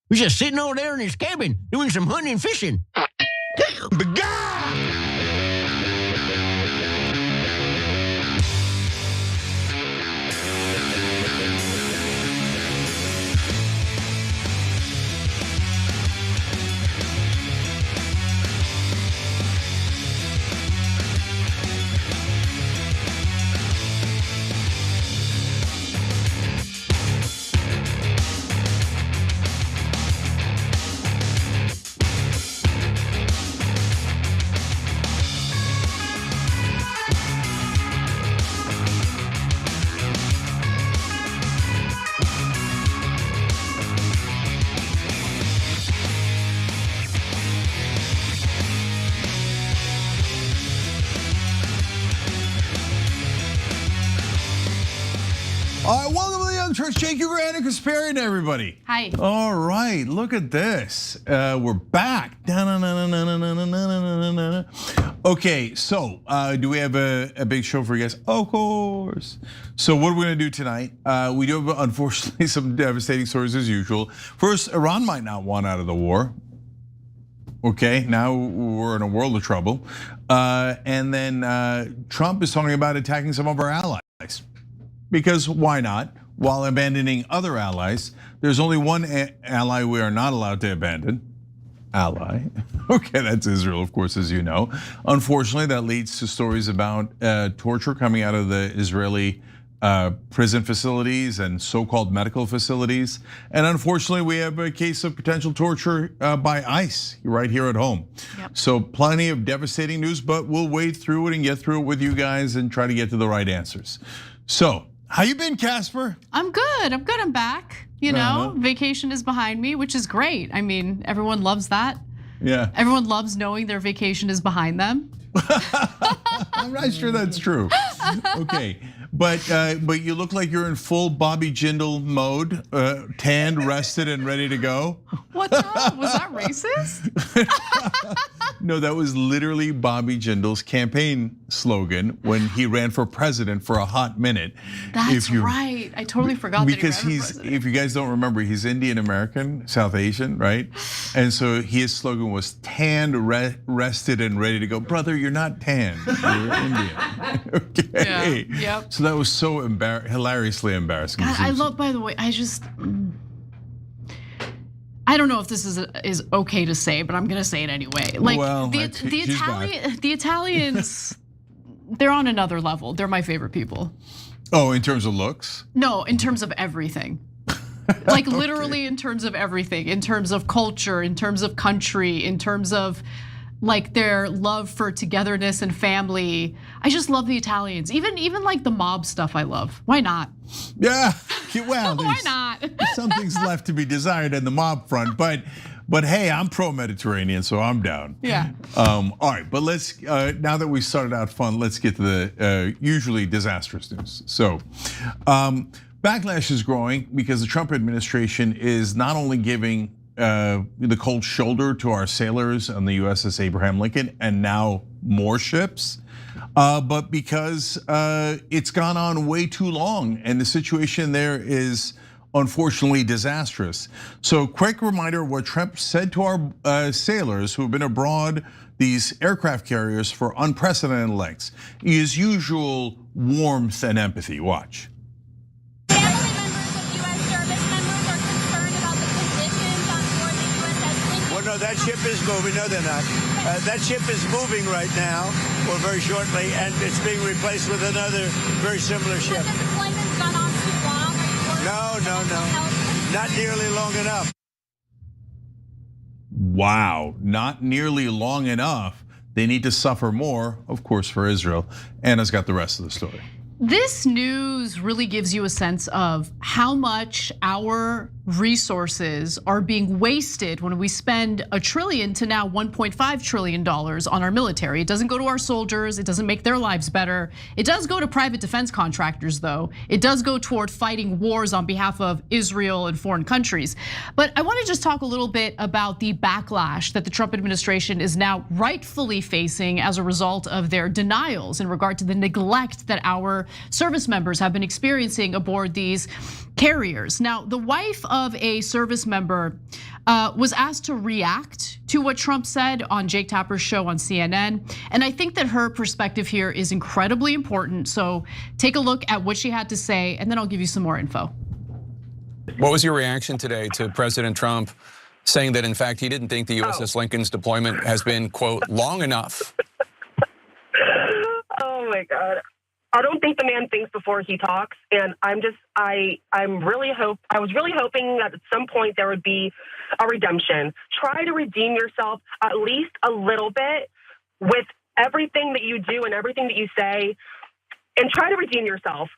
He's just sitting over there in his cabin doing some hunting and fishing. Damn, God! All right, welcome to the Young Turks. Jake, you Greene, Conspirian, everybody. Hi. All right, look at this. We're back. Okay, so do we have a big show for you guys? Of course. So what are we gonna do tonight? We do have, unfortunately, some devastating stories as usual. First, Iran might not want out of the war. Okay, now we're in a world of trouble. And then Trump is talking about attacking some of our allies. Because why not? While abandoning other allies, there's only one ally we are not allowed to abandon. Ally. Okay, that's Israel, of course, as you know. Unfortunately, that leads to stories about torture coming out of the Israeli prison facilities and so-called medical facilities. And unfortunately, we have a case of potential torture by ICE right here at home. Yep. So plenty of devastating news, but we'll wade through it and get through it with you guys and try to get to the right answers. So, how you been, Casper? I'm good, I'm back. You know, vacation is behind me, which is great. I mean, everyone loves that. Yeah. Everyone loves knowing their vacation is behind them. I'm not sure that's true. Okay, but you look like you're in full Bobby Jindal mode, tanned, rested, and ready to go. What's up? Was that racist? No, that was literally Bobby Jindal's campaign slogan when he ran for president for a hot minute. That's right. I totally forgot because that he ran for president. If you guys don't remember, he's Indian American, South Asian, right? And so his slogan was tanned, rested, and ready to go. Brother, you're not tanned. You're Indian. Okay. Yeah, yep. So that was so hilariously embarrassing. God, I love. By the way, I don't know if this is okay to say, but I'm gonna say it anyway. Like well, the Italians, they're on another level. They're my favorite people. Oh, in terms of looks? No, in terms of everything. Like literally in terms of everything, in terms of culture, in terms of country, in terms of like their love for togetherness and family. I just love the Italians. Even like the mob stuff I love. Why not? Yeah, well, why not? Something's left to be desired in the mob front, but hey, I'm pro-Mediterranean, so I'm down. Yeah. All right, but let's, now that we started out fun, let's get to the usually disastrous news. So, backlash is growing because the Trump administration is not only giving the cold shoulder to our sailors on the USS Abraham Lincoln and now more ships, but because it's gone on way too long and the situation there is unfortunately disastrous. So quick reminder of what Trump said to our sailors who have been abroad, these aircraft carriers, for unprecedented lengths. His usual warmth and empathy, watch. No, that ship is moving. No, they're not. That ship is moving right now, or very shortly, and it's being replaced with another very similar ship. The deployment's gone on too long. No. Not nearly long enough. Wow, not nearly long enough. They need to suffer more, of course, for Israel. Anna's got the rest of the story. This news really gives you a sense of how much our resources are being wasted when we spend $1 trillion to now $1.5 trillion on our military. It doesn't go to our soldiers, it doesn't make their lives better. It does go to private defense contractors though. It does go toward fighting wars on behalf of Israel and foreign countries. But I wanna just talk a little bit about the backlash that the Trump administration is now rightfully facing as a result of their denials in regard to the neglect that our service members have been experiencing aboard these carriers. Now, the wife of a service member was asked to react to what Trump said on Jake Tapper's show on CNN. And I think that her perspective here is incredibly important. So take a look at what she had to say, and then I'll give you some more info. What was your reaction today to President Trump saying that, in fact, he didn't think the USS Lincoln's deployment has been, quote, long enough? Oh my God. I don't think the man thinks before he talks. And I was really hoping that at some point there would be a redemption. Try to redeem yourself at least a little bit with everything that you do and everything that you say. And try to redeem yourself.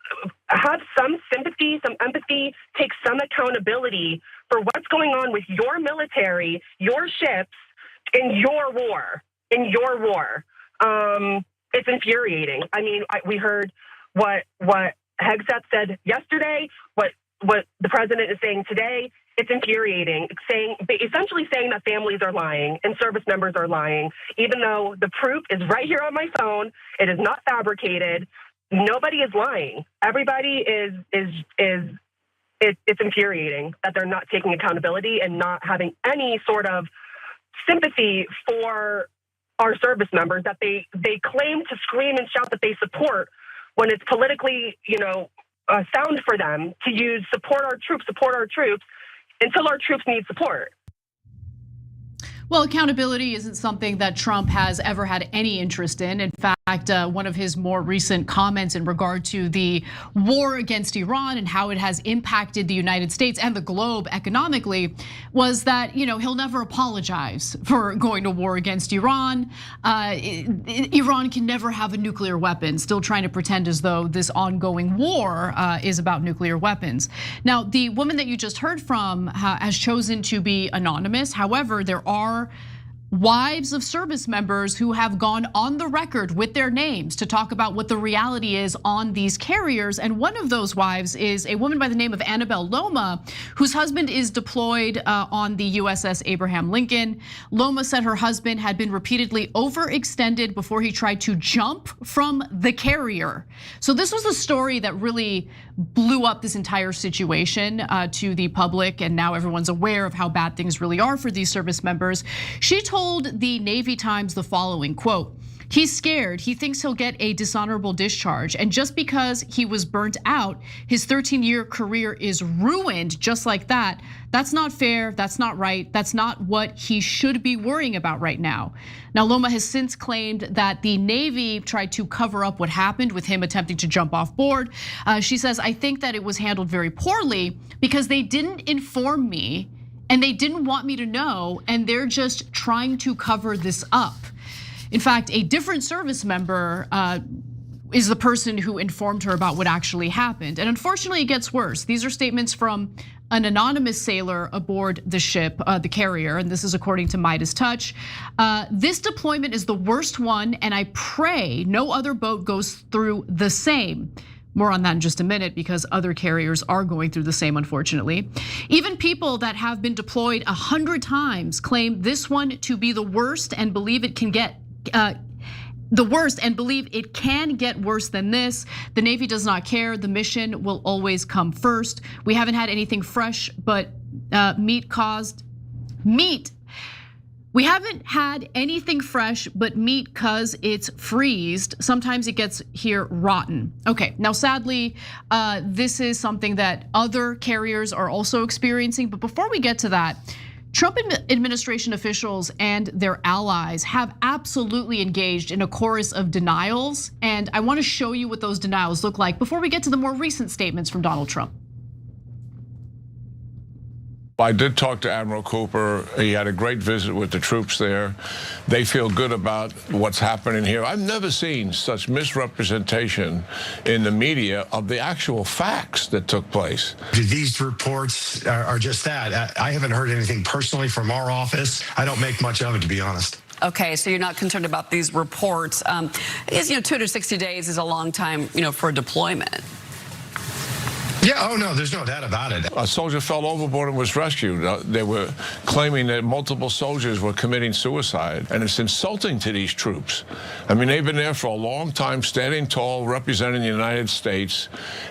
Have some sympathy, some empathy, take some accountability for what's going on with your military, your ships, in your war. It's infuriating. I mean, we heard what Hegseth said yesterday, what the president is saying today. It's infuriating, essentially saying that families are lying and service members are lying, even though the proof is right here on my phone. It is not fabricated. Nobody is lying. Everybody it's infuriating that they're not taking accountability and not having any sort of sympathy for our service members that they claim to scream and shout that they support when it's politically, sound for them to use support our troops until our troops need support. Well, accountability isn't something that Trump has ever had any interest in. In fact, one of his more recent comments in regard to the war against Iran and how it has impacted the United States and the globe economically was that, he'll never apologize for going to war against Iran. Iran can never have a nuclear weapon, still trying to pretend as though this ongoing war is about nuclear weapons. Now, the woman that you just heard from has chosen to be anonymous. However, there are wives of service members who have gone on the record with their names to talk about what the reality is on these carriers. And one of those wives is a woman by the name of Annabelle Loma, whose husband is deployed on the USS Abraham Lincoln. Loma said her husband had been repeatedly overextended before he tried to jump from the carrier. So this was the story that really blew up this entire situation to the public, and now everyone's aware of how bad things really are for these service members. She told the Navy Times the following, quote, "He's scared. He thinks he'll get a dishonorable discharge. And just because he was burnt out, his 13-year career is ruined just like that. That's not fair. That's not right. That's not what he should be worrying about right now." Now, Loma has since claimed that the Navy tried to cover up what happened with him attempting to jump off board. She says, "I think that it was handled very poorly because they didn't inform me and they didn't want me to know, and they're just trying to cover this up." In fact, a different service member is the person who informed her about what actually happened. And unfortunately, it gets worse. These are statements from an anonymous sailor aboard the ship, the carrier, and this is according to Midas Touch. "This deployment is the worst one, and I pray no other boat goes through the same." More on that in just a minute, because other carriers are going through the same, unfortunately. Even people that have been deployed 100 times claim this one to be the worst and believe it can get worse than this. The Navy does not care. The mission will always come first. We haven't had anything fresh, but We haven't had anything fresh but meat cause it's freezed. Sometimes it gets here rotten. Okay, now sadly, this is something that other carriers are also experiencing. But before we get to that, Trump administration officials and their allies have absolutely engaged in a chorus of denials. And I want to show you what those denials look like before we get to the more recent statements from Donald Trump. I did talk to Admiral Cooper. He had a great visit with the troops there. They feel good about what's happening here. I've never seen such misrepresentation in the media of the actual facts that took place. These reports are just that. I haven't heard anything personally from our office. I don't make much of it, to be honest. Okay, so you're not concerned about these reports. 2 to 60 days is a long time, for a deployment. Yeah, oh no, there's no doubt about it. A soldier fell overboard and was rescued. They were claiming that multiple soldiers were committing suicide, and it's insulting to these troops. I mean, they've been there for a long time, standing tall, representing the United States,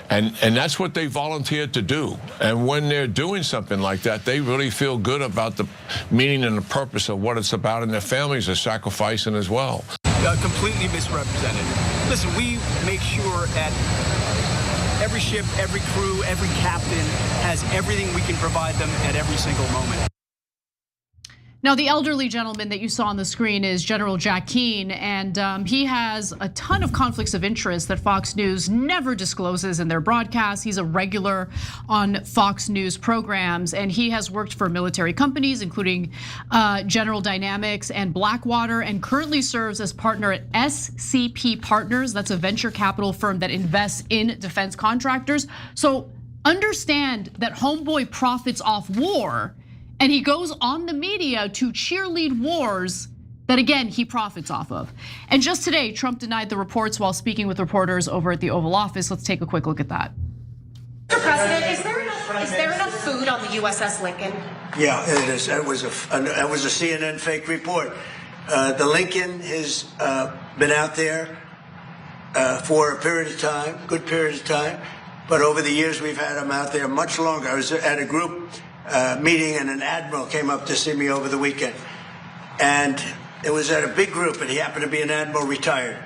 and that's what they volunteered to do. And when they're doing something like that, they really feel good about the meaning and the purpose of what it's about, and their families are sacrificing as well. Completely misrepresented. Listen, we make sure that every ship, every crew, every captain has everything we can provide them at every single moment. Now, the elderly gentleman that you saw on the screen is General Jack Keane, and he has a ton of conflicts of interest that Fox News never discloses in their broadcasts. He's a regular on Fox News programs, and he has worked for military companies, including General Dynamics and Blackwater, and currently serves as partner at SCP Partners. That's a venture capital firm that invests in defense contractors. So understand that homeboy profits off war, and he goes on the media to cheerlead wars that, again, he profits off of. And just today, Trump denied the reports while speaking with reporters over at the Oval Office. Let's take a quick look at that. Mr. President, is there enough food on the USS Lincoln? Yeah, it is. That was a CNN fake report. The Lincoln has been out there for a period of time, good period of time. But over the years, we've had them out there much longer. I was at a group meeting, and an admiral came up to see me over the weekend. And it was at a big group, and he happened to be an admiral retired.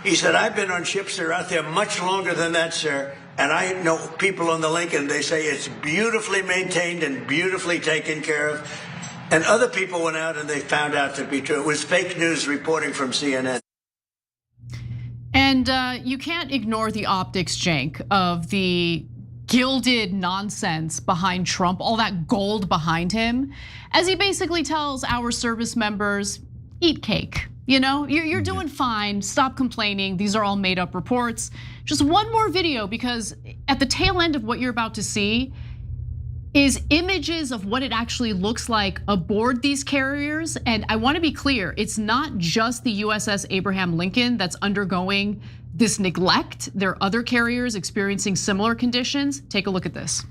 He said, I've been on ships that are out there much longer than that, sir. And I know people on the Lincoln, they say it's beautifully maintained and beautifully taken care of. And other people went out and they found out to be true. It was fake news reporting from CNN. And you can't ignore the optics, Cenk, of the gilded nonsense behind Trump, all that gold behind him, as he basically tells our service members, eat cake. You know, you're doing fine, stop complaining, these are all made up reports. Just one more video, because at the tail end of what you're about to see is images of what it actually looks like aboard these carriers. And I wanna be clear, it's not just the USS Abraham Lincoln that's undergoing this neglect. There are other carriers experiencing similar conditions. Take a look at this.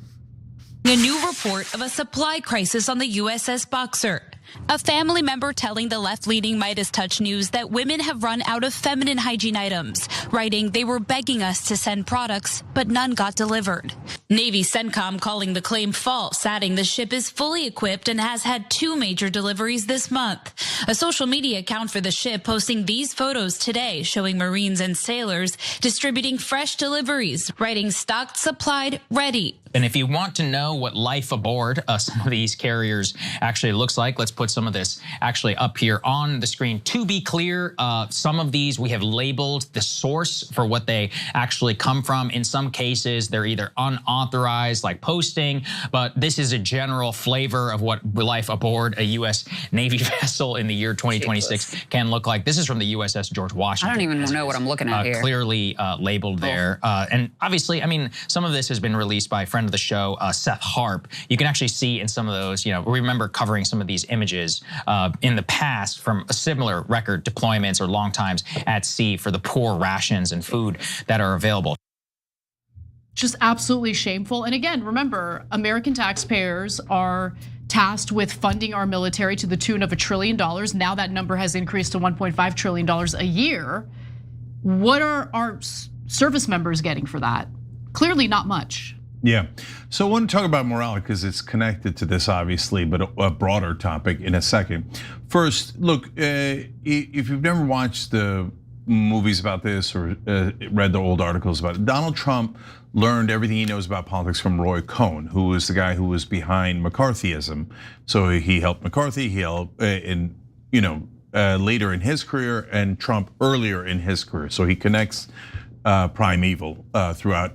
A new report of a supply crisis on the USS Boxer. A family member telling the left-leaning Midas Touch News that women have run out of feminine hygiene items, writing they were begging us to send products, but none got delivered. Navy CENTCOM calling the claim false, adding the ship is fully equipped and has had 2 major deliveries this month. A social media account for the ship posting these photos today showing Marines and sailors distributing fresh deliveries, writing stocked, supplied, ready. And if you want to know what life aboard some of these carriers actually looks like, let's put some of this actually up here on the screen. To be clear, some of these we have labeled the source for what they actually come from. In some cases, they're either unauthorized, like posting, but this is a general flavor of what life aboard a U.S. Navy vessel in the year 2026 can look like. This is from the USS George Washington. I don't even know what I'm looking at here. Clearly labeled there. And obviously, I mean, some of this has been released by a friend of the show, Seth Harp. You can actually see in some of those, we remember covering some of these images in the past from a similar record deployments or long times at sea for the poor rations and food that are available. Just absolutely shameful. And again, remember, American taxpayers are tasked with funding our military to the tune of $1 trillion. Now that number has increased to $1.5 trillion a year. What are our service members getting for that? Clearly not much. Yeah, so I want to talk about morale because it's connected to this obviously, but a broader topic in a second. First, look, if you've never watched the movies about this or read the old articles about it, Donald Trump learned everything he knows about politics from Roy Cohn, who was the guy who was behind McCarthyism. So he helped McCarthy, he helped later in his career, and Trump earlier in his career. So he connects primeval throughout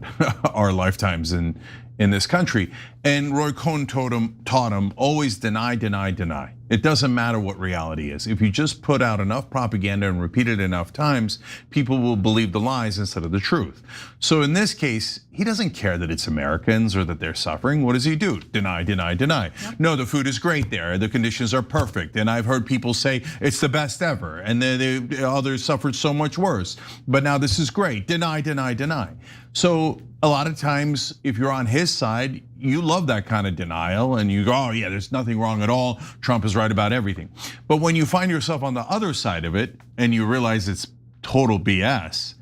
our lifetimes in this country. And Roy Cohn taught him always deny, deny, deny. It doesn't matter what reality is. If you just put out enough propaganda and repeat it enough times, people will believe the lies instead of the truth. So in this case, he doesn't care that it's Americans or that they're suffering. What does he do? Deny, deny, deny. Yep. No, the food is great there. The conditions are perfect. And I've heard people say it's the best ever. And others suffered so much worse. But now this is great. Deny, deny, deny. So a lot of times, if you're on his side, you love that kind of denial and you go, oh yeah, there's nothing wrong at all. Trump is right about everything. But when you find yourself on the other side of it and you realize it's total BS,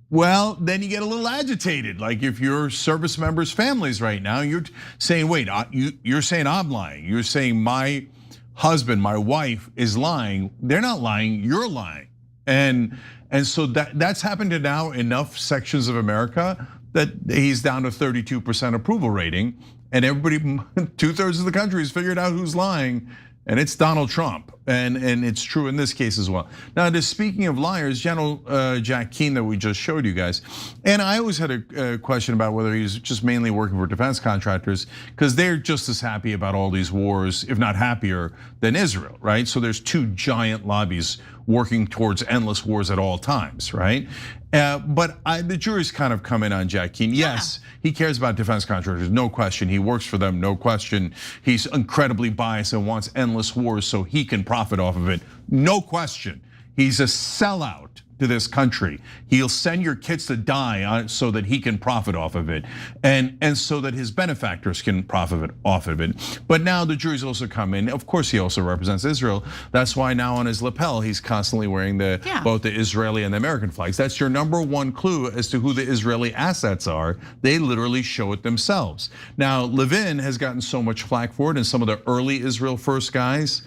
well, then you get a little agitated. Like if your service members' families right now, you're saying, wait, you're saying I'm lying. You're saying my husband, my wife is lying. They're not lying, you're lying. And so that's happened to now enough sections of America that he's down to 32% approval rating, and everybody, 2/3 of the country has figured out who's lying, and it's Donald Trump, and it's true in this case as well. Now, just speaking of liars, General Jack Keane that we just showed you guys, and I always had a question about whether he's just mainly working for defense contractors, because they're just as happy about all these wars, if not happier, than Israel, right? So there's two giant lobbies working towards endless wars at all times, right? But the jury's kind of come in on Jack Keane. Yes, he cares about defense contractors, no question. He works for them, no question. He's incredibly biased and wants endless wars so he can profit off of it, no question. He's a sellout to this country. He'll send your kids to die so that he can profit off of it, and so that his benefactors can profit off of it. But now the jury's also come in. Of course, he also represents Israel. That's why now on his lapel, he's constantly wearing both the Israeli and the American flags. That's your number one clue as to who the Israeli assets are. They literally show it themselves. Now, Levin has gotten so much flack for it, and some of the early Israel First guys,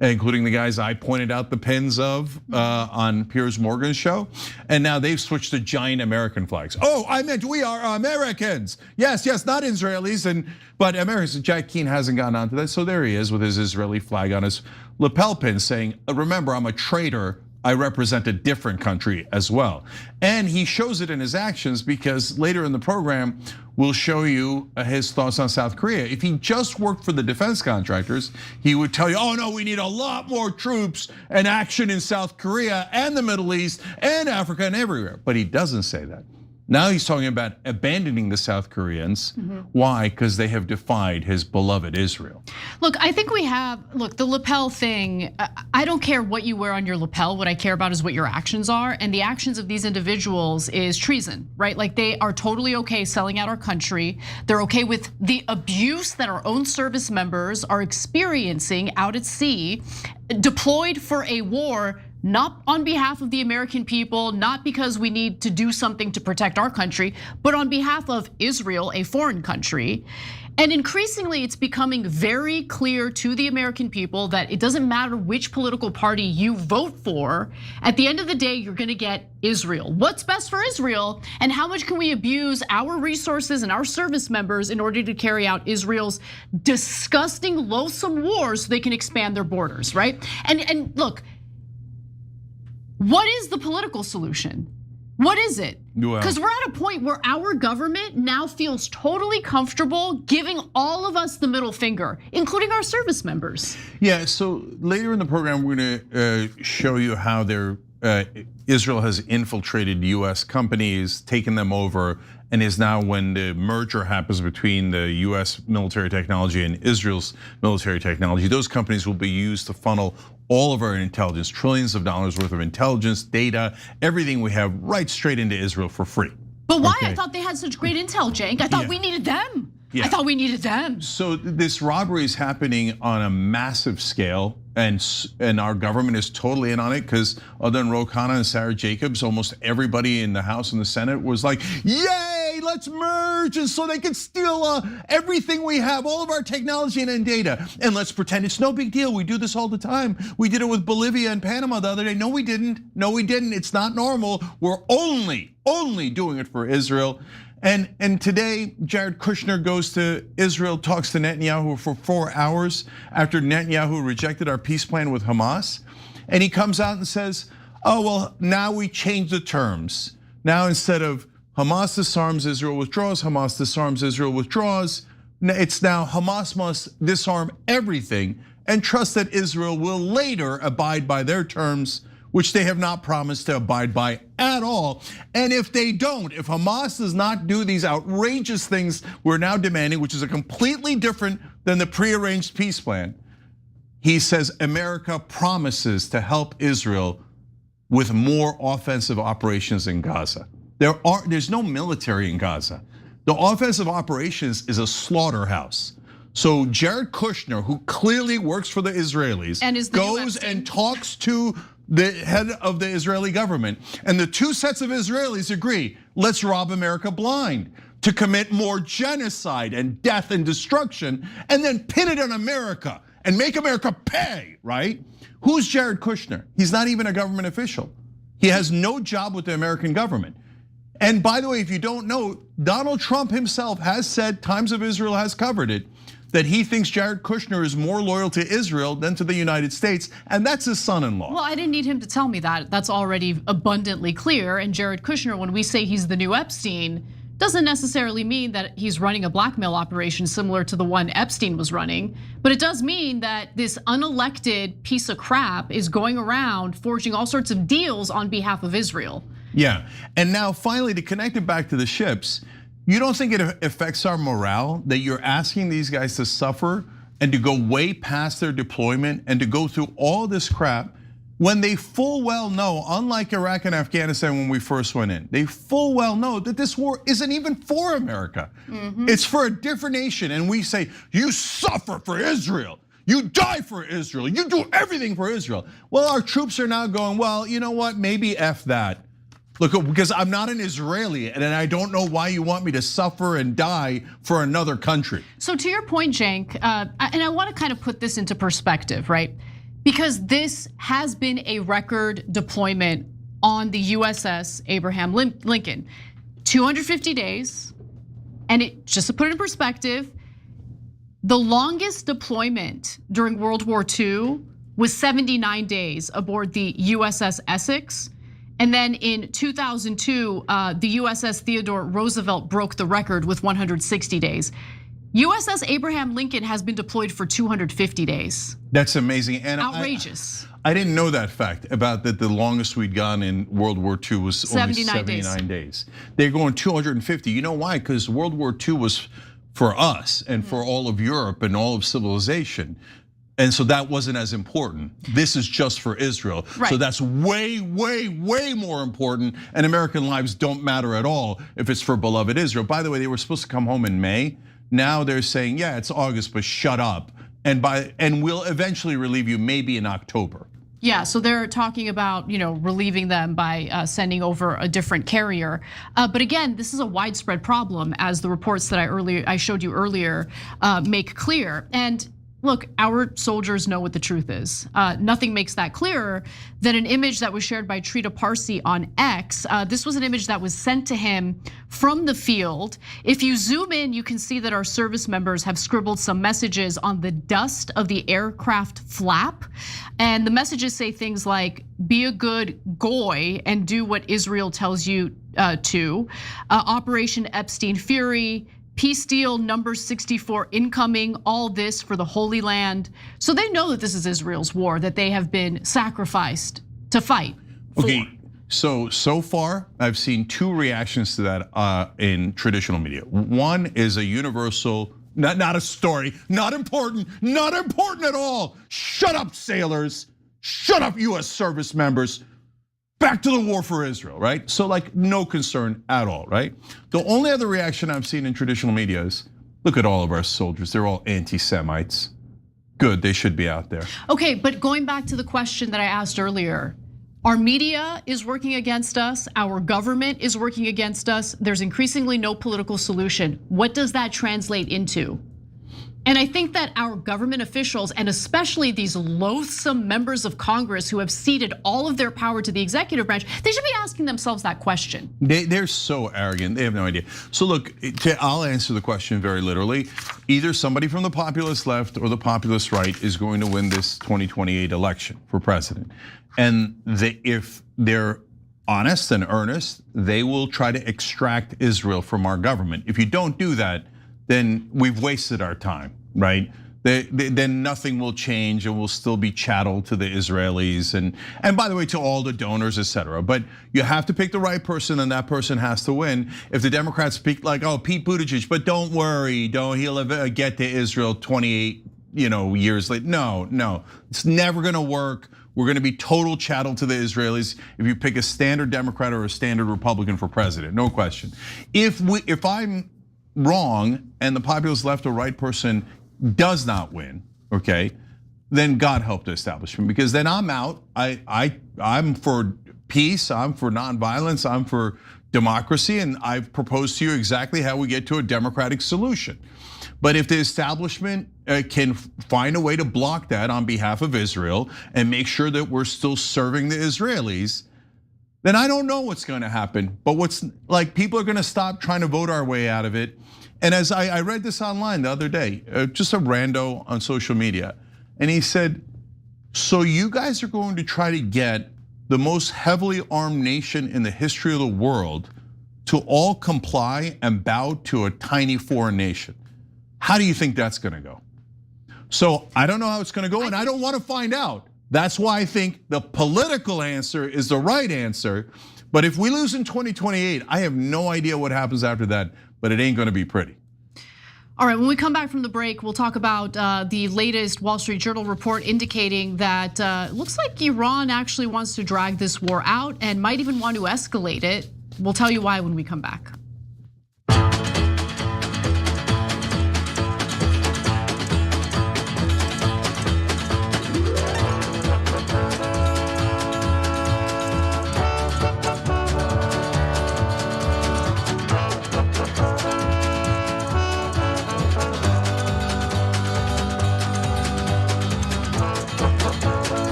including the guys I pointed out the pins of on Piers Morgan's show. And now they've switched to giant American flags. Oh, I meant we are Americans. Yes, not Israelis, but Americans. Jack Keane hasn't gotten onto that. So there he is with his Israeli flag on his lapel pin saying, remember, I'm a traitor. I represent a different country as well. And he shows it in his actions, because later in the program, we'll show you his thoughts on South Korea. If he just worked for the defense contractors, he would tell you, oh no, we need a lot more troops and action in South Korea and the Middle East and Africa and everywhere. But he doesn't say that. Now he's talking about abandoning the South Koreans. Why? Because they have defied his beloved Israel. Look, I think the lapel thing, I don't care what you wear on your lapel. What I care about is what your actions are. And the actions of these individuals is treason, right? Like they are totally okay selling out our country. They're okay with the abuse that our own service members are experiencing out at sea, deployed for a war, not on behalf of the American people, not because we need to do something to protect our country, but on behalf of Israel, a foreign country. And increasingly, it's becoming very clear to the American people that it doesn't matter which political party you vote for. At the end of the day, you're gonna get Israel. What's best for Israel, and how much can we abuse our resources and our service members in order to carry out Israel's disgusting, loathsome wars so they can expand their borders, right? And look, what is the political solution? What is it? Because we're at a point where our government now feels totally comfortable giving all of us the middle finger, including our service members. Yeah, so later in the program, we're gonna show you how Israel has infiltrated US companies, taken them over, and is now, when the merger happens between the US military technology and Israel's military technology, those companies will be used to funnel all of our intelligence, trillions of dollars worth of intelligence, data, everything we have right straight into Israel for free. But why? I thought they had such great intel, Cenk. I thought we needed them. I thought we needed them. So this robbery is happening on a massive scale, and our government is totally in on it, because other than Ro Khanna and Sarah Jacobs, almost everybody in the House and the Senate was like, yay, let's merge, and so they can steal everything we have, all of our technology and data, and let's pretend it's no big deal. We do this all the time. We did it with Bolivia and Panama the other day. No, we didn't. No, we didn't. It's not normal. We're only doing it for Israel. And today, Jared Kushner goes to Israel, talks to Netanyahu for 4 hours after Netanyahu rejected our peace plan with Hamas. And he comes out and says, oh, well, now we change the terms. Now instead of Hamas disarms, Israel withdraws, Hamas disarms, Israel withdraws, it's now Hamas must disarm everything and trust that Israel will later abide by their terms, which they have not promised to abide by at all. And if they don't, if Hamas does not do these outrageous things we're now demanding, which is a completely different than the prearranged peace plan, he says America promises to help Israel with more offensive operations in Gaza. There's no military in Gaza. The offensive operations is a slaughterhouse. So Jared Kushner, who clearly works for the Israelis, and goes and talks to the head of the Israeli government. And the two sets of Israelis agree, let's rob America blind to commit more genocide and death and destruction, and then pin it on America and make America pay, right? Who's Jared Kushner? He's not even a government official. He has no job with the American government. And by the way, if you don't know, Donald Trump himself has said, Times of Israel has covered it, that he thinks Jared Kushner is more loyal to Israel than to the United States, and that's his son-in-law. Well, I didn't need him to tell me that. That's already abundantly clear. And Jared Kushner, when we say he's the new Epstein, doesn't necessarily mean that he's running a blackmail operation similar to the one Epstein was running. But it does mean that this unelected piece of crap is going around forging all sorts of deals on behalf of Israel. Yeah, and now finally to connect it back to the ships, you don't think it affects our morale that you're asking these guys to suffer and to go way past their deployment and to go through all this crap when they full well know, unlike Iraq and Afghanistan when we first went in, they full well know that this war isn't even for America. It's for a different nation, and we say, you suffer for Israel. You die for Israel. You do everything for Israel. Well, our troops are now going, well, you know what, maybe F that. Look, because I'm not an Israeli and I don't know why you want me to suffer and die for another country. So to your point, Cenk, and I want to kind of put this into perspective, right? Because this has been a record deployment on the USS Abraham Lincoln. 250 days, and it just to put it in perspective, the longest deployment during World War II was 79 days aboard the USS Essex. And then in 2002, the USS Theodore Roosevelt broke the record with 160 days. USS Abraham Lincoln has been deployed for 250 days. That's amazing and outrageous. I didn't know that fact about that the longest we'd gone in World War II was only 79 days. They're going 250. You know why? Because World War II was for us and for all of Europe and all of civilization. And so that wasn't as important. This is just for Israel. Right. So that's way, way, way more important. And American lives don't matter at all if it's for beloved Israel. By the way, they were supposed to come home in May. Now they're saying, yeah, it's August, but shut up. And we'll eventually relieve you maybe in October. Yeah, so they're talking about relieving them by sending over a different carrier. But again, this is a widespread problem, as the reports that I showed you earlier make clear. And look, our soldiers know what the truth is. Nothing makes that clearer than an image that was shared by Trita Parsi on X. This was an image that was sent to him from the field. If you zoom in, you can see that our service members have scribbled some messages on the dust of the aircraft flap. And the messages say things like, be a good goy and do what Israel tells you to. Operation Epstein Fury, peace deal number 64 incoming, all this for the Holy Land. So they know that this is Israel's war, that they have been sacrificed to fight for. Okay, so far I've seen two reactions to that in traditional media. One is a universal, not a story, not important at all. Shut up, sailors. Shut up, US service members. Back to the war for Israel, right? So like no concern at all, right? The only other reaction I've seen in traditional media is, look at all of our soldiers, they're all anti-Semites. Good, they should be out there. Okay, but going back to the question that I asked earlier, our media is working against us, our government is working against us, there's increasingly no political solution. What does that translate into? And I think that our government officials, and especially these loathsome members of Congress who have ceded all of their power to the executive branch, they should be asking themselves that question. They're so arrogant, they have no idea. So look, I'll answer the question very literally. Either somebody from the populist left or the populist right is going to win this 2028 election for president. And if they're honest and earnest, they will try to extract Israel from our government. If you don't do that, then we've wasted our time, right? Then nothing will change and we'll still be chattel to the Israelis and by the way, to all the donors, etc. But you have to pick the right person and that person has to win. If the Democrats speak like, oh, Pete Buttigieg, but don't worry, he'll get to Israel 28 years later. No, it's never gonna work. We're gonna be total chattel to the Israelis if you pick a standard Democrat or a standard Republican for president, no question. If I'm wrong and the populist left or right person does not win, okay, then God help the establishment, because then I'm out. I'm for peace, I'm for nonviolence, I'm for democracy, and I've proposed to you exactly how we get to a democratic solution. But if the establishment can find a way to block that on behalf of Israel and make sure that we're still serving the Israelis, then I don't know what's gonna happen. But what's like, people are gonna stop trying to vote our way out of it. And as I read this online the other day, just a rando on social media, and he said, so you guys are going to try to get the most heavily armed nation in the history of the world to all comply and bow to a tiny foreign nation. How do you think that's gonna go? So I don't know how it's gonna go, and I don't wanna find out. That's why I think the political answer is the right answer. But if we lose in 2028, I have no idea what happens after that, but it ain't gonna be pretty. All right, when we come back from the break, we'll talk about the latest Wall Street Journal report indicating that it looks like Iran actually wants to drag this war out and might even want to escalate it. We'll tell you why when we come back.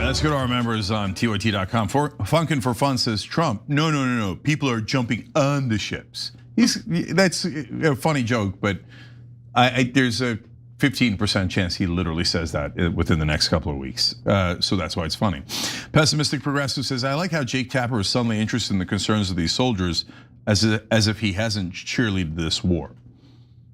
Let's go to our members on TYT.com. Funkin' for Fun says, Trump, no. People are jumping on the ships. That's a funny joke, but there's a 15% chance he literally says that within the next couple of weeks. So that's why it's funny. Pessimistic Progressive says, I like how Jake Tapper is suddenly interested in the concerns of these soldiers as if he hasn't cheerleaded this war.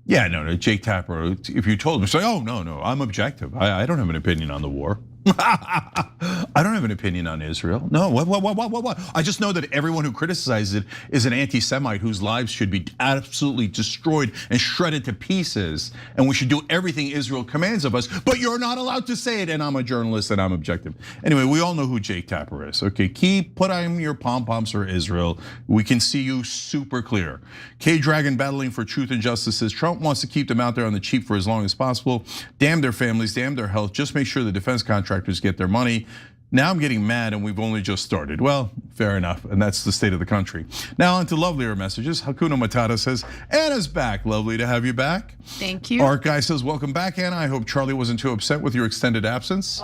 Yeah, no, Jake Tapper, if you told him, say, oh, no, I'm objective. I don't have an opinion on the war. I don't have an opinion on Israel. No, what? I just know that everyone who criticizes it is an anti-Semite whose lives should be absolutely destroyed and shredded to pieces. And we should do everything Israel commands of us, but you're not allowed to say it, and I'm a journalist and I'm objective. Anyway, we all know who Jake Tapper is. Okay, put on your pom-poms for Israel. We can see you super clear. K-Dragon battling for truth and justice says, Trump wants to keep them out there on the cheap for as long as possible. Damn their families, damn their health. Just make sure the defense contractors get their money. Now I'm getting mad and we've only just started. Well, fair enough, and that's the state of the country. Now on to lovelier messages. Hakuna Matata says, Anna's back. Lovely to have you back. Thank you. Art Guy says, welcome back, Anna. I hope Charlie wasn't too upset with your extended absence.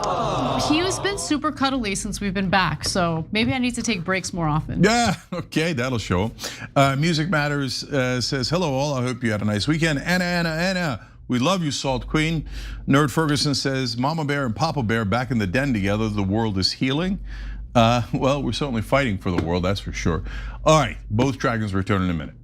He has been super cuddly since we've been back, so maybe I need to take breaks more often. Yeah, okay, that'll show. Music Matters says, hello all, I hope you had a nice weekend. Anna. We love you, Salt Queen. Nerd Ferguson says, Mama Bear and Papa Bear back in the den together. The world is healing. Well, we're certainly fighting for the world, that's for sure. All right, both dragons return in a minute.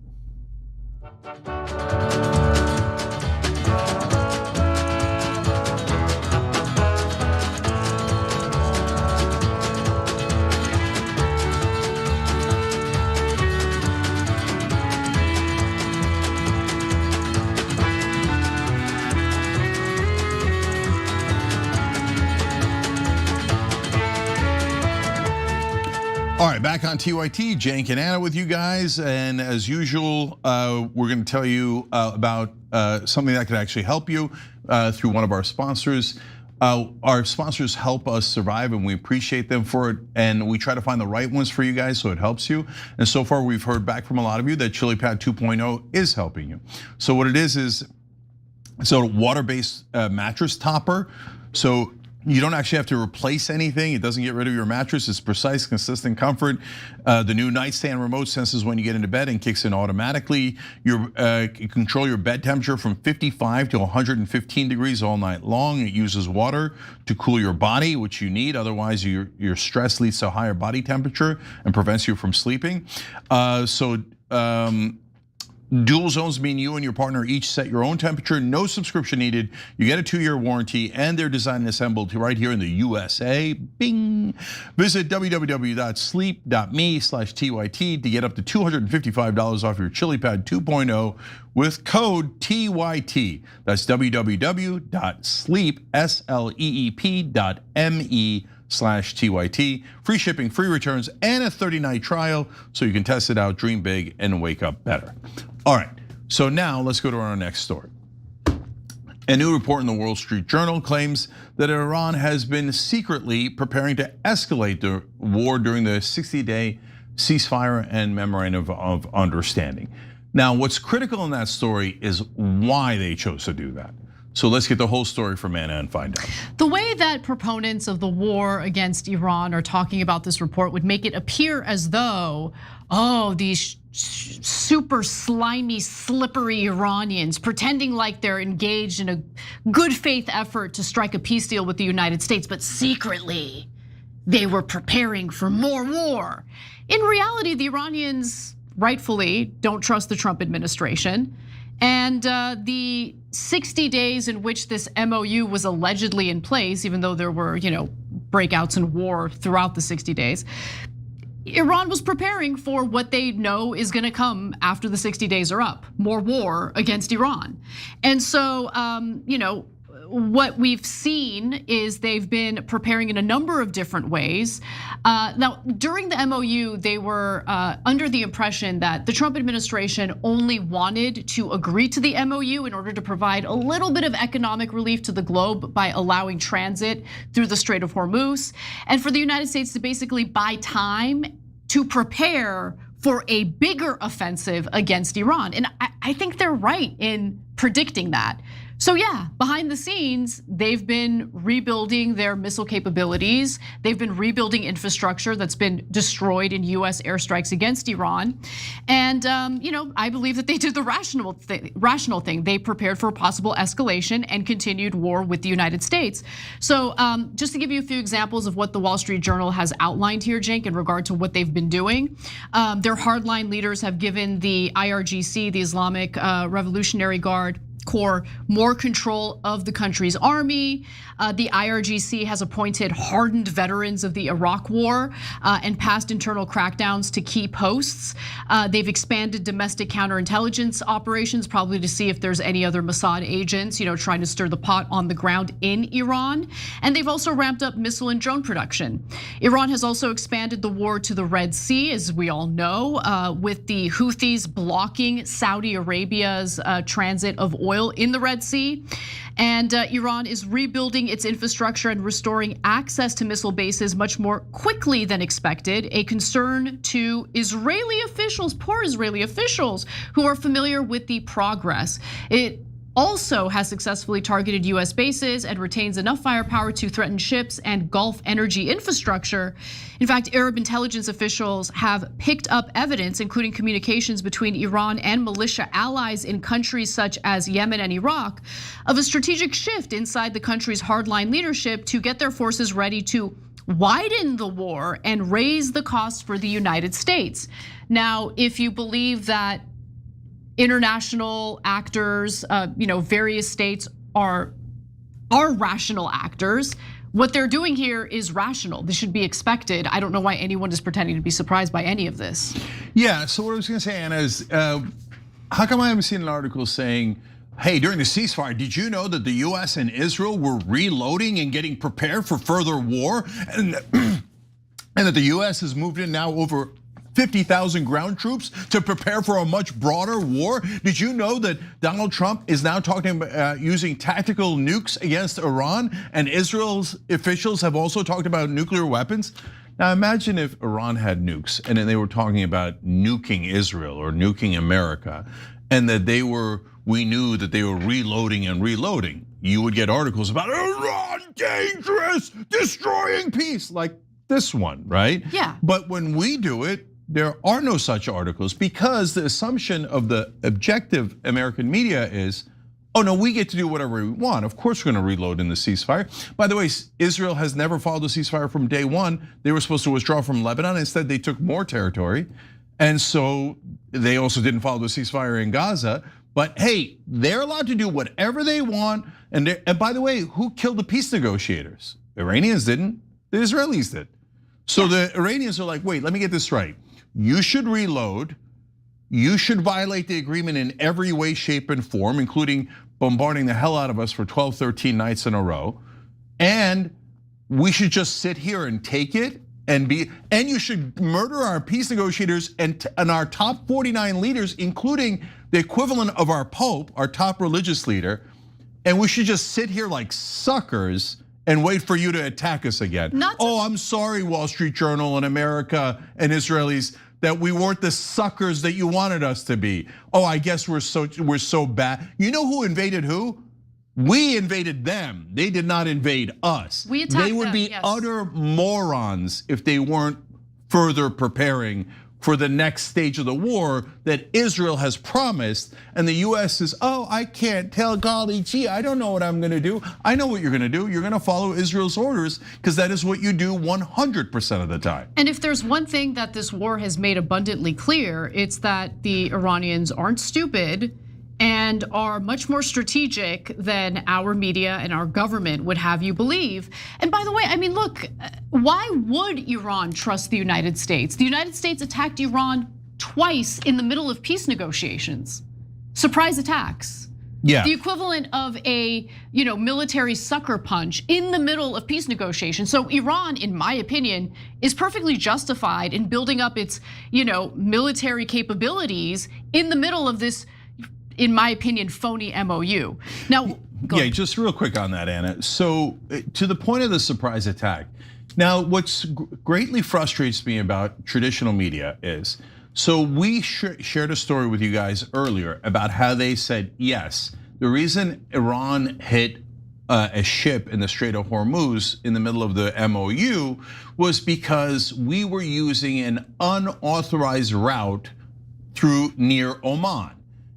All right, back on TYT, Cenk and Anna with you guys. And as usual, we're gonna tell you about something that could actually help you through one of our sponsors. Our sponsors help us survive and we appreciate them for it. And we try to find the right ones for you guys so it helps you. And so far we've heard back from a lot of you that ChiliPad 2.0 is helping you. So what it is it's a water-based mattress topper. So you don't actually have to replace anything. It doesn't get rid of your mattress. It's precise, consistent comfort. The new nightstand remote senses when you get into bed and kicks in automatically. You control your bed temperature from 55 to 115 degrees all night long. It uses water to cool your body, which you need. Otherwise, your stress leads to a higher body temperature and prevents you from sleeping. Dual zones mean you and your partner each set your own temperature, no subscription needed. You get a 2-year warranty and they're designed and assembled right here in the USA. Bing. Visit www.sleep.me/TYT to get up to $255 off your ChiliPad 2.0 with code TYT. That's www.sleep.me/TYT. itamar.com/TYT. Free shipping, free returns, and a 30-night trial so you can test it out, dream big, and wake up better. All right, so now let's go to our next story. A new report in the Wall Street Journal claims that Iran has been secretly preparing to escalate the war during the 60-day ceasefire and memorandum of understanding. Now, what's critical in that story is why they chose to do that. So let's get the whole story from Anna and find out. The way that proponents of the war against Iran are talking about this report would make it appear as though, these super slimy, slippery Iranians pretending like they're engaged in a good faith effort to strike a peace deal with the United States, but secretly they were preparing for more war. In reality, the Iranians rightfully don't trust the Trump administration. And the 60 days in which this MOU was allegedly in place, even though there were, breakouts in war throughout the 60 days, Iran was preparing for what they know is gonna come after the 60 days are up, more war against Iran. And so, what we've seen is they've been preparing in a number of different ways. Now, during the MOU, they were under the impression that the Trump administration only wanted to agree to the MOU in order to provide a little bit of economic relief to the globe by allowing transit through the Strait of Hormuz, and for the United States to basically buy time to prepare for a bigger offensive against Iran. And I think they're right in predicting that. So yeah, behind the scenes, they've been rebuilding their missile capabilities. They've been rebuilding infrastructure that's been destroyed in US airstrikes against Iran. And I believe that they did the rational thing. They prepared for a possible escalation and continued war with the United States. So just to give you a few examples of what the Wall Street Journal has outlined here, Cenk, in regard to what they've been doing. Their hardline leaders have given the IRGC, the Islamic Revolutionary Guard Corps, more control of the country's army. The IRGC has appointed hardened veterans of the Iraq War and passed internal crackdowns to key posts. They've expanded domestic counterintelligence operations, probably to see if there's any other Mossad agents, trying to stir the pot on the ground in Iran. And they've also ramped up missile and drone production. Iran has also expanded the war to the Red Sea, as we all know, with the Houthis blocking Saudi Arabia's transit of oil in the Red Sea. And Iran is rebuilding its infrastructure and restoring access to missile bases much more quickly than expected, a concern to Israeli officials, poor Israeli officials, who are familiar with the progress. It also has successfully targeted US bases and retains enough firepower to threaten ships and Gulf energy infrastructure. In fact, Arab intelligence officials have picked up evidence, including communications between Iran and militia allies in countries such as Yemen and Iraq, of a strategic shift inside the country's hardline leadership to get their forces ready to widen the war and raise the cost for the United States. Now, if you believe that international actors, various states are rational actors, what they're doing here is rational. This should be expected. I don't know why anyone is pretending to be surprised by any of this. Yeah, so what I was gonna say, Anna, is how come I haven't seen an article saying, hey, during the ceasefire, did you know that the US and Israel were reloading and getting prepared for further war? And that the US has moved in now over 50,000 ground troops to prepare for a much broader war? Did you know that Donald Trump is now talking about using tactical nukes against Iran, and Israel's officials have also talked about nuclear weapons? Now imagine if Iran had nukes and then they were talking about nuking Israel or nuking America, and that we knew that they were reloading and reloading. You would get articles about Iran dangerous, destroying peace, like this one, right? Yeah. But when we do it, there are no such articles, because the assumption of the objective American media is, oh no, we get to do whatever we want. Of course we're gonna reload in the ceasefire. By the way, Israel has never followed the ceasefire from day one. They were supposed to withdraw from Lebanon. Instead, they took more territory. And so they also didn't follow the ceasefire in Gaza. But hey, they're allowed to do whatever they want. And by the way, who killed the peace negotiators? Iranians didn't, the Israelis did. So the Iranians are like, wait, let me get this right. You should reload. You should violate the agreement in every way, shape, and form, including bombarding the hell out of us for 12, 13 nights in a row. And we should just sit here and take it and you should murder our peace negotiators and our top 49 leaders, including the equivalent of our Pope, our top religious leader, and we should just sit here like suckers and wait for you to attack us again. I'm sorry, Wall Street Journal and America and Israelis, that we weren't the suckers that you wanted us to be. I guess we're so bad. You know who invaded who? We invaded them. They did not invade us. We attacked them. They would be utter morons if they weren't further preparing for the next stage of the war that Israel has promised. And the US is, I can't tell, golly gee, I don't know what I'm gonna do. I know what you're gonna do. You're gonna follow Israel's orders, because that is what you do 100% of the time. And if there's one thing that this war has made abundantly clear, it's that the Iranians aren't stupid and are much more strategic than our media and our government would have you believe. And by the way, I mean, look, why would Iran trust the United States? The United States attacked Iran twice in the middle of peace negotiations. Surprise attacks. Yeah. The equivalent of a military sucker punch in the middle of peace negotiations. So Iran, in my opinion, is perfectly justified in building up its military capabilities in the middle of this, in my opinion, phony MOU. Now, just real quick on that, Anna. So to the point of the surprise attack. Now, what's greatly frustrates me about traditional media is, so we shared a story with you guys earlier about how they said, yes, the reason Iran hit a ship in the Strait of Hormuz in the middle of the MOU was because we were using an unauthorized route through near Oman.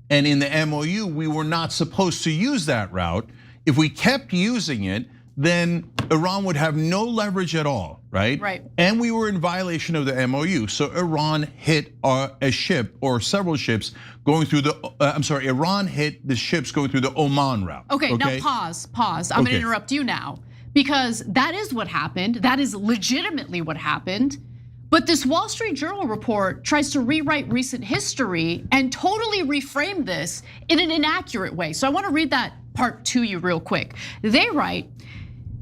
And in the MOU, we were not supposed to use that route. If we kept using it, then Iran would have no leverage at all, right? Right. And we were in violation of the MOU. So Iran hit a ship or several ships going through the, Iran hit the ships going through the Oman route. Okay, now pause. I'm gonna interrupt you now, because that is what happened. That is legitimately what happened. But this Wall Street Journal report tries to rewrite recent history and totally reframe this in an inaccurate way. So I want to read that part to you real quick. They write,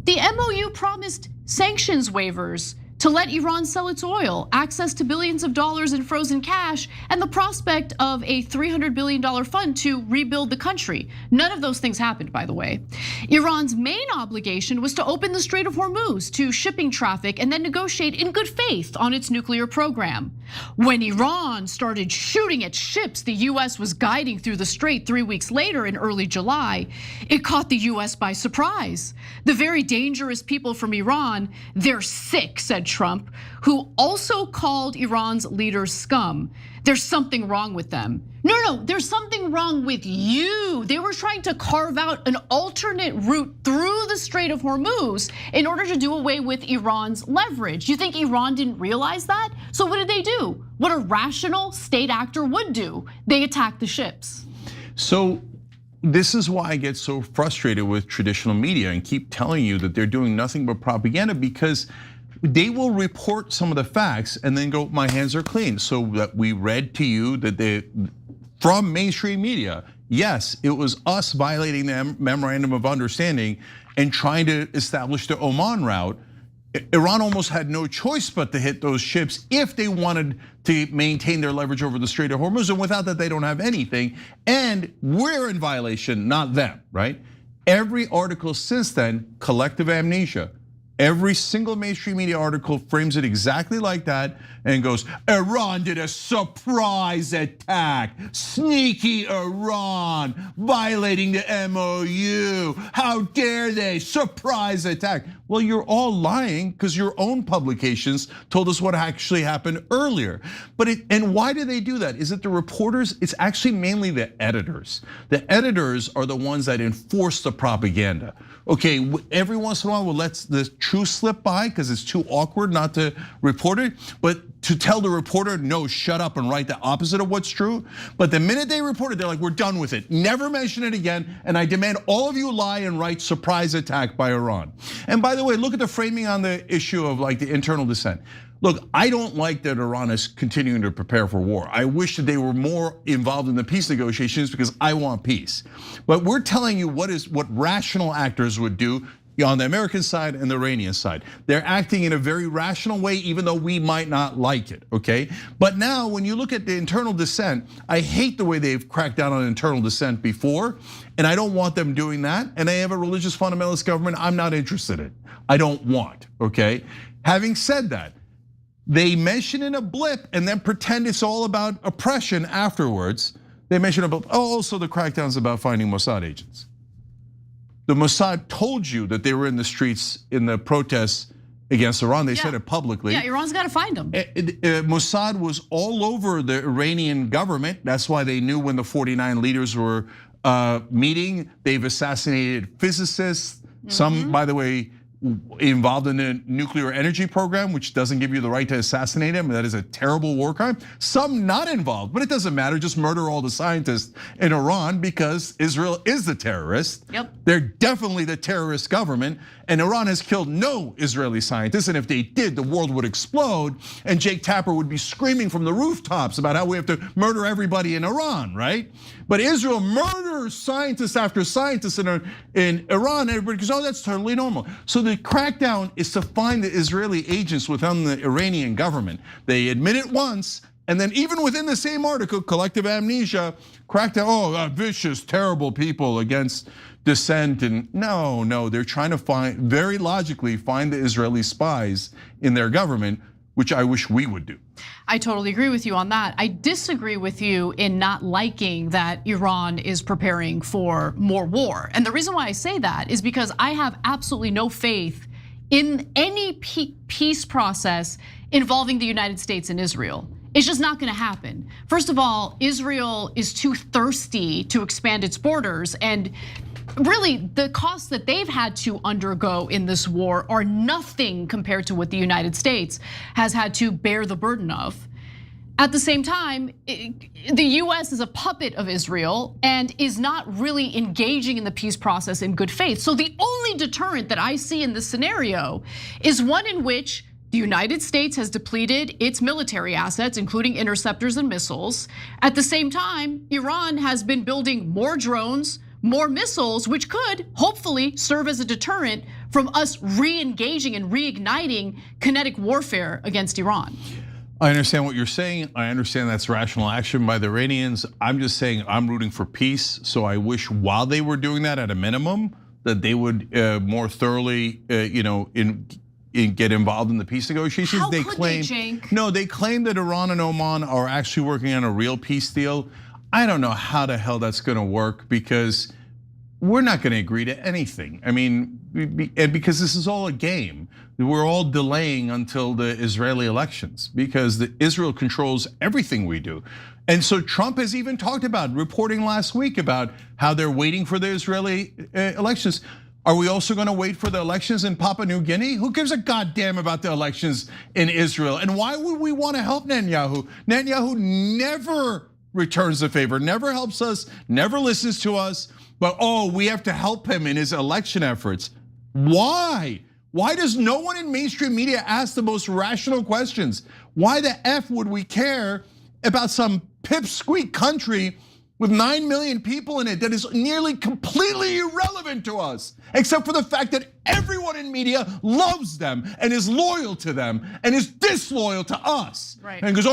the MOU promised sanctions waivers to let Iran sell its oil, access to billions of dollars in frozen cash, and the prospect of a $300 billion fund to rebuild the country. None of those things happened, by the way. Iran's main obligation was to open the Strait of Hormuz to shipping traffic and then negotiate in good faith on its nuclear program. When Iran started shooting at ships the US was guiding through the strait 3 weeks later in early July, it caught the US by surprise. The very dangerous people from Iran, they're sick, said Trump, who also called Iran's leaders scum. There's something wrong with them. No, there's something wrong with you. They were trying to carve out an alternate route through the Strait of Hormuz in order to do away with Iran's leverage. You think Iran didn't realize that? So what did they do? What a rational state actor would do. They attacked the ships. So this is why I get so frustrated with traditional media and keep telling you that they're doing nothing but propaganda, because they will report some of the facts and then go, my hands are clean. So that we read to you that from mainstream media, yes, it was us violating the memorandum of understanding and trying to establish the Oman route. Iran almost had no choice but to hit those ships if they wanted to maintain their leverage over the Strait of Hormuz, and without that, they don't have anything. And we're in violation, not them, right? Every article since then, collective amnesia. Every single mainstream media article frames it exactly like that and goes, Iran did a surprise attack. Sneaky Iran, violating the MOU. How dare they, surprise attack. Well, you're all lying because your own publications told us what actually happened earlier. And why do they do that? Is it the reporters? It's actually mainly the editors. The editors are the ones that enforce the propaganda. Okay, every once in a while we'll let the truth slip by because it's too awkward not to report it, but to tell the reporter, no, shut up and write the opposite of what's true. But the minute they report it, they're like, we're done with it. Never mention it again, and I demand all of you lie and write surprise attack by Iran. And by the way, look at the framing on the issue of like the internal dissent. Look, I don't like that Iran is continuing to prepare for war. I wish that they were more involved in the peace negotiations because I want peace. But we're telling you what rational actors would do on the American side and the Iranian side. They're acting in a very rational way, even though we might not like it, okay? But now when you look at the internal dissent, I hate the way they've cracked down on internal dissent before, and I don't want them doing that. And they have a religious fundamentalist government I'm not interested in. I don't want, okay? Having said that, they mention in a blip and then pretend it's all about oppression afterwards. They mention about, also the crackdown's about finding Mossad agents. The Mossad told you that they were in the streets in the protests against Iran. They said it publicly. Yeah, Iran's got to find them. Mossad was all over the Iranian government. That's why they knew when the 49 leaders were meeting. They've assassinated physicists. Some, by the way, involved in the nuclear energy program, which doesn't give you the right to assassinate them. That is a terrible war crime. Some not involved, but it doesn't matter. Just murder all the scientists in Iran because Israel is the terrorist. Yep. They're definitely the terrorist government, and Iran has killed no Israeli scientists. And if they did, the world would explode, and Jake Tapper would be screaming from the rooftops about how we have to murder everybody in Iran, right? But Israel murders scientists after scientists in Iran. Everybody goes, oh, that's totally normal. So the crackdown is to find the Israeli agents within the Iranian government. They admit it once, and then even within the same article, collective amnesia, crackdown, vicious, terrible people against dissent. And no, they're trying to find, very logically, find the Israeli spies in their government, which I wish we would do. I totally agree with you on that. I disagree with you in not liking that Iran is preparing for more war. And the reason why I say that is because I have absolutely no faith in any peace process involving the United States and Israel. It's just not gonna happen. First of all, Israel is too thirsty to expand its borders, and really, the costs that they've had to undergo in this war are nothing compared to what the United States has had to bear the burden of. At the same time, the US is a puppet of Israel and is not really engaging in the peace process in good faith. So the only deterrent that I see in this scenario is one in which the United States has depleted its military assets, including interceptors and missiles. At the same time, Iran has been building more drones, more missiles, which could hopefully serve as a deterrent from us re-engaging and reigniting kinetic warfare against Iran. I understand what you're saying. I understand that's rational action by the Iranians. I'm just saying I'm rooting for peace. So I wish while they were doing that at a minimum, that they would more thoroughly, get involved in the peace negotiations. How could they, Cenk? No, they claim that Iran and Oman are actually working on a real peace deal. I don't know how the hell that's gonna work because we're not gonna agree to anything. I mean, and because this is all a game. We're all delaying until the Israeli elections because Israel controls everything we do. And so Trump has even talked about, reporting last week about how they're waiting for the Israeli elections. Are we also gonna wait for the elections in Papua New Guinea? Who gives a goddamn about the elections in Israel? And why would we wanna help Netanyahu? Netanyahu never returns the favor, never helps us, never listens to us, but we have to help him in his election efforts. Why? Why does no one in mainstream media ask the most rational questions? Why the F would we care about some pipsqueak country with 9 million people in it that is nearly completely irrelevant to us, except for the fact that everyone in media loves them and is loyal to them and is disloyal to us. Right. And goes,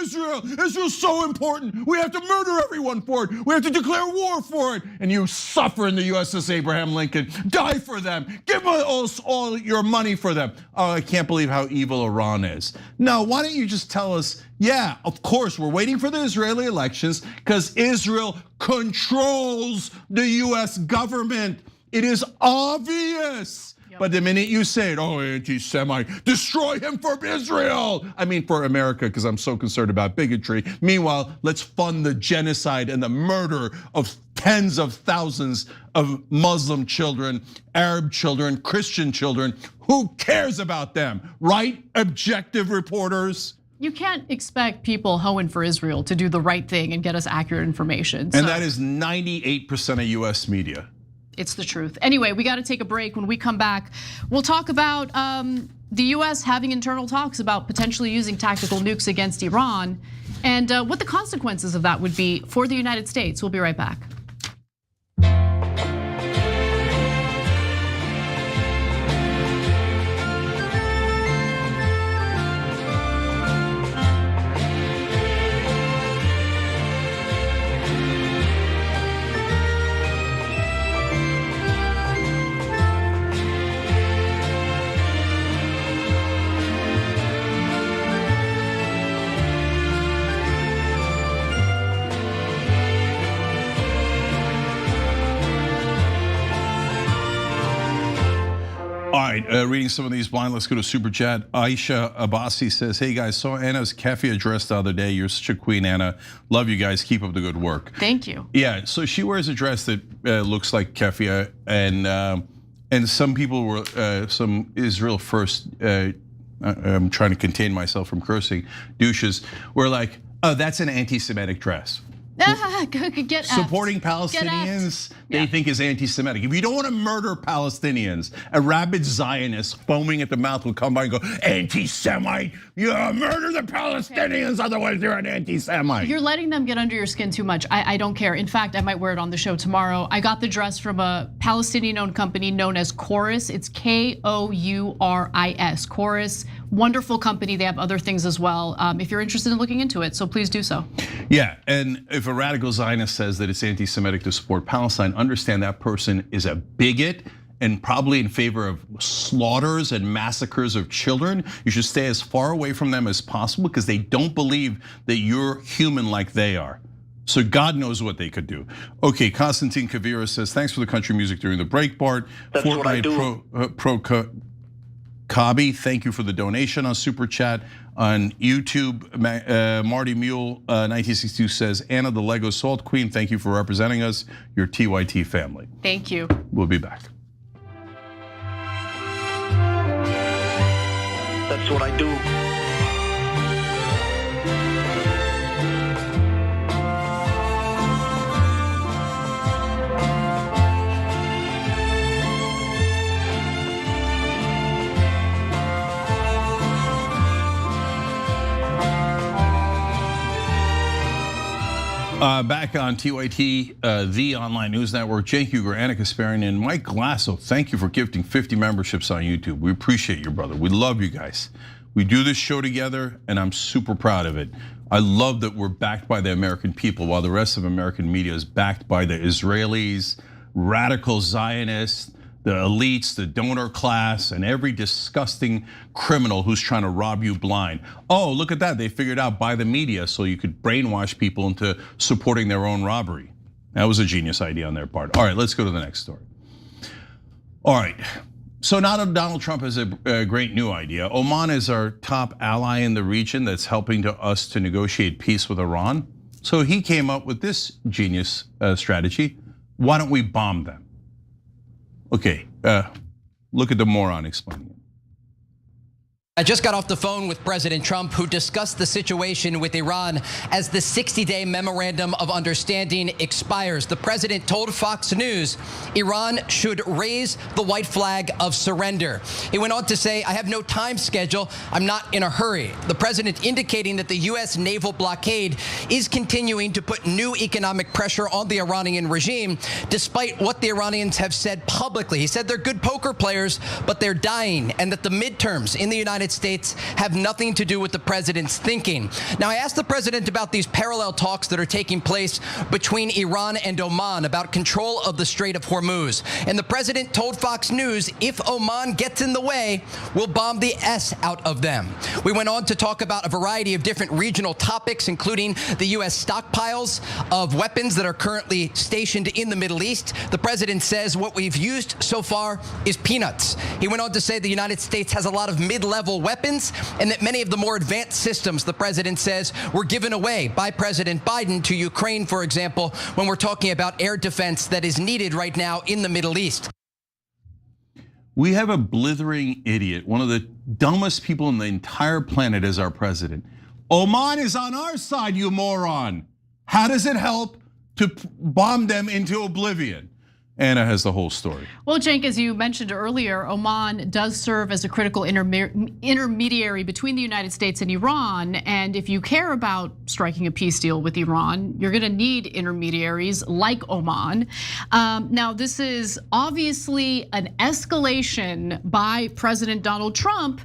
Israel's so important. We have to murder everyone for it. We have to declare war for it. And you suffer in the USS Abraham Lincoln. Die for them. Give us all your money for them. Oh, I can't believe how evil Iran is. No, why don't you just tell us, yeah, of course, we're waiting for the Israeli elections because Israel controls the US government. It is obvious. But the minute you say it, anti-Semite, destroy him for Israel. I mean, for America, because I'm so concerned about bigotry. Meanwhile, let's fund the genocide and the murder of tens of thousands of Muslim children, Arab children, Christian children. Who cares about them, right? Objective reporters. You can't expect people hoeing for Israel to do the right thing and get us accurate information. And that is 98% of US media. It's the truth. Anyway, we got to take a break. When we come back, we'll talk about the US having internal talks about potentially using tactical nukes against Iran and what the consequences of that would be for the United States. We'll be right back. right, reading some of these blind. Let's go to Super Chat. Aisha Abbasi says, hey guys, saw Anna's Kefi address the other day. You're such a queen, Anna. Love you guys. Keep up the good work. Thank you. Yeah, so she wears a dress that looks like Kefi, and some people were, some Israel First, I'm trying to contain myself from cursing, douches, were like, oh, that's an anti-Semitic dress. Get supporting Palestinians, they think is anti-Semitic. If you don't want to murder Palestinians, a rabid Zionist foaming at the mouth will come by and go, anti-Semite, you murder the Palestinians, otherwise you're an anti-Semite. You're letting them get under your skin too much. I don't care. In fact, I might wear it on the show tomorrow. I got the dress from a Palestinian-owned company known as Chorus. It's Kouris, Chorus. Wonderful company. They have other things as well. If you're interested in looking into it, so please do so. Yeah, and if a radical Zionist says that it's anti-Semitic to support Palestine, understand that person is a bigot and probably in favor of slaughters and massacres of children. You should stay as far away from them as possible because they don't believe that you're human like they are. So God knows what they could do. Okay, Konstantin Kavira says, thanks for the country music during the break, Bart. That's what I do. Kabi, thank you for the donation on Super Chat. On YouTube, Marty Mule 1962 says, Anna the Lego Salt Queen, thank you for representing us, your TYT family. Thank you. We'll be back. That's what I do. Back on TYT, the online news network, Cenk Uygur, Anna Kasparian, and Mike Glasso, thank you for gifting 50 memberships on YouTube. We appreciate you, brother. We love you guys. We do this show together, and I'm super proud of it. I love that we're backed by the American people, while the rest of American media is backed by the Israelis, radical Zionists, the elites, the donor class, and every disgusting criminal who's trying to rob you blind. Oh, look at that, they figured out by the media so you could brainwash people into supporting their own robbery. That was a genius idea on their part. All right, let's go to the next story. All right, so now that Donald Trump has a great new idea. Oman is our top ally in the region that's helping us to negotiate peace with Iran. So he came up with this genius strategy. Why don't we bomb them? Okay, look at the moron explaining it. I just got off the phone with President Trump, who discussed the situation with Iran as the 60-day memorandum of understanding expires. The president told Fox News Iran should raise the white flag of surrender. He went on to say, I have no time schedule. I'm not in a hurry. The president indicating that the US naval blockade is continuing to put new economic pressure on the Iranian regime, despite what the Iranians have said publicly. He said they're good poker players, but they're dying, and that the midterms in the United States have nothing to do with the president's thinking. Now, I asked the president about these parallel talks that are taking place between Iran and Oman about control of the Strait of Hormuz. And the president told Fox News, if Oman gets in the way, we'll bomb the S out of them. We went on to talk about a variety of different regional topics, including the US stockpiles of weapons that are currently stationed in the Middle East. The president says what we've used so far is peanuts. He went on to say the United States has a lot of mid-level weapons, and that many of the more advanced systems, the president says, were given away by President Biden to Ukraine, for example, when we're talking about air defense that is needed right now in the Middle East. We have a blithering idiot, one of the dumbest people on the entire planet as our president. Oman is on our side, you moron. How does it help to bomb them into oblivion? Anna has the whole story. Well, Cenk, as you mentioned earlier, Oman does serve as a critical intermediary between the United States and Iran. And if you care about striking a peace deal with Iran, you're gonna need intermediaries like Oman. Now, this is obviously an escalation by President Donald Trump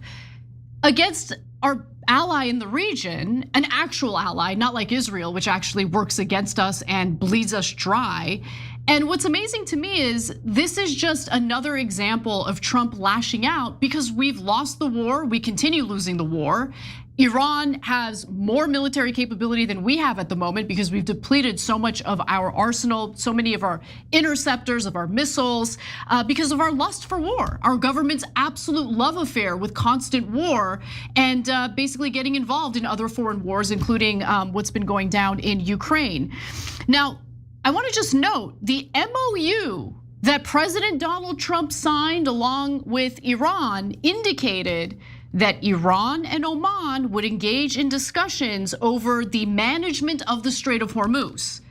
against our ally in the region, an actual ally, not like Israel, which actually works against us and bleeds us dry. And what's amazing to me is this is just another example of Trump lashing out because we've lost the war, we continue losing the war, Iran has more military capability than we have at the moment because we've depleted so much of our arsenal, so many of our interceptors, of our missiles, because of our lust for war, our government's absolute love affair with constant war and basically getting involved in other foreign wars, including what's been going down in Ukraine. Now, I want to just note the MOU that President Donald Trump signed along with Iran indicated that Iran and Oman would engage in discussions over the management of the Strait of Hormuz.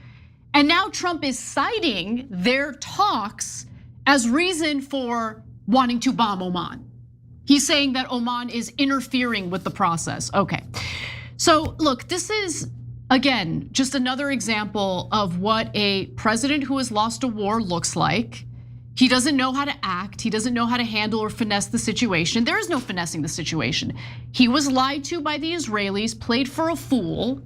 And now Trump is citing their talks as reason for wanting to bomb Oman. He's saying that Oman is interfering with the process. Okay, so look, this is, again, just another example of what a president who has lost a war looks like. He doesn't know how to act. He doesn't know how to handle or finesse the situation. There is no finessing the situation. He was lied to by the Israelis, played for a fool,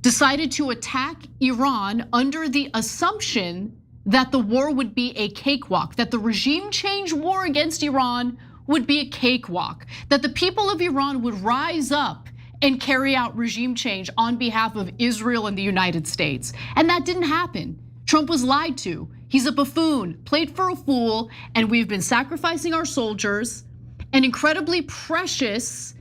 decided to attack Iran under the assumption that the war would be a cakewalk, that the regime change war against Iran would be a cakewalk, that the people of Iran would rise up and carry out regime change on behalf of Israel and the United States. And that didn't happen. Trump was lied to. He's a buffoon, played for a fool, and we've been sacrificing our soldiers and incredibly precious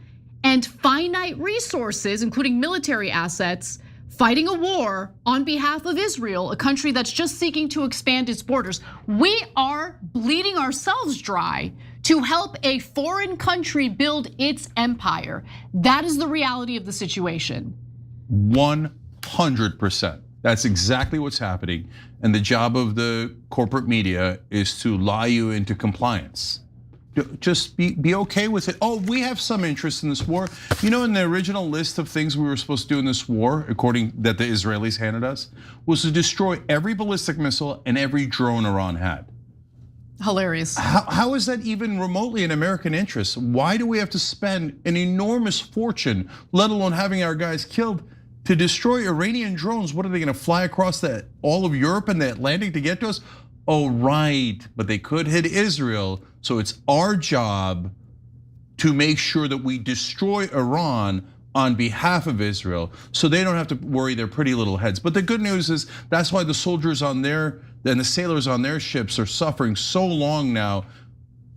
and finite resources, including military assets, fighting a war on behalf of Israel, a country that's just seeking to expand its borders. We are bleeding ourselves dry to help a foreign country build its empire. That is the reality of the situation. 100%. That's exactly what's happening. And the job of the corporate media is to lie you into compliance. Just be okay with it. Oh, we have some interest in this war. You know, in the original list of things we were supposed to do in this war, according that the Israelis handed us, was to destroy every ballistic missile and every drone Iran had. Hilarious. How is that even remotely in American interest? Why do we have to spend an enormous fortune, let alone having our guys killed, to destroy Iranian drones? What are they gonna fly across all of Europe and the Atlantic to get to us? Oh, right, but they could hit Israel. So it's our job to make sure that we destroy Iran on behalf of Israel so they don't have to worry their pretty little heads. But the good news is that's why the soldiers on their, and the sailors on their ships are suffering so long now.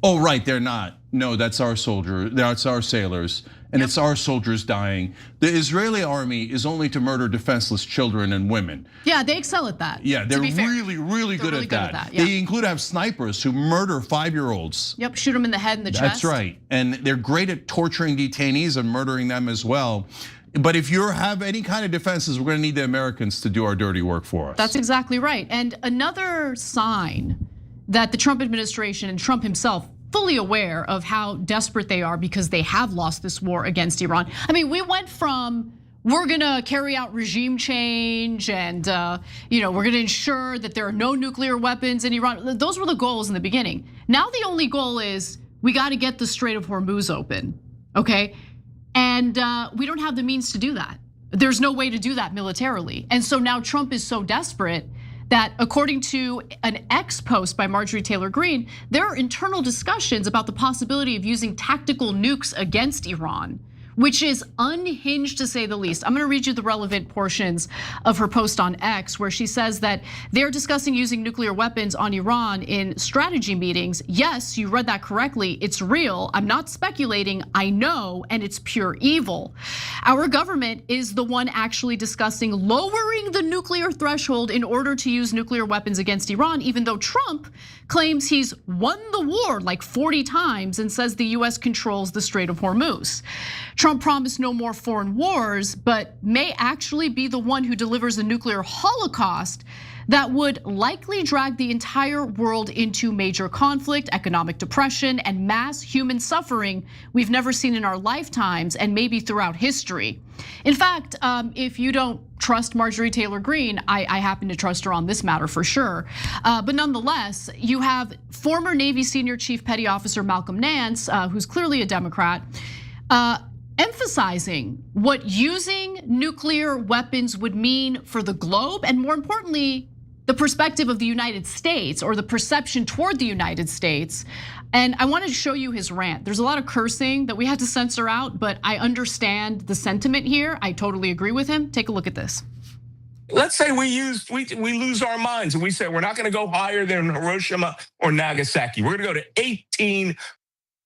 Oh, right, they're not. No, that's our soldiers, that's our sailors, and it's our soldiers dying. The Israeli army is only to murder defenseless children and women. Yeah, they excel at that. Yeah, they're really good at that. They include have snipers who murder 5-year-olds. Yep, shoot them in the head and the chest. That's right, and they're great at torturing detainees and murdering them as well. But if you have any kind of defenses, we're gonna need the Americans to do our dirty work for us. That's exactly right. And another sign that the Trump administration and Trump himself fully aware of how desperate they are because they have lost this war against Iran. I mean, we went from we're gonna carry out regime change and we're gonna ensure that there are no nuclear weapons in Iran. Those were the goals in the beginning. Now the only goal is we gotta get the Strait of Hormuz open, okay? And we don't have the means to do that. There's no way to do that militarily. And so now Trump is so desperate that according to an X post by Marjorie Taylor Greene, there are internal discussions about the possibility of using tactical nukes against Iran, which is unhinged to say the least. I'm gonna read you the relevant portions of her post on X where she says that they're discussing using nuclear weapons on Iran in strategy meetings. Yes, you read that correctly, it's real. I'm not speculating, I know, and it's pure evil. Our government is the one actually discussing lowering the nuclear threshold in order to use nuclear weapons against Iran, even though Trump claims he's won the war like 40 times and says the US controls the Strait of Hormuz. Trump promised no more foreign wars, but may actually be the one who delivers a nuclear holocaust that would likely drag the entire world into major conflict, economic depression, and mass human suffering we've never seen in our lifetimes and maybe throughout history. In fact, if you don't trust Marjorie Taylor Greene, I happen to trust her on this matter for sure. But nonetheless, you have former Navy Senior Chief Petty Officer Malcolm Nance, who's clearly a Democrat, emphasizing what using nuclear weapons would mean for the globe and more importantly, the perspective of the United States or the perception toward the United States. And I wanted to show you his rant. There's a lot of cursing that we had to censor out, but I understand the sentiment here. I totally agree with him. Take a look at this. Let's say we lose our minds and we say we're not going to go higher than Hiroshima or Nagasaki. We're going to go to 18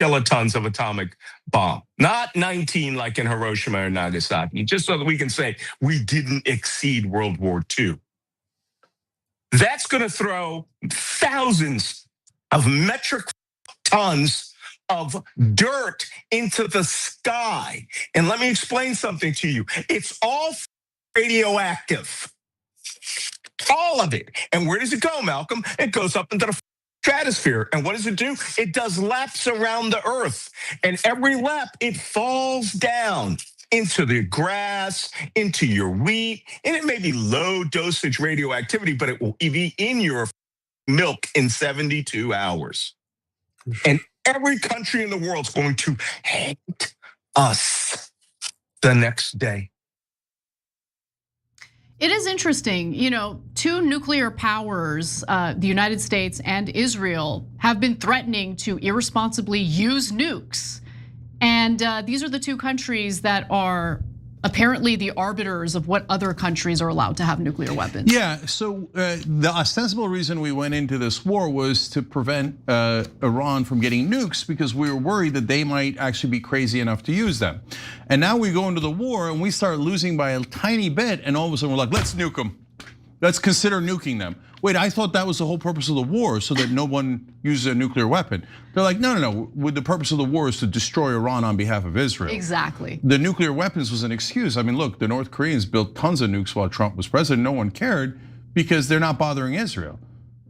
kilotons of atomic bomb, not 19 like in Hiroshima or Nagasaki, just so that we can say we didn't exceed World War II. That's going to throw thousands of metric tons of dirt into the sky. And let me explain something to you. It's all radioactive. All of it. And where does it go, Malcolm? It goes up into the stratosphere. And what does it do? It does laps around the Earth. And every lap, it falls down into the grass, into your wheat. And it may be low dosage radioactivity, but it will be in your milk in 72 hours. And every country in the world is going to hate us the next day. It is interesting, two nuclear powers, the United States and Israel, have been threatening to irresponsibly use nukes. And these are the two countries that are apparently the arbiters of what other countries are allowed to have nuclear weapons. Yeah, so the ostensible reason we went into this war was to prevent Iran from getting nukes because we were worried that they might actually be crazy enough to use them. And now we go into the war and we start losing by a tiny bit, and all of a sudden we're like, let's nuke them. Let's consider nuking them. Wait, I thought that was the whole purpose of the war, so that no one uses a nuclear weapon. They're like, no. The purpose of the war is to destroy Iran on behalf of Israel. Exactly. The nuclear weapons was an excuse. I mean, look, the North Koreans built tons of nukes while Trump was president. No one cared because they're not bothering Israel.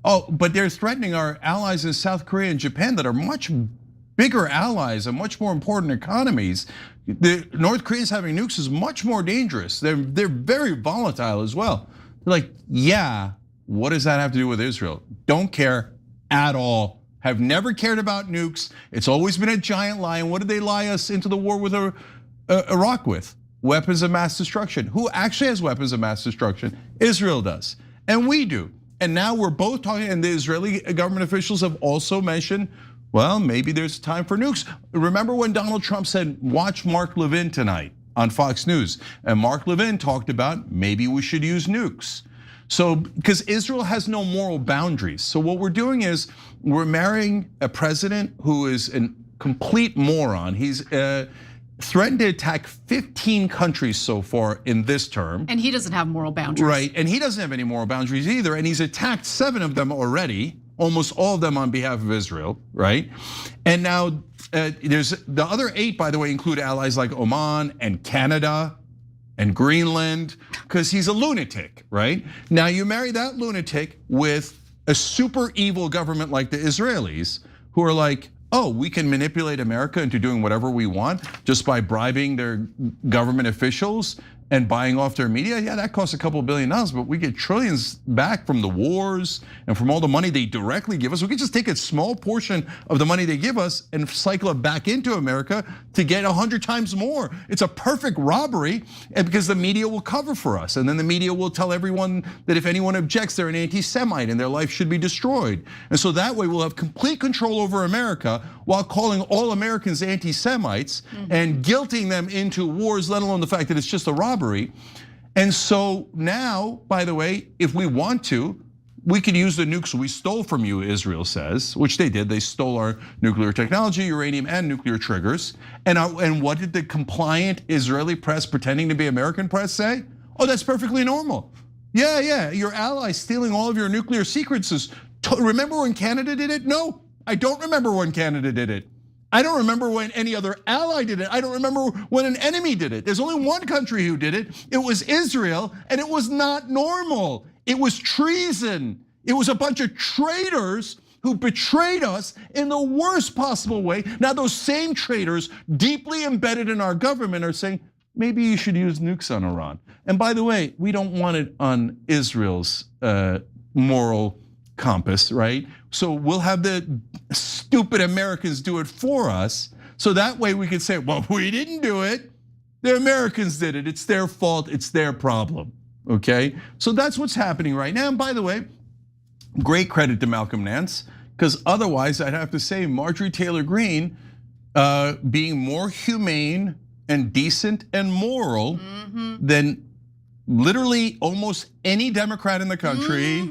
Oh, but they're threatening our allies in South Korea and Japan that are much bigger allies and much more important economies. The North Koreans having nukes is much more dangerous. They're very volatile as well. They're like, yeah. What does that have to do with Israel? Don't care at all. Have never cared about nukes. It's always been a giant lie. And what did they lie us into the war with Iraq with? Weapons of mass destruction. Who actually has weapons of mass destruction? Israel does, and we do. And now we're both talking, and the Israeli government officials have also mentioned, well, maybe there's time for nukes. Remember when Donald Trump said, watch Mark Levin tonight on Fox News. And Mark Levin talked about maybe we should use nukes. So, because Israel has no moral boundaries. So what we're doing is we're marrying a president who is a complete moron. He's threatened to attack 15 countries so far in this term. And he doesn't have moral boundaries. Right, and he doesn't have any moral boundaries either. And he's attacked 7 of them already, almost all of them on behalf of Israel, right? And now there's the other 8, by the way, include allies like Oman and Canada and Greenland, because he's a lunatic, right? Now you marry that lunatic with a super evil government like the Israelis, who are like, oh, we can manipulate America into doing whatever we want just by bribing their government officials and buying off their media. Yeah, that costs a couple $2 billion, but we get trillions back from the wars and from all the money they directly give us. We could just take a small portion of the money they give us and cycle it back into America to get 100 times more. It's a perfect robbery, and because the media will cover for us. And then the media will tell everyone that if anyone objects, they're an anti-Semite and their life should be destroyed. And so that way we'll have complete control over America while calling all Americans anti-Semites and guilting them into wars, let alone the fact that it's just a robbery. And so now, by the way, if we want to, we could use the nukes we stole from you, Israel says, which they did. They stole our nuclear technology, uranium, and nuclear triggers. And what did the compliant Israeli press pretending to be American press say? Oh, that's perfectly normal. Yeah, your allies stealing all of your nuclear secrets. Remember when Canada did it? No, I don't remember when Canada did it. I don't remember when any other ally did it. I don't remember when an enemy did it. There's only one country who did it. It was Israel, and it was not normal. It was treason. It was a bunch of traitors who betrayed us in the worst possible way. Now those same traitors, deeply embedded in our government, are saying, maybe you should use nukes on Iran. And by the way, we don't want it on Israel's moral compass, right? So we'll have the stupid Americans do it for us. So that way we can say, well, we didn't do it. The Americans did it. It's their fault. It's their problem. Okay? So that's what's happening right now. And by the way, Great credit to Malcolm Nance, because otherwise I'd have to say Marjorie Taylor Greene being more humane and decent and moral than literally almost any Democrat in the country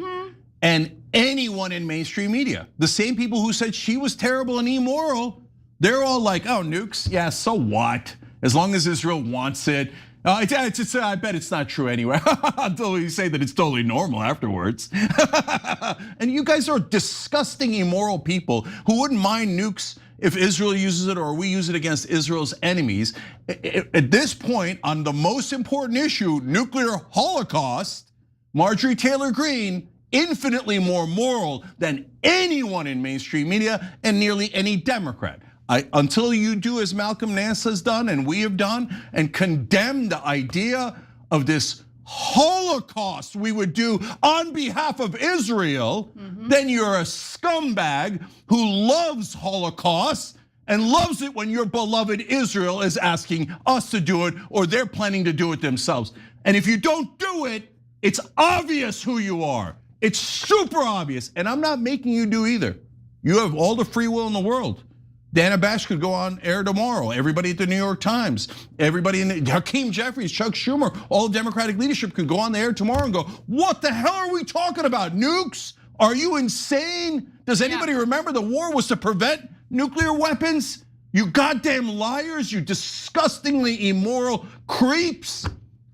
and anyone in mainstream media. The same people who said she was terrible and immoral, they're all like, oh, nukes, yeah, so what? As long as Israel wants it. I bet it's not true anyway, until you say that it's totally normal afterwards. And you guys are disgusting, immoral people who wouldn't mind nukes if Israel uses it or we use it against Israel's enemies. At this point, on the most important issue, nuclear holocaust, Marjorie Taylor Greene, infinitely more moral than anyone in mainstream media and nearly any Democrat. Until you do as Malcolm Nance has done and we have done and condemn the idea of this Holocaust we would do on behalf of Israel, then you're a scumbag who loves Holocaust and loves it when your beloved Israel is asking us to do it or they're planning to do it themselves. And if you don't do it, it's obvious who you are. It's super obvious, and I'm not making you do either. You have all the free will in the world. Dana Bash could go on air tomorrow. Everybody at the New York Times, everybody in Hakeem Jeffries, Chuck Schumer, all Democratic leadership could go on the air tomorrow and go, what the hell are we talking about? Nukes? Are you insane? Does anybody remember the war was to prevent nuclear weapons? You goddamn liars, you disgustingly immoral creeps.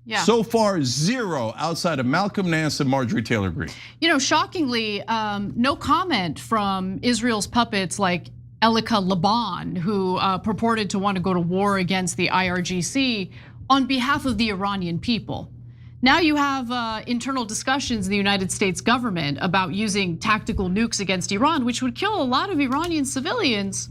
Yeah. So far, zero outside of Malcolm Nance and Marjorie Taylor Greene. You know, shockingly, no comment from Israel's puppets like Elika Laban, who purported to want to go to war against the IRGC on behalf of the Iranian people. Now you have internal discussions in the United States government about using tactical nukes against Iran, which would kill a lot of Iranian civilians.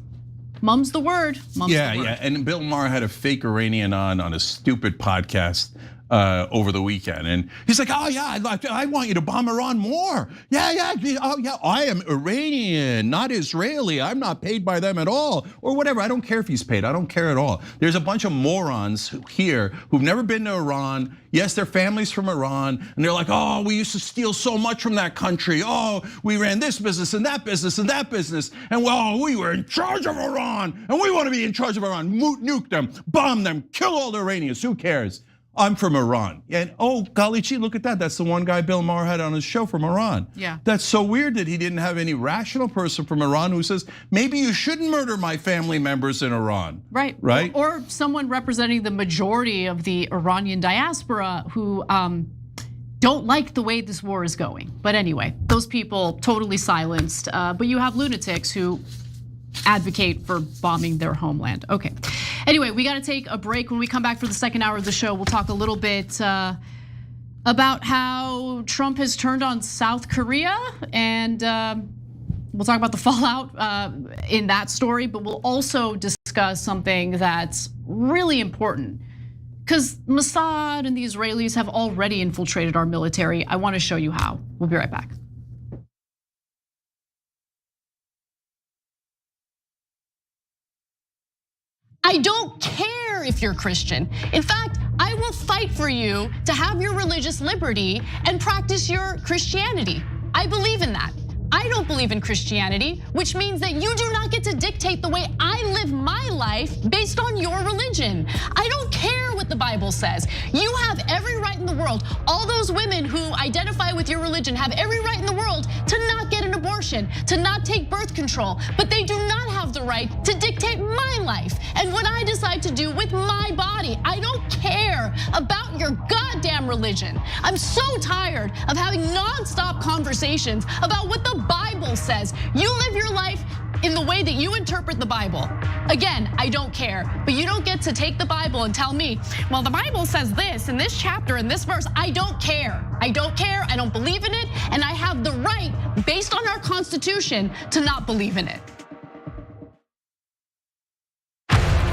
Mum's the word. Mum's the word. Yeah. And Bill Maher had a fake Iranian on a stupid podcast over the weekend, and he's like, "Oh yeah, I want you to bomb Iran more." Yeah. Oh yeah, I am Iranian, not Israeli. I'm not paid by them at all, or whatever. I don't care if he's paid. I don't care at all. There's a bunch of morons here who've never been to Iran. Yes, their families from Iran, and they're like, "Oh, we used to steal so much from that country. Oh, we ran this business and that business and that business, and well, we were in charge of Iran, and we want to be in charge of Iran. Nuke them, bomb them, kill all the Iranians. Who cares? I'm from Iran." And oh, golly gee, look at that. That's the one guy Bill Maher had on his show from Iran. Yeah. That's so weird that he didn't have any rational person from Iran who says, maybe you shouldn't murder my family members in Iran. Right. Or someone representing the majority of the Iranian diaspora who don't like the way this war is going. But anyway, those people totally silenced. But you have lunatics who advocate for bombing their homeland. Okay. Anyway, we got to take a break. When we come back for the second hour of the show, we'll talk a little bit about how Trump has turned on South Korea, and we'll talk about the fallout in that story, but we'll also discuss something that's really important because Mossad and the Israelis have already infiltrated our military. I want to show you how. We'll be right back. I don't care if you're Christian. In fact, I will fight for you to have your religious liberty and practice your Christianity. I believe in that. I don't believe in Christianity, which means that you do not get to dictate the way I live my life based on your religion. I don't care what the Bible says. You have every right in the world. All those women who identify with your religion have every right in the world to not get an abortion, to not take birth control, but they do not have the right to dictate my life and what I decide to do with my body. I don't care about your goddamn religion. I'm so tired of having nonstop conversations about what the Bible says. You live your life in the way that you interpret the Bible. Again, I don't care, but you don't get to take the Bible and tell me, well, the Bible says this in this chapter, in this verse. I don't care. I don't care, I don't believe in it, and I have the right, based on our Constitution, to not believe in it.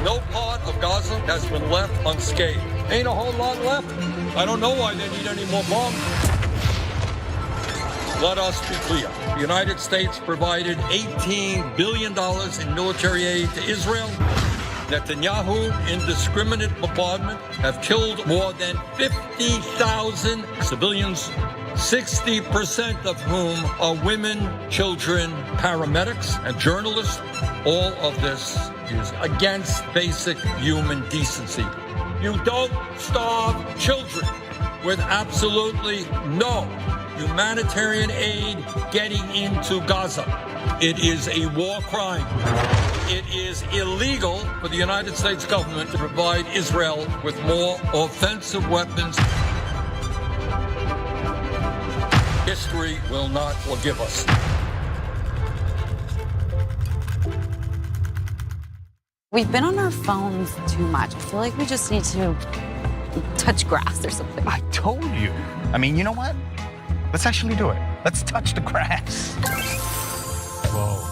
No part of Gaza has been left unscathed. Ain't a whole lot left. I don't know why they need any more bombs. Let us be clear. The United States provided $18 billion in military aid to Israel. Netanyahu, indiscriminate bombardment, have killed more than 50,000 civilians 60% of whom are women, children, paramedics, and journalists. All of this is against basic human decency. You don't starve children with absolutely no humanitarian aid getting into Gaza. It is a war crime. It is illegal for the United States government to provide Israel with more offensive weapons. History will not forgive us. We've been on our phones too much. I feel like we just need to touch grass or something. I told you. I mean, you know what? Let's actually do it. Let's touch the grass. Whoa.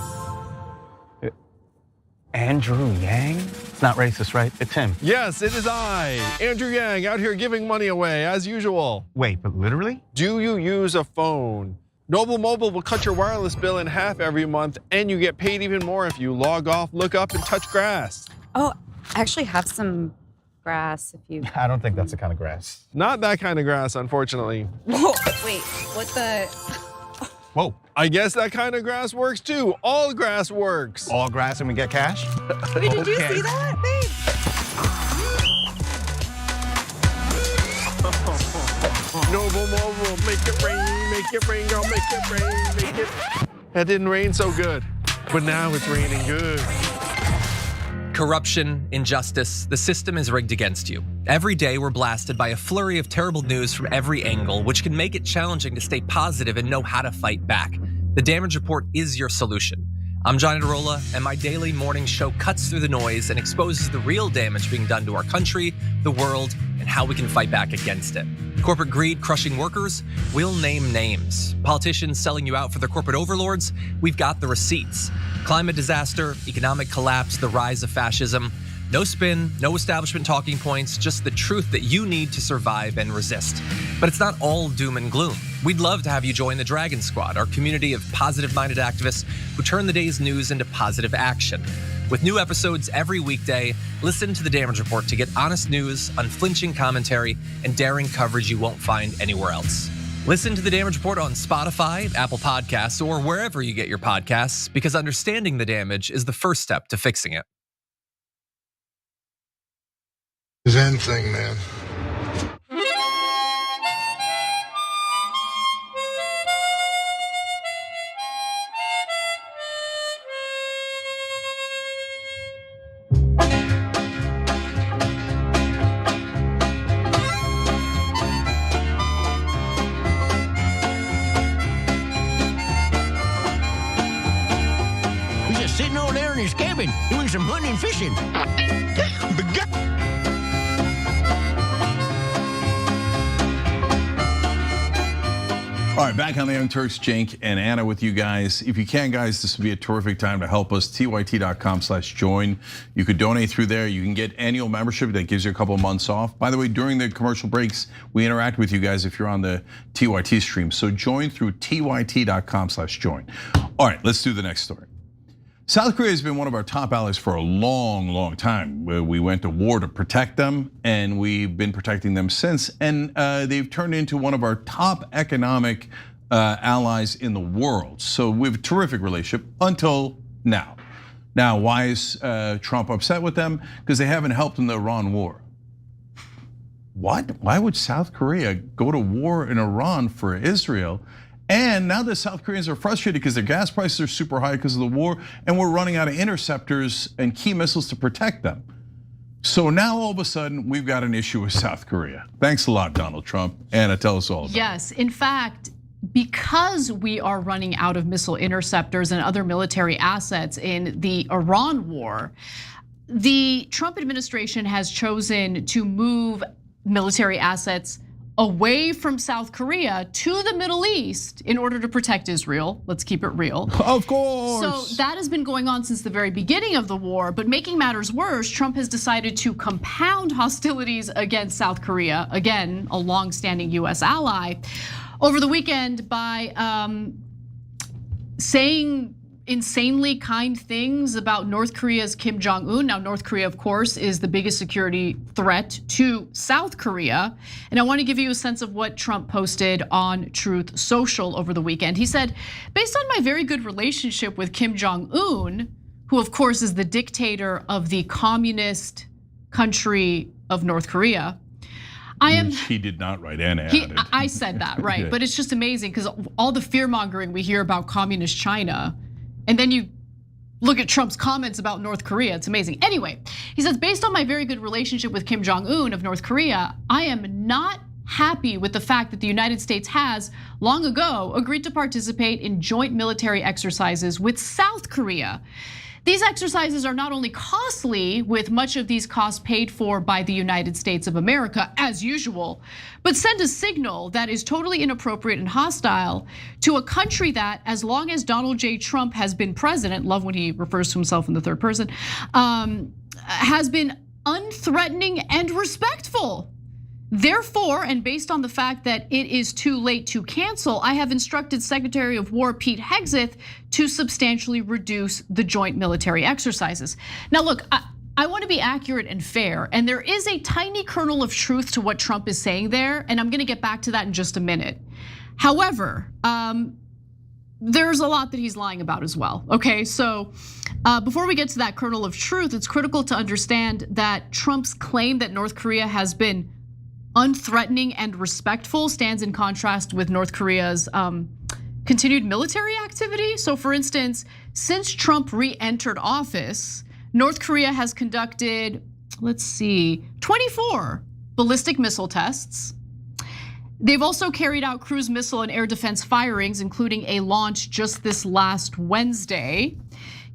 Andrew Yang? It's not racist, right? It's him. Yes, it is I, Andrew Yang, out here giving money away as usual. Wait, but literally? Do you use a phone? Noble Mobile will cut your wireless bill in half every month, and you get paid even more if you log off, look up, and touch grass. Oh, I actually have some grass if you... I don't think that's the kind of grass. Not that kind of grass, unfortunately. Whoa, wait, what the... Whoa. I guess that kind of grass works too. All grass works. All grass and we get cash? Wait, did you see that, babe? Noble Mobile, make it rain, girl, make it rain, make it. That didn't rain so good, but now it's raining good. Corruption, injustice, the system is rigged against you. Every day we're blasted by a flurry of terrible news from every angle, which can make it challenging to stay positive and know how to fight back. The Damage Report is your solution. I'm Johnny DeRola, and my daily morning show cuts through the noise and exposes the real damage being done to our country, the world, and how we can fight back against it. Corporate greed crushing workers? We'll name names. Politicians selling you out for their corporate overlords? We've got the receipts. Climate disaster, economic collapse, the rise of fascism. No spin, no establishment talking points, just the truth that you need to survive and resist. But it's not all doom and gloom. We'd love to have you join the Dragon Squad, our community of positive-minded activists who turn the day's news into positive action. With new episodes every weekday, listen to The Damage Report to get honest news, unflinching commentary, and daring coverage you won't find anywhere else. Listen to The Damage Report on Spotify, Apple Podcasts, or wherever you get your podcasts, because understanding the damage is the first step to fixing it. Zen thing, man. He's just sitting over there in his cabin doing some hunting and fishing. All right, back on the Young Turks, Cenk and Anna with you guys. If you can, guys, this would be a terrific time to help us. tyt.com/join. You could donate through there. You can get annual membership that gives you a couple of months off. By the way, during the commercial breaks, we interact with you guys if you're on the TYT stream. So join through tyt.com/join. All right, let's do the next story. South Korea has been one of our top allies for a long, long time. We went to war to protect them, and we've been protecting them since. And they've turned into one of our top economic allies in the world. So we have a terrific relationship until now. Now, why is Trump upset with them? Because they haven't helped in the Iran war. What? Why would South Korea go to war in Iran for Israel? And now the South Koreans are frustrated because their gas prices are super high because of the war, and we're running out of interceptors and key missiles to protect them. So now all of a sudden, we've got an issue with South Korea. Thanks a lot, Donald Trump. Anna, tell us all about it. Yes, in fact, because we are running out of missile interceptors and other military assets in the Iran war, the Trump administration has chosen to move military assets away from South Korea to the Middle East in order to protect Israel. Let's keep it real. Of course. So that has been going on since the very beginning of the war, but making matters worse, Trump has decided to compound hostilities against South Korea, again, a longstanding US ally, over the weekend by saying insanely kind things about North Korea's Kim Jong-un. Now, North Korea, of course, is the biggest security threat to South Korea. And I want to give you a sense of what Trump posted on Truth Social over the weekend. He said, based on my very good relationship with Kim Jong-un, who of course is the dictator of the communist country of North Korea, He did not write and added. I said that, right? But it's just amazing because all the fear mongering we hear about communist China, and then you look at Trump's comments about North Korea, it's amazing. Anyway, he says, based on my very good relationship with Kim Jong-un of North Korea, I am not happy with the fact that the United States has long ago agreed to participate in joint military exercises with South Korea. These exercises are not only costly, with much of these costs paid for by the United States of America, as usual, but send a signal that is totally inappropriate and hostile to a country that, as long as Donald J. Trump has been president, love when he refers to himself in the third person, has been unthreatening and respectful. Therefore, and based on the fact that it is too late to cancel, I have instructed Secretary of War Pete Hegseth to substantially reduce the joint military exercises. Now look, I want to be accurate and fair, and there is a tiny kernel of truth to what Trump is saying there, and I'm gonna get back to that in just a minute. However, there's a lot that he's lying about as well, okay? So before we get to that kernel of truth, it's critical to understand that Trump's claim that North Korea has been unthreatening and respectful stands in contrast with North Korea's continued military activity. So for instance, since Trump re-entered office, North Korea has conducted, 24 ballistic missile tests. They've also carried out cruise missile and air defense firings, including a launch just this last Wednesday.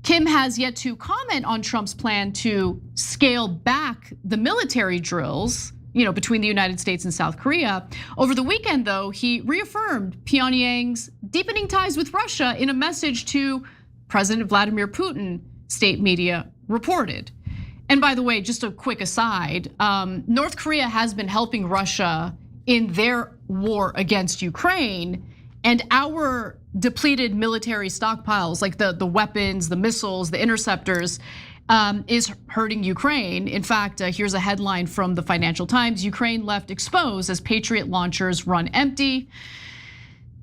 Kim has yet to comment on Trump's plan to scale back the military drills, between the United States and South Korea. Over the weekend, though, he reaffirmed Pyongyang's deepening ties with Russia in a message to President Vladimir Putin, state media reported. And by the way, just a quick aside, North Korea has been helping Russia in their war against Ukraine, and our depleted military stockpiles, like the weapons, the missiles, the interceptors, is hurting Ukraine. In fact, here's a headline from the Financial Times: Ukraine left exposed as Patriot launchers run empty.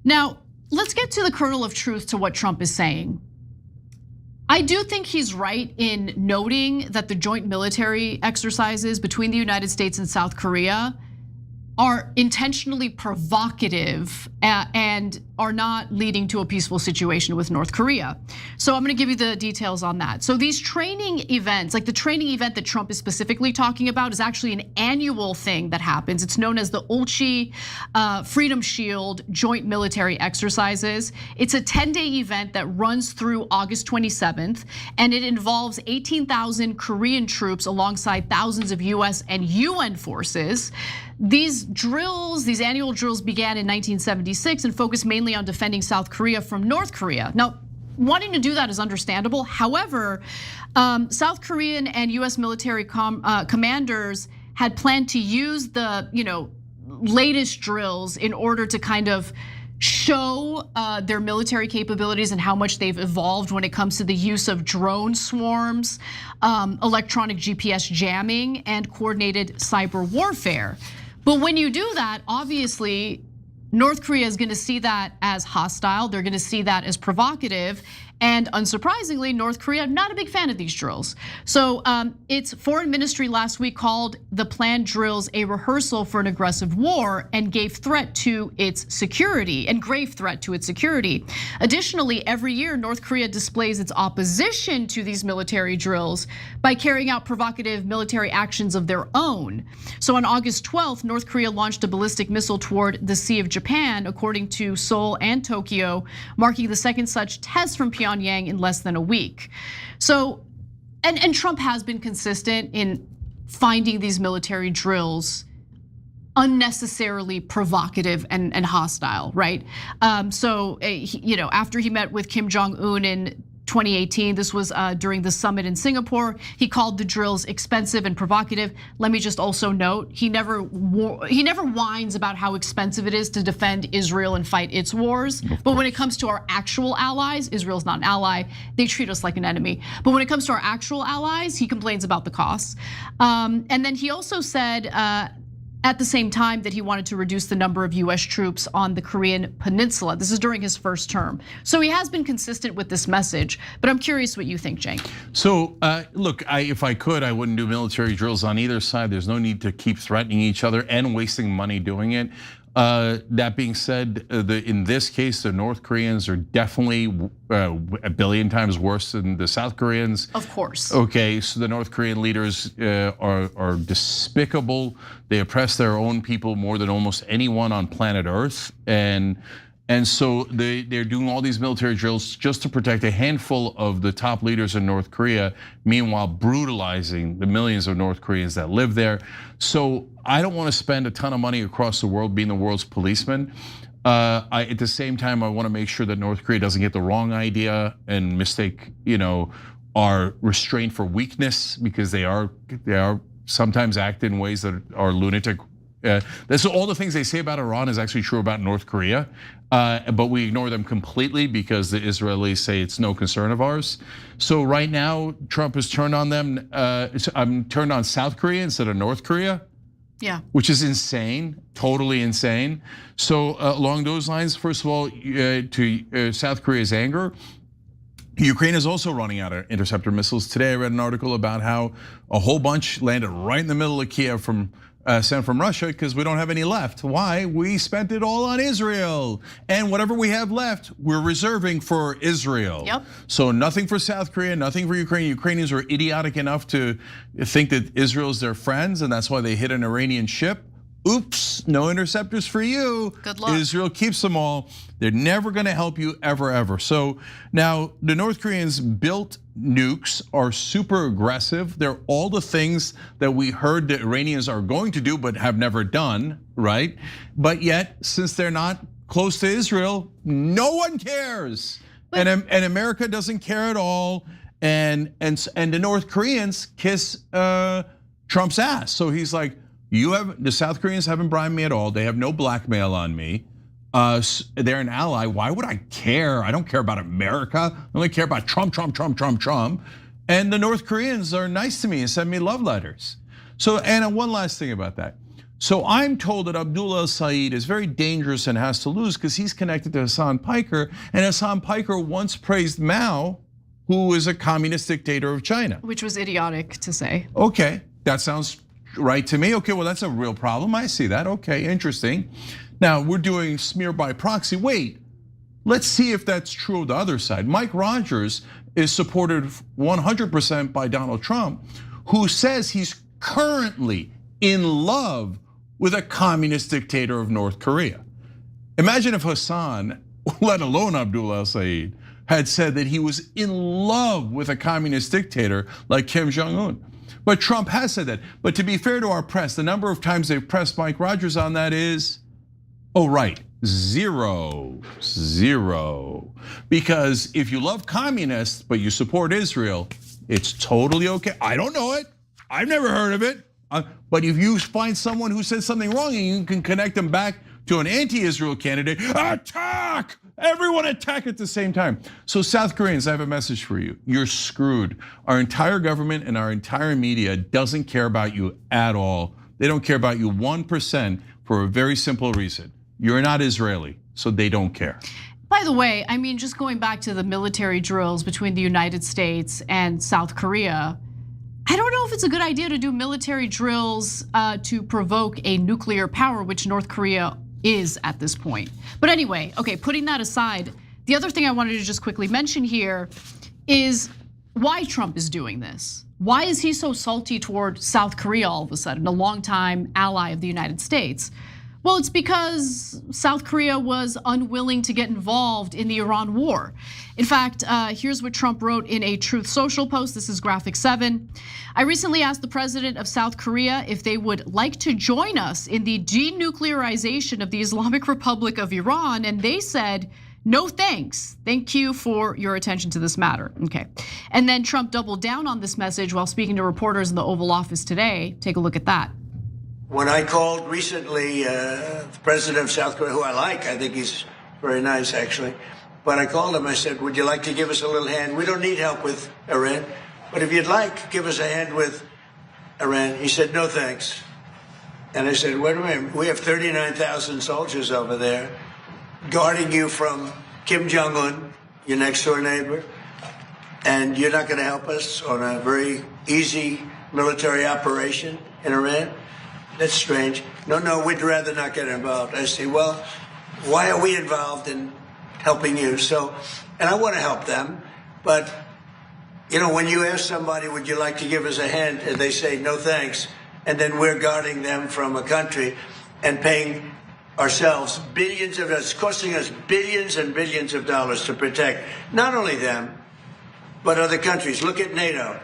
Now, let's get to the kernel of truth to what Trump is saying. I do think he's right in noting that the joint military exercises between the United States and South Korea are intentionally provocative and are not leading to a peaceful situation with North Korea. So I'm gonna give you the details on that. So these training events, like the training event that Trump is specifically talking about, is actually an annual thing that happens. It's known as the Ulchi Freedom Shield Joint Military Exercises. It's a 10-day event that runs through August 27th, and it involves 18,000 Korean troops alongside thousands of US and UN forces. These drills, these annual drills, began in 1976 and focused mainly on defending South Korea from North Korea. Now, wanting to do that is understandable. However, South Korean and US military commanders had planned to use the latest drills in order to kind of show their military capabilities and how much they've evolved when it comes to the use of drone swarms, electronic GPS jamming, and coordinated cyber warfare. But when you do that, obviously, North Korea is gonna see that as hostile. They're gonna see that as provocative. And unsurprisingly, North Korea, not a big fan of these drills. So its foreign ministry last week called the planned drills a rehearsal for an aggressive war and gave threat to its security, and grave threat to its security. Additionally, every year, North Korea displays its opposition to these military drills by carrying out provocative military actions of their own. So on August 12th, North Korea launched a ballistic missile toward the Sea of Japan, according to Seoul and Tokyo, marking the second such test from Pyongyang in less than a week. So, and Trump has been consistent in finding these military drills unnecessarily provocative and hostile, right? So, after he met with Kim Jong-un in 2018. This was during the summit in Singapore. He called the drills expensive and provocative. Let me just also note, he never whines about how expensive it is to defend Israel and fight its wars. But when it comes to our actual allies, Israel's not an ally. They treat us like an enemy. But when it comes to our actual allies, he complains about the costs. And then he also said, at the same time, that he wanted to reduce the number of US troops on the Korean peninsula. This is during his first term. So he has been consistent with this message, but I'm curious what you think, Cenk. So look, if I could, I wouldn't do military drills on either side. There's no need to keep threatening each other and wasting money doing it. That being said, in this case, the North Koreans are definitely a billion times worse than the South Koreans. Of course. Okay, so the North Korean leaders are despicable. They oppress their own people more than almost anyone on planet Earth, and so they're doing all these military drills just to protect a handful of the top leaders in North Korea, meanwhile brutalizing the millions of North Koreans that live there. So I don't want to spend a ton of money across the world being the world's policeman. At the same time, I want to make sure that North Korea doesn't get the wrong idea and mistake, our restraint for weakness, because they are sometimes act in ways that are lunatic. That's all the things they say about Iran is actually true about North Korea, but we ignore them completely because the Israelis say it's no concern of ours. So right now, Trump has turned on them. I'm turned on South Korea instead of North Korea. Yeah. Which is insane, totally insane. So along those lines, first of all, to South Korea's anger, Ukraine is also running out of interceptor missiles. Today I read an article about how a whole bunch landed right in the middle of Kiev sent from Russia because we don't have any left. Why? We spent it all on Israel. And whatever we have left, we're reserving for Israel. Yep. So nothing for South Korea, nothing for Ukraine. Ukrainians are idiotic enough to think that Israel is their friends, and that's why they hit an Iranian ship. Oops, no interceptors for you. Good luck. Israel keeps them all. They're never gonna help you ever. So now the North Koreans built nukes, are super aggressive. They're all the things that we heard the Iranians are going to do but have never done, right? But yet, since they're not close to Israel, no one cares. And America doesn't care at all. And the North Koreans kiss Trump's ass. So he's like, the South Koreans haven't bribed me at all. They have no blackmail on me. They're an ally. Why would I care? I don't care about America. I only care about Trump. And the North Koreans are nice to me and send me love letters. So, and one last thing about that. So I'm told that Abdullah al-Said is very dangerous and has to lose because he's connected to Hassan Piker. And Hassan Piker once praised Mao, who is a communist dictator of China. Which was idiotic to say. Okay, that sounds right to me. Okay, well, that's a real problem. I see that. Okay, interesting. Now, we're doing smear by proxy. Wait, let's see if that's true of the other side. Mike Rogers is supported 100% by Donald Trump, who says he's currently in love with a communist dictator of North Korea. Imagine if Hassan, let alone Abdullah al-Said, had said that he was in love with a communist dictator like Kim Jong-un. But Trump has said that. But to be fair to our press, the number of times they've pressed Mike Rogers on that is, zero. Because if you love communists, but you support Israel, it's totally okay. I don't know it, I've never heard of it. But if you find someone who said something wrong and you can connect them back to an anti-Israel candidate, attack! Everyone attack at the same time. So South Koreans, I have a message for you. You're screwed. Our entire government and our entire media doesn't care about you at all. They don't care about you 1% for a very simple reason. You're not Israeli, so they don't care. By the way, I mean, just going back to the military drills between the United States and South Korea, I don't know if it's a good idea to do military drills to provoke a nuclear power, which North Korea is at this point. But anyway, okay, putting that aside, the other thing I wanted to just quickly mention here is why Trump is doing this. Why is he so salty toward South Korea all of a sudden, a longtime ally of the United States? Well, it's because South Korea was unwilling to get involved in the Iran war. In fact, here's what Trump wrote in a Truth Social post. This is graphic 7. I recently asked the president of South Korea if they would like to join us in the denuclearization of the Islamic Republic of Iran, and they said, no thanks. Thank you for your attention to this matter. Okay. And then Trump doubled down on this message while speaking to reporters in the Oval Office today. Take a look at that. When I called recently, the president of South Korea, who I think he's very nice, actually. But I called him, I said, would you like to give us a little hand? We don't need help with Iran, but if you'd like, give us a hand with Iran. He said, no, thanks. And I said, wait a minute, we have 39,000 soldiers over there guarding you from Kim Jong-un, your next door neighbor, and you're not going to help us on a very easy military operation in Iran? That's strange. No, we'd rather not get involved. I say, well, why are we involved in helping you? So, and I want to help them, but when you ask somebody, would you like to give us a hand, and they say, no thanks, and then we're guarding them from a country and paying ourselves billions of dollars, it's costing us billions and billions of dollars to protect not only them, but other countries. Look at NATO.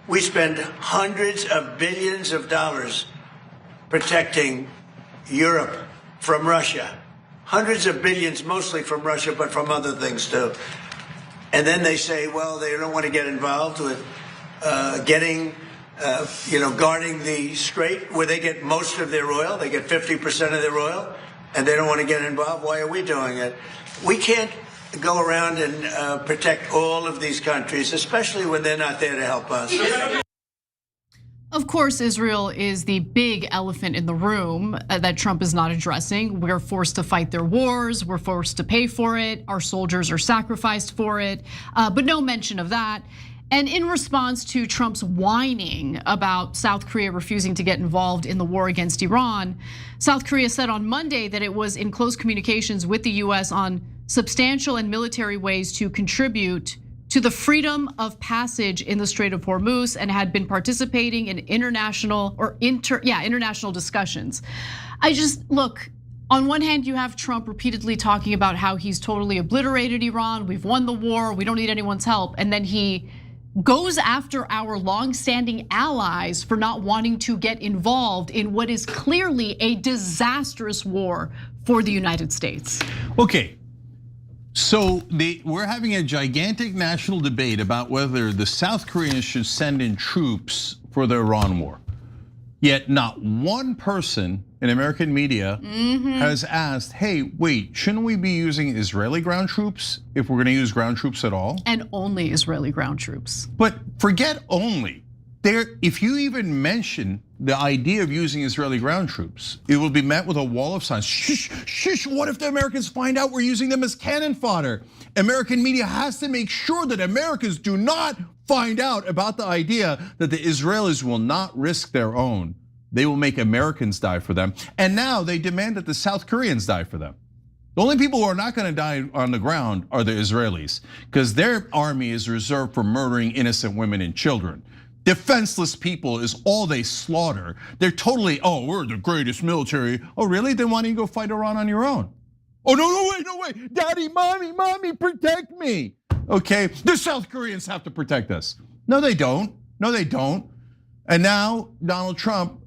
We spend hundreds of billions of dollars protecting Europe from Russia. Hundreds of billions, mostly from Russia, but from other things too. And then they say, well, they don't want to get involved with guarding the strait where they get most of their oil. They get 50% of their oil, and they don't want to get involved. Why are we doing it? We can't go around and protect all of these countries, especially when they're not there to help us. Of course, Israel is the big elephant in the room that Trump is not addressing. We're forced to fight their wars. We're forced to pay for it. Our soldiers are sacrificed for it, but no mention of that. And in response to Trump's whining about South Korea refusing to get involved in the war against Iran, South Korea said on Monday that it was in close communications with the US on substantial and military ways to contribute to the freedom of passage in the Strait of Hormuz and had been participating in international discussions. Look, on one hand, you have Trump repeatedly talking about how he's totally obliterated Iran. We've won the war. We don't need anyone's help. And then he goes after our longstanding allies for not wanting to get involved in what is clearly a disastrous war for the United States. Okay. So we're having a gigantic national debate about whether the South Koreans should send in troops for the Iran war. Yet not one person in American media has asked, hey, wait, shouldn't we be using Israeli ground troops if we're gonna use ground troops at all? And only Israeli ground troops. But forget only. If you even mention the idea of using Israeli ground troops, it will be met with a wall of silence. Shh, what if the Americans find out we're using them as cannon fodder? American media has to make sure that Americans do not find out about the idea that the Israelis will not risk their own. They will make Americans die for them. And now they demand that the South Koreans die for them. The only people who are not gonna die on the ground are the Israelis, because their army is reserved for murdering innocent women and children. Defenseless people is all they slaughter. They're totally, we're the greatest military. Oh, really? Then why don't you go fight Iran on your own? Oh, no way, daddy, mommy, protect me. Okay, the South Koreans have to protect us. No, they don't. And now Donald Trump,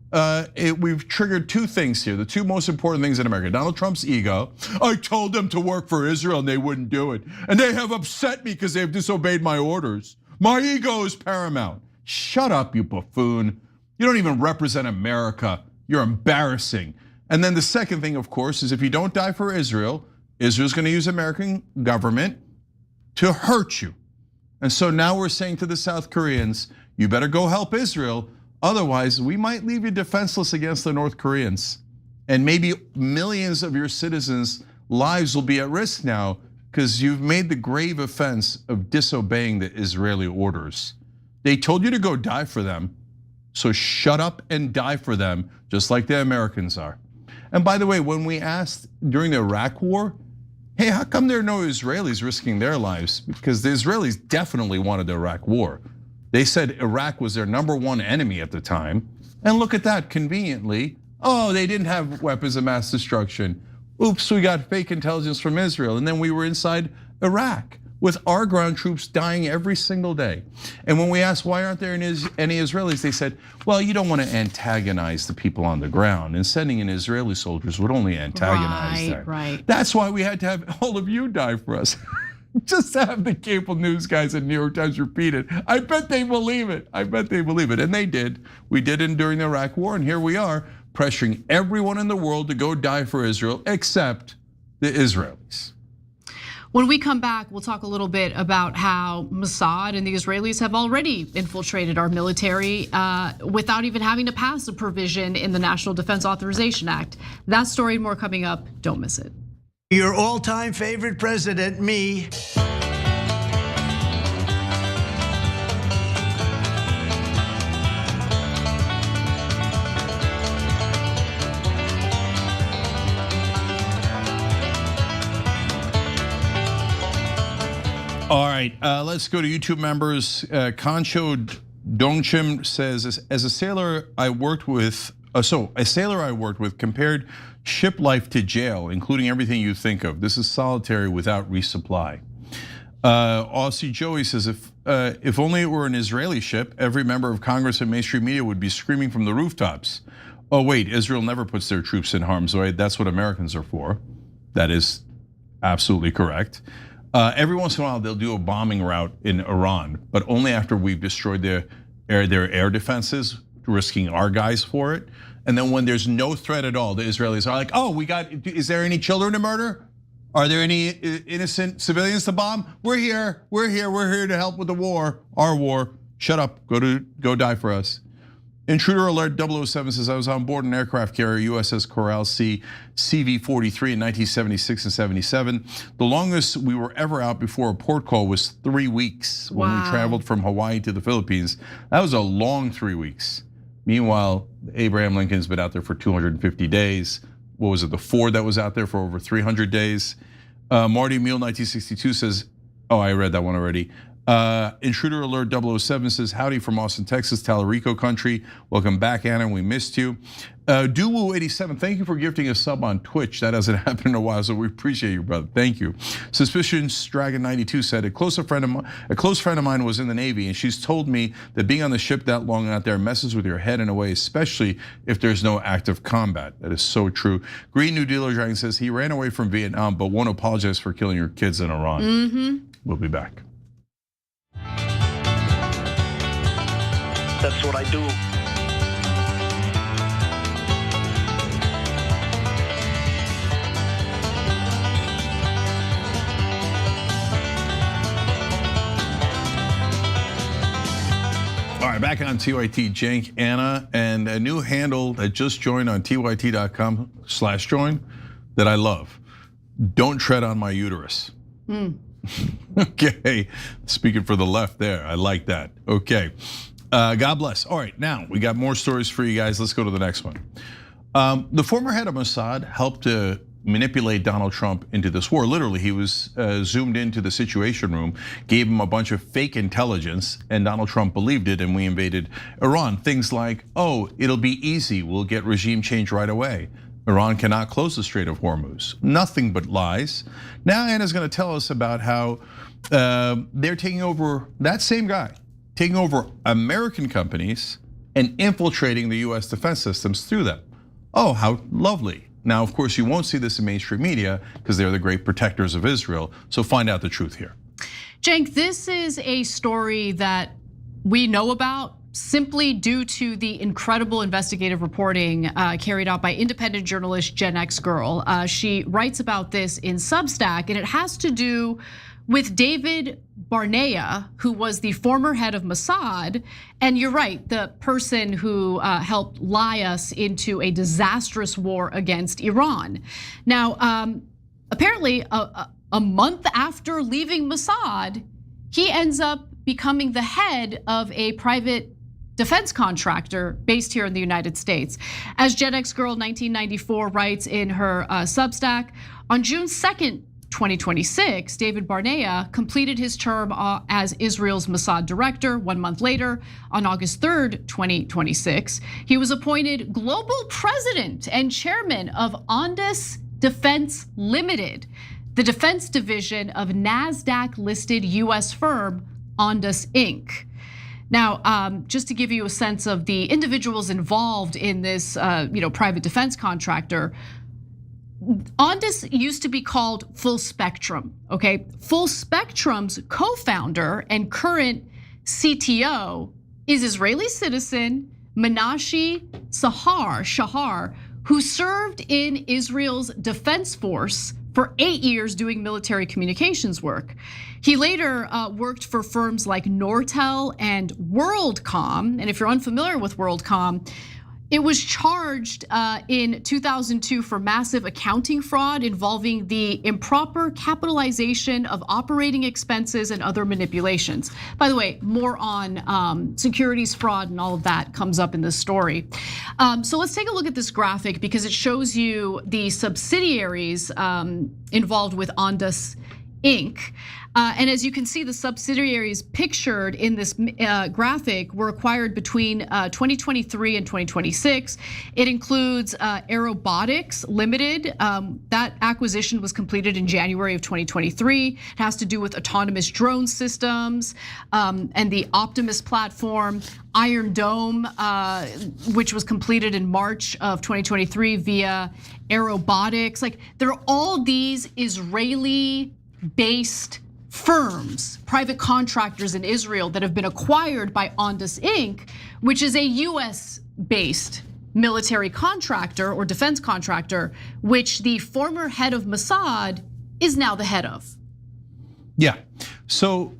we've triggered two things here, the two most important things in America. Donald Trump's ego. I told them to work for Israel and they wouldn't do it. And they have upset me because they've disobeyed my orders. My ego is paramount. Shut up, you buffoon. You don't even represent America. You're embarrassing. And then the second thing, of course, is if you don't die for Israel, Israel's gonna use American government to hurt you. And so now we're saying to the South Koreans, you better go help Israel. Otherwise, we might leave you defenseless against the North Koreans. And maybe millions of your citizens' lives will be at risk now because you've made the grave offense of disobeying the Israeli orders. They told you to go die for them, so shut up and die for them, just like the Americans are. And by the way, when we asked during the Iraq war, hey, how come there are no Israelis risking their lives? Because the Israelis definitely wanted the Iraq war. They said Iraq was their #1 enemy at the time. And look at that, conveniently, they didn't have weapons of mass destruction. Oops, we got fake intelligence from Israel, and then we were inside Iraq. with our ground troops dying every single day. And when we asked why aren't there any Israelis, they said, well, you don't want to antagonize the people on the ground, and sending in Israeli soldiers would only antagonize them. Right. That's why we had to have all of you die for us. Just to have the cable news guys at New York Times repeat it. I bet they believe it. I bet they believe it. And they did. We did it during the Iraq War, and here we are pressuring everyone in the world to go die for Israel except the Israelis. When we come back, we'll talk a little bit about how Mossad and the Israelis have already infiltrated our military without even having to pass a provision in the National Defense Authorization Act. That story and more coming up. Don't miss it. Your all-time favorite president, me. All right, let's go to YouTube members. Concho Dongchim says, as a sailor I worked with, compared ship life to jail, including everything you think of. This is solitary without resupply. Aussie Joey says, if only it were an Israeli ship, every member of Congress and mainstream media would be screaming from the rooftops. Oh wait, Israel never puts their troops in harm's way. That's what Americans are for. That is absolutely correct. Every once in a while, they'll do a bombing route in Iran, but only after we've destroyed their air defenses, risking our guys for it. And then when there's no threat at all, the Israelis are like, oh, is there any children to murder? Are there any innocent civilians to bomb? We're here to help with the war, our war. Shut up, go die for us. Intruder Alert 007 says, I was on board an aircraft carrier, USS Coral Sea CV-43 in 1976 and 77. The longest we were ever out before a port call was 3 weeks when we traveled from Hawaii to the Philippines. That was a long 3 weeks. Meanwhile, Abraham Lincoln's been out there for 250 days. What was it, the Ford that was out there for over 300 days? Marty Mule 1962 says, oh, I read that one already. Intruder Alert 007 says, howdy from Austin, Texas, Talarico country. Welcome back, Anna, we missed you. Duwu87, thank you for gifting a sub on Twitch. That hasn't happened in a while, so we appreciate you, brother. Thank you. Suspicious Dragon 92 said, a close friend of mine was in the Navy, and she's told me that being on the ship that long out there messes with your head in a way, especially if there's no active combat. That is so true. Greene New Dealer Dragon says he ran away from Vietnam, but won't apologize for killing your kids in Iran. We'll be back. That's what I do. All right, back on TYT, Cenk, Anna, and a new handle that just joined on tyt.com/join that I love. Don't tread on my uterus. Okay, speaking for the left there, I like that. Okay, God bless. All right, now we got more stories for you guys. Let's go to the next one. The former head of Mossad helped to manipulate Donald Trump into this war. Literally, he was zoomed into the Situation Room, gave him a bunch of fake intelligence, and Donald Trump believed it, and we invaded Iran. Things like, oh, it'll be easy, we'll get regime change right away. Iran cannot close the Strait of Hormuz. Nothing but lies. Now Anna's gonna tell us about how they're taking over, that same guy, taking over American companies and infiltrating the US defense systems through them. Oh, how lovely. Now, of course, you won't see this in mainstream media because they're the great protectors of Israel. So find out the truth here. Cenk, this is a story that we know about simply due to the incredible investigative reporting carried out by independent journalist Gen X Girl. She writes about this in Substack, and it has to do with David Barnea, who was the former head of Mossad. And you're right, the person who helped lie us into a disastrous war against Iran. Now, apparently a month after leaving Mossad, he ends up becoming the head of a private defense contractor based here in the United States. As Gen X Girl 1994 writes in her Substack, on June 2nd, 2026, David Barnea completed his term as Israel's Mossad director. 1 month later, on August 3rd, 2026, he was appointed global president and chairman of Ondas Defense Limited. the defense division of NASDAQ-listed US firm Ondas Inc. Now, just to give you a sense of the individuals involved in this private defense contractor, Ondas used to be called Full Spectrum, okay? Full Spectrum's co-founder and current CTO is Israeli citizen Menashe Shahar, who served in Israel's defense force for 8 years doing military communications work. He later worked for firms like Nortel and WorldCom, and if you're unfamiliar with WorldCom, it was charged in 2002 for massive accounting fraud involving the improper capitalization of operating expenses and other manipulations. By the way, more on securities fraud and all of that comes up in this story. So let's take a look at this graphic because it shows you the subsidiaries involved with Ondas Inc. And as you can see, the subsidiaries pictured in this graphic were acquired between 2023 and 2026. It includes Aerobotics Limited. That acquisition was completed in January of 2023. It has to do with autonomous drone systems and the Optimus platform. Iron Dome, which was completed in March of 2023 via Aerobotics. Like, there are all these Israeli-based firms, private contractors in Israel that have been acquired by Ondas Inc., which is a US-based military contractor or defense contractor, which the former head of Mossad is now the head of. Yeah, so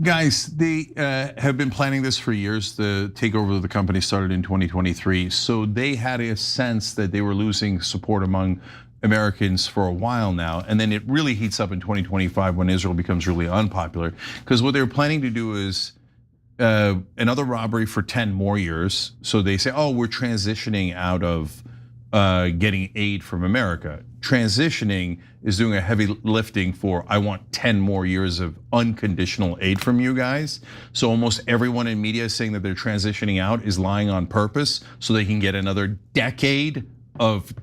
guys, they have been planning this for years. The takeover of the company started in 2023. So they had a sense that they were losing support among Americans for a while now, and then it really heats up in 2025 when Israel becomes really unpopular. Because what they're planning to do is another robbery for 10 more years. So they say, oh, we're transitioning out of getting aid from America. Transitioning is doing a heavy lifting for, I want 10 more years of unconditional aid from you guys. So almost everyone in media saying that they're transitioning out is lying on purpose so they can get another decade of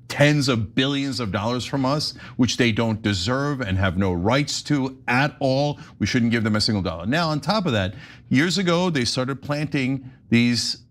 tens of billions of dollars from us, which they don't deserve and have no rights to at all. We shouldn't give them a single dollar. Now, on top of that, years ago, they started planting these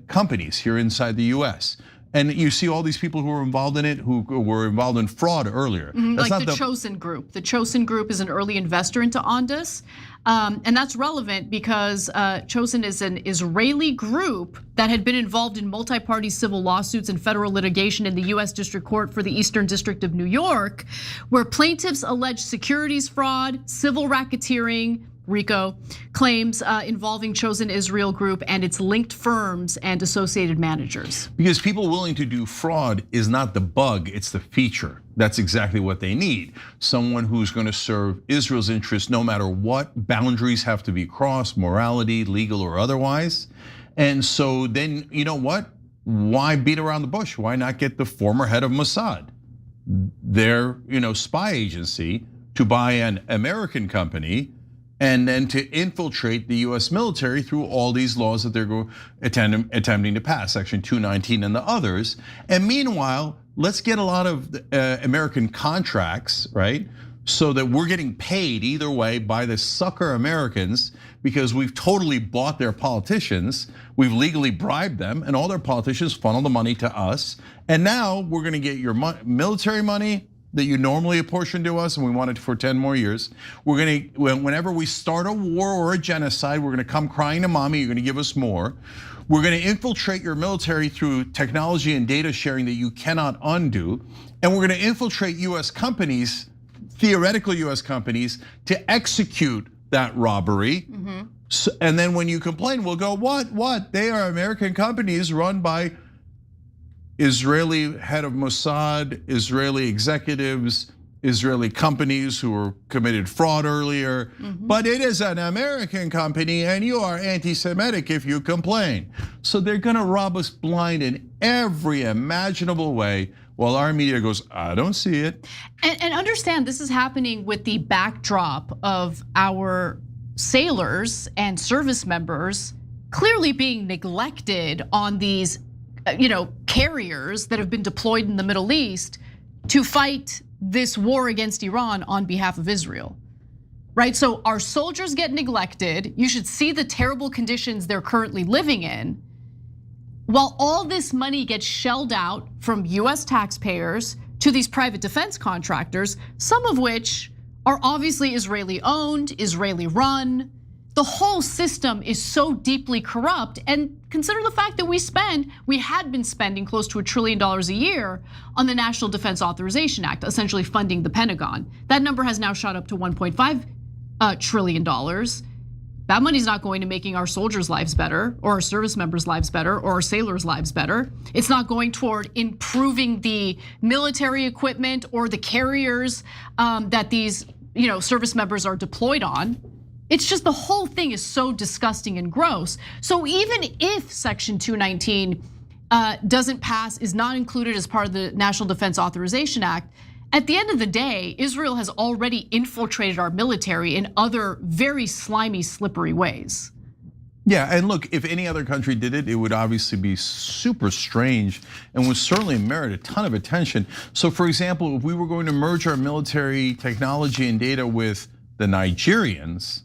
companies here inside the US. And you see all these people who were involved in it, who were involved in fraud earlier. That's like the Chosen Group. The Chosen Group is an early investor into Ondas. And that's relevant because Chosen is an Israeli group that had been involved in multi-party civil lawsuits and federal litigation in the US District Court for the Eastern District of New York, where plaintiffs alleged securities fraud, civil racketeering, RICO claims involving Chosen Israel Group and its linked firms and associated managers. Because people willing to do fraud is not the bug, it's the feature. That's exactly what they need. Someone who's going to serve Israel's interests no matter what boundaries have to be crossed, morality, legal or otherwise. And so then, you know what? Why beat around the bush? Why not get the former head of Mossad, their spy agency, to buy an American company and then to infiltrate the US military through all these laws that they're attempting to pass, Section 219 and the others. And meanwhile, let's get a lot of American contracts, right? So that we're getting paid either way by the sucker Americans because we've totally bought their politicians. We've legally bribed them and all their politicians funnel the money to us. And now we're gonna get your military money that you normally apportion to us, and we want it for 10 more years. We're gonna, whenever we start a war or a genocide, we're gonna come crying to mommy, you're gonna give us more. We're gonna infiltrate your military through technology and data sharing that you cannot undo. And we're gonna infiltrate US companies, theoretical US companies, to execute that robbery. So, and then when you complain, we'll go, what? They are American companies run by Israeli head of Mossad, Israeli executives, Israeli companies who were committed fraud earlier. But it is an American company and you are anti-Semitic if you complain. So they're gonna rob us blind in every imaginable way while our media goes, I don't see it. And understand this is happening with the backdrop of our sailors and service members clearly being neglected on these carriers that have been deployed in the Middle East to fight this war against Iran on behalf of Israel, right? So our soldiers get neglected. You should see the terrible conditions they're currently living in, while all this money gets shelled out from US taxpayers to these private defense contractors, some of which are obviously Israeli owned, Israeli run. The whole system is so deeply corrupt, and consider the fact that we had been spending close to $1 trillion a year on the National Defense Authorization Act, essentially funding the Pentagon. That number has now shot up to $1.5 trillion. That money's not going to making our soldiers' lives better, or our service members' lives better, or our sailors' lives better. It's not going toward improving the military equipment or the carriers that these service members are deployed on. It's just the whole thing is so disgusting and gross. So even if Section 219 doesn't pass, is not included as part of the National Defense Authorization Act, at the end of the day, Israel has already infiltrated our military in other very slimy, slippery ways. Yeah, and look, if any other country did it, it would obviously be super strange and would certainly merit a ton of attention. So for example, if we were going to merge our military technology and data with the Nigerians,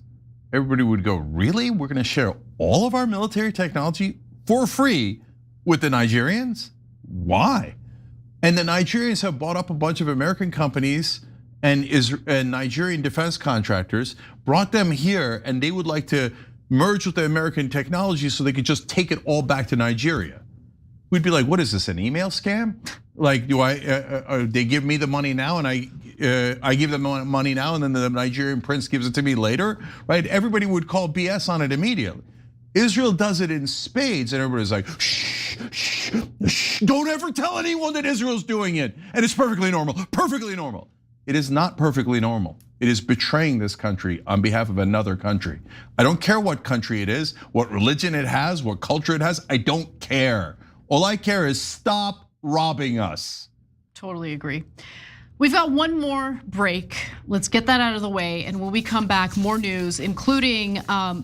everybody would go, really? We're gonna share all of our military technology for free with the Nigerians? Why? And the Nigerians have bought up a bunch of American companies and Nigerian defense contractors, brought them here, and they would like to merge with the American technology so they could just take it all back to Nigeria. We'd be like, what is this, an email scam? Like, they give me the money now and I give them money now and then the Nigerian prince gives it to me later, right? Everybody would call BS on it immediately. Israel does it in spades and everybody's like, shh, shh, shh, don't ever tell anyone that Israel's doing it. And it's perfectly normal, perfectly normal. It is not perfectly normal. It is betraying this country on behalf of another country. I don't care what country it is, what religion it has, what culture it has, I don't care. All I care is stop robbing us. Totally agree. We've got one more break. Let's get that out of the way. And when we come back, more news, including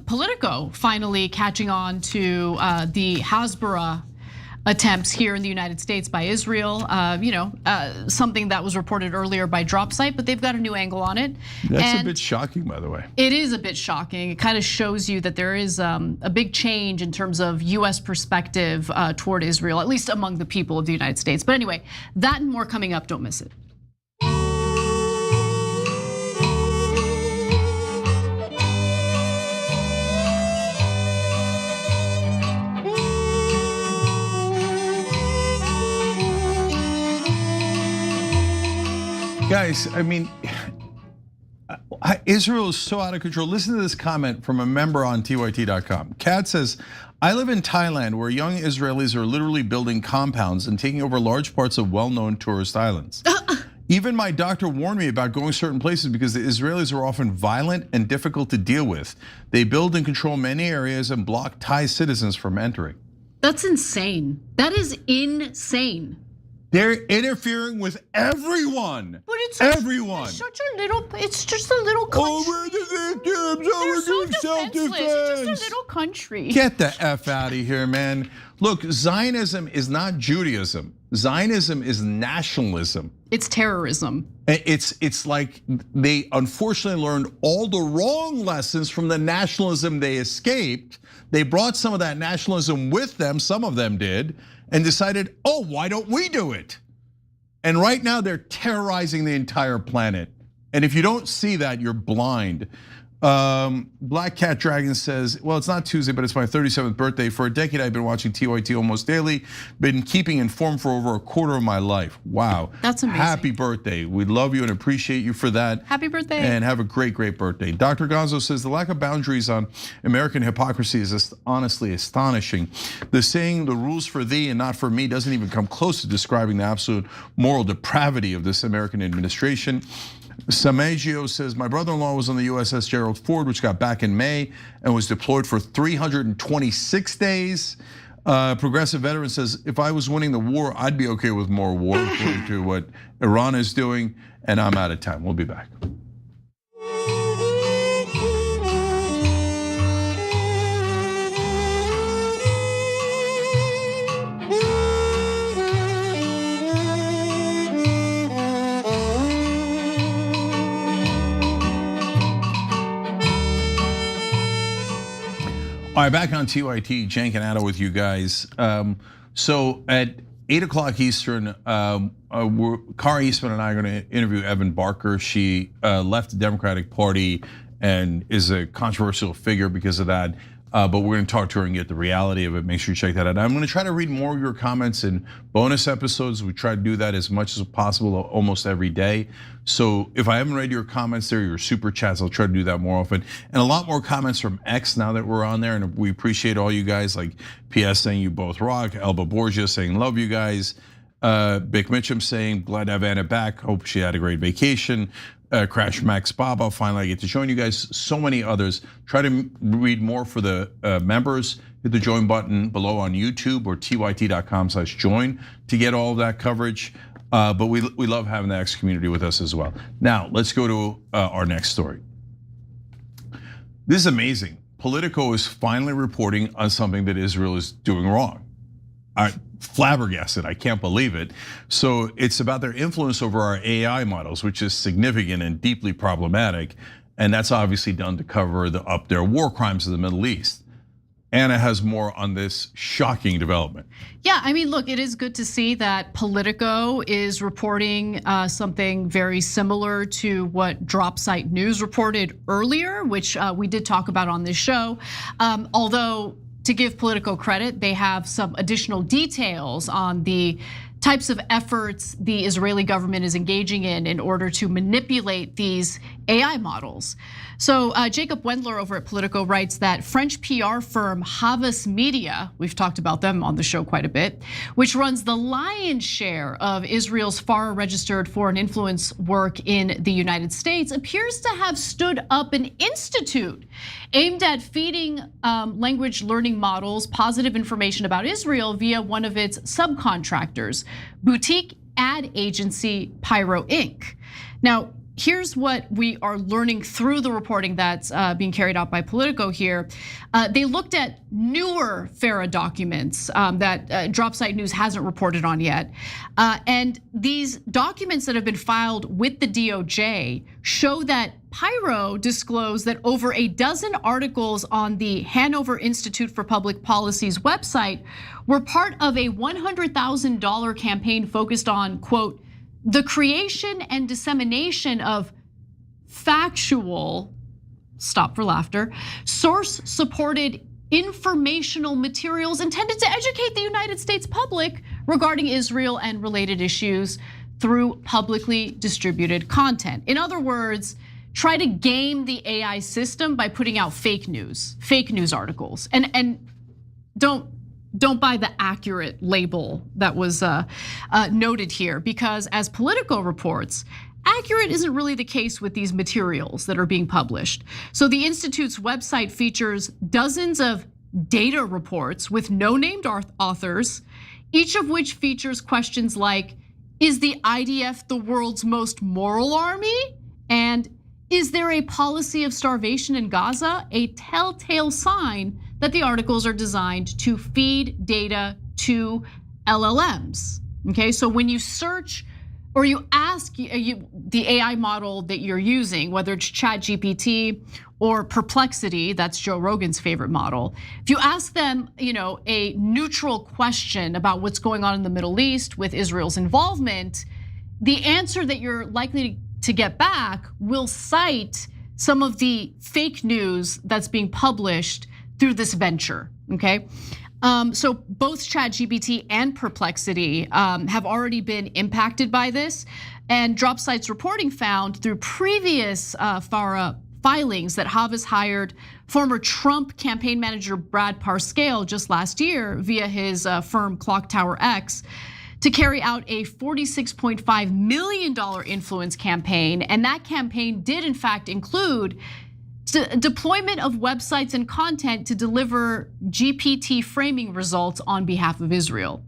Politico finally catching on to the Hasbara attempts here in the United States by Israel. Something that was reported earlier by DropSite, but they've got a new angle on it. That's a bit shocking, by the way. It is a bit shocking. It kind of shows you that there is a big change in terms of US perspective toward Israel, at least among the people of the United States. But anyway, that and more coming up, don't miss it. Guys, I mean, Israel is so out of control. Listen to this comment from a member on TYT.com. Kat says, I live in Thailand where young Israelis are literally building compounds and taking over large parts of well-known tourist islands. Even my doctor warned me about going certain places because the Israelis are often violent and difficult to deal with. They build and control many areas and block Thai citizens from entering. That's insane. That is insane. They're interfering with everyone. But it's everyone. It's just a little country. Oh, we're the victims. They're so defenseless. It's just a little country. Get the F out of here, man. Look, Zionism is not Judaism. Zionism is nationalism. It's terrorism. It's like they unfortunately learned all the wrong lessons from the nationalism they escaped. They brought some of that nationalism with them, some of them did, and decided, oh, why don't we do it? And right now they're terrorizing the entire planet. And if you don't see that, you're blind. Black Cat Dragon says, well, it's not Tuesday, but it's my 37th birthday. For a decade, I've been watching TYT almost daily, been keeping informed for over a quarter of my life. Wow. That's amazing. Happy birthday. We love you and appreciate you for that. Happy birthday. And have a great, great birthday. Dr. Gonzo says, the lack of boundaries on American hypocrisy is honestly astonishing. The saying, the rules for thee and not for me, doesn't even come close to describing the absolute moral depravity of this American administration. Samagio says, my brother-in-law was on the USS Gerald Ford, which got back in May and was deployed for 326 days. Progressive veteran says, if I was winning the war, I'd be okay with more war, according to what Iran is doing. And I'm out of time. We'll be back. right, back on TYT, Cenk and Addo with you guys. So at 8 o'clock Eastern, Kara Eastman and I are going to interview Evan Barker. She left the Democratic Party and is a controversial figure because of that. But we're going to talk to her and get the reality of it. Make sure you check that out. I'm going to try to read more of your comments in bonus episodes. We try to do that as much as possible almost every day. So if I haven't read your comments there, your super chats, I'll try to do that more often. And a lot more comments from X now that we're on there. And we appreciate all you guys, like PS saying you both rock, Elba Borgia saying love you guys. Bick Mitchum saying glad to have Anna back. Hope she had a great vacation. Crash Max Baba, finally I get to join you guys. So many others. Try to read more for the members. Hit the join button below on YouTube or tyt.com/join to get all of that coverage. But we love having the X community with us as well. Now let's go to our next story. This is amazing. Politico is finally reporting on something that Israel is doing wrong. Flabbergasted, I can't believe it. So it's about their influence over our AI models, which is significant and deeply problematic. And that's obviously done to cover up their war crimes in the Middle East. Anna has more on this shocking development. Yeah, I mean, look, it is good to see that Politico is reporting something very similar to what DropSite News reported earlier, which we did talk about on this show. Although, to give Politico credit, they have some additional details on the types of efforts the Israeli government is engaging in order to manipulate these AI models. So Jacob Wendler over at Politico writes that French PR firm Havas Media, we've talked about them on the show quite a bit, which runs the lion's share of Israel's FARA registered foreign influence work in the United States, appears to have stood up an institute aimed at feeding language learning models positive information about Israel via one of its subcontractors, boutique ad agency Pyro Inc. Now, here's what we are learning through the reporting that's being carried out by Politico here. They looked at newer FARA documents that DropSite News hasn't reported on yet. And these documents that have been filed with the DOJ show that Pyro disclosed that over a dozen articles on the Hanover Institute for Public Policy's website were part of a $100,000 campaign focused on, quote, the creation and dissemination of factual, stop for laughter, source-supported informational materials intended to educate the United States public regarding Israel and related issues through publicly distributed content. In other words, try to game the AI system by putting out fake news articles, and don't buy the accurate label that was noted here, because as Politico reports, accurate isn't really the case with these materials that are being published. So the Institute's website features dozens of data reports with no named authors, each of which features questions like, is the IDF the world's most moral army? And is there a policy of starvation in Gaza? A telltale sign that the articles are designed to feed data to LLMs. Okay, so when you search or you ask the AI model that you're using, whether it's ChatGPT or Perplexity, that's Joe Rogan's favorite model. If you ask them, a neutral question about what's going on in the Middle East with Israel's involvement, the answer that you're likely to get back will cite some of the fake news that's being published through this venture, okay? So both ChatGPT and Perplexity have already been impacted by this, and DropSite's reporting found through previous FARA filings that Havas hired former Trump campaign manager Brad Parscale just last year via his firm Clock Tower X to carry out a $46.5 million influence campaign. And that campaign did in fact include deployment of websites and content to deliver GPT framing results on behalf of Israel.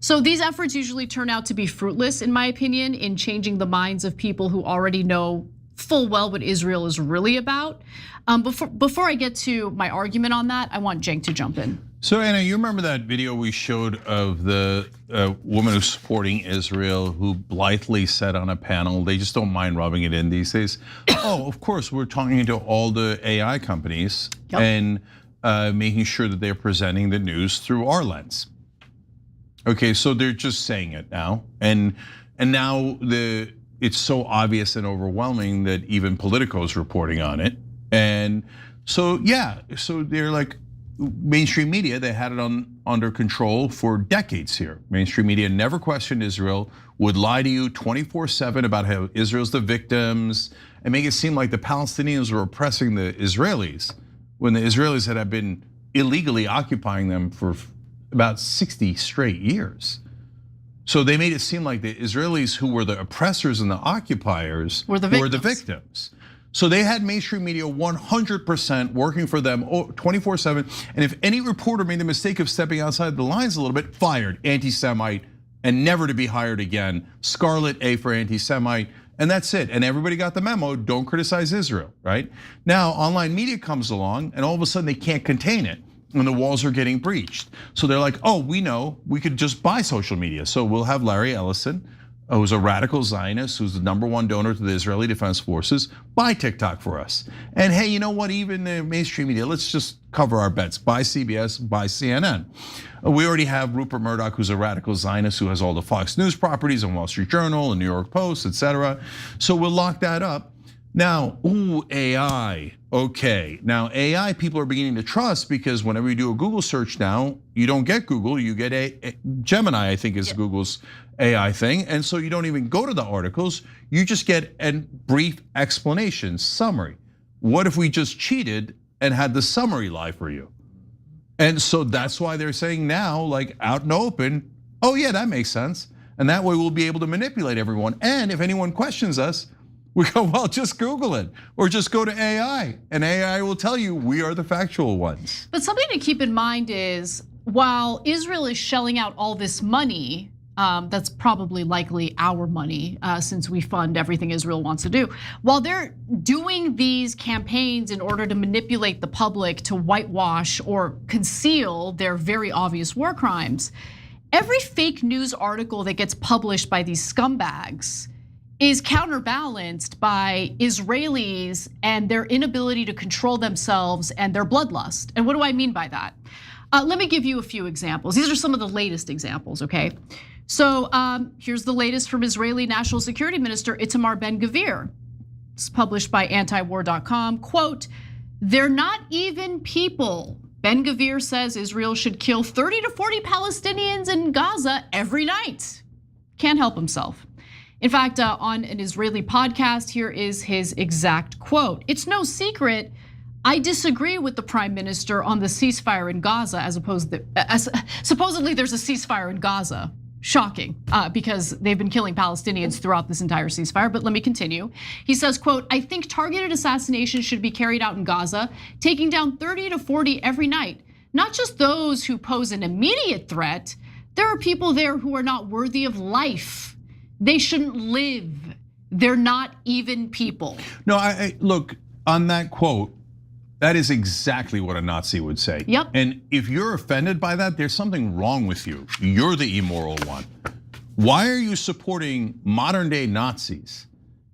So these efforts usually turn out to be fruitless, in my opinion, in changing the minds of people who already know full well what Israel is really about. Before I get to my argument on that, I want Cenk to jump in. So Anna, you remember that video we showed of the woman who's supporting Israel who blithely said on a panel, they just don't mind rubbing it in these days. Oh, of course, we're talking to all the AI companies. Yep. And making sure that they're presenting the news through our lens. Okay, so they're just saying it now, and now it's so obvious and overwhelming that even Politico is reporting on it, and so so they're like mainstream media. They had it under control for decades here. Mainstream media never questioned Israel, would lie to you 24/7 about how Israel's the victims and make it seem like the Palestinians were oppressing the Israelis when the Israelis had been illegally occupying them for about 60 straight years. So they made it seem like the Israelis, who were the oppressors and the occupiers, were the victims. So they had mainstream media 100% working for them 24/7. And if any reporter made the mistake of stepping outside the lines a little bit, fired, anti-Semite, and never to be hired again. Scarlet A for anti-Semite, and that's it. And everybody got the memo, don't criticize Israel, right? Now, online media comes along, and all of a sudden they can't contain it, and the walls are getting breached. So they're like, oh, we know, we could just buy social media. So we'll have Larry Ellison, who's a radical Zionist, who's the #1 donor to the Israeli Defense Forces, buy TikTok for us. And hey, you know what, even the mainstream media, let's just cover our bets. Buy CBS, buy CNN. We already have Rupert Murdoch, who's a radical Zionist, who has all the Fox News properties and Wall Street Journal and New York Post, etc. So we'll lock that up. Now, AI, okay. Now AI people are beginning to trust, because whenever you do a Google search now, you don't get Google, you get a Gemini, I think is Google's AI thing. And so you don't even go to the articles, you just get a brief explanation, summary. What if we just cheated and had the summary lie for you? And so that's why they're saying now, like out in the open, oh yeah, that makes sense. And that way we'll be able to manipulate everyone. And if anyone questions us, we go, well, just Google it or just go to AI, and AI will tell you we are the factual ones. But something to keep in mind is, while Israel is shelling out all this money, that's probably likely our money, since we fund everything Israel wants to do. While they're doing these campaigns in order to manipulate the public to whitewash or conceal their very obvious war crimes, every fake news article that gets published by these scumbags is counterbalanced by Israelis and their inability to control themselves and their bloodlust. And what do I mean by that? Let me give you a few examples. These are some of the latest examples, okay? So here's the latest from Israeli National Security Minister Itamar Ben-Gvir. It's published by antiwar.com. Quote, they're not even people. Ben-Gvir says Israel should kill 30 to 40 Palestinians in Gaza every night. Can't help himself. In fact, on an Israeli podcast, here is his exact quote. It's no secret I disagree with the prime minister on the ceasefire in Gaza, supposedly there's a ceasefire in Gaza. Shocking, because they've been killing Palestinians throughout this entire ceasefire, but let me continue. He says, quote, I think targeted assassinations should be carried out in Gaza, taking down 30 to 40 every night. Not just those who pose an immediate threat, there are people there who are not worthy of life. They shouldn't live. They're not even people. No, I look, on that quote, that is exactly what a Nazi would say. Yep. And if you're offended by that, there's something wrong with you. You're the immoral one. Why are you supporting modern day Nazis?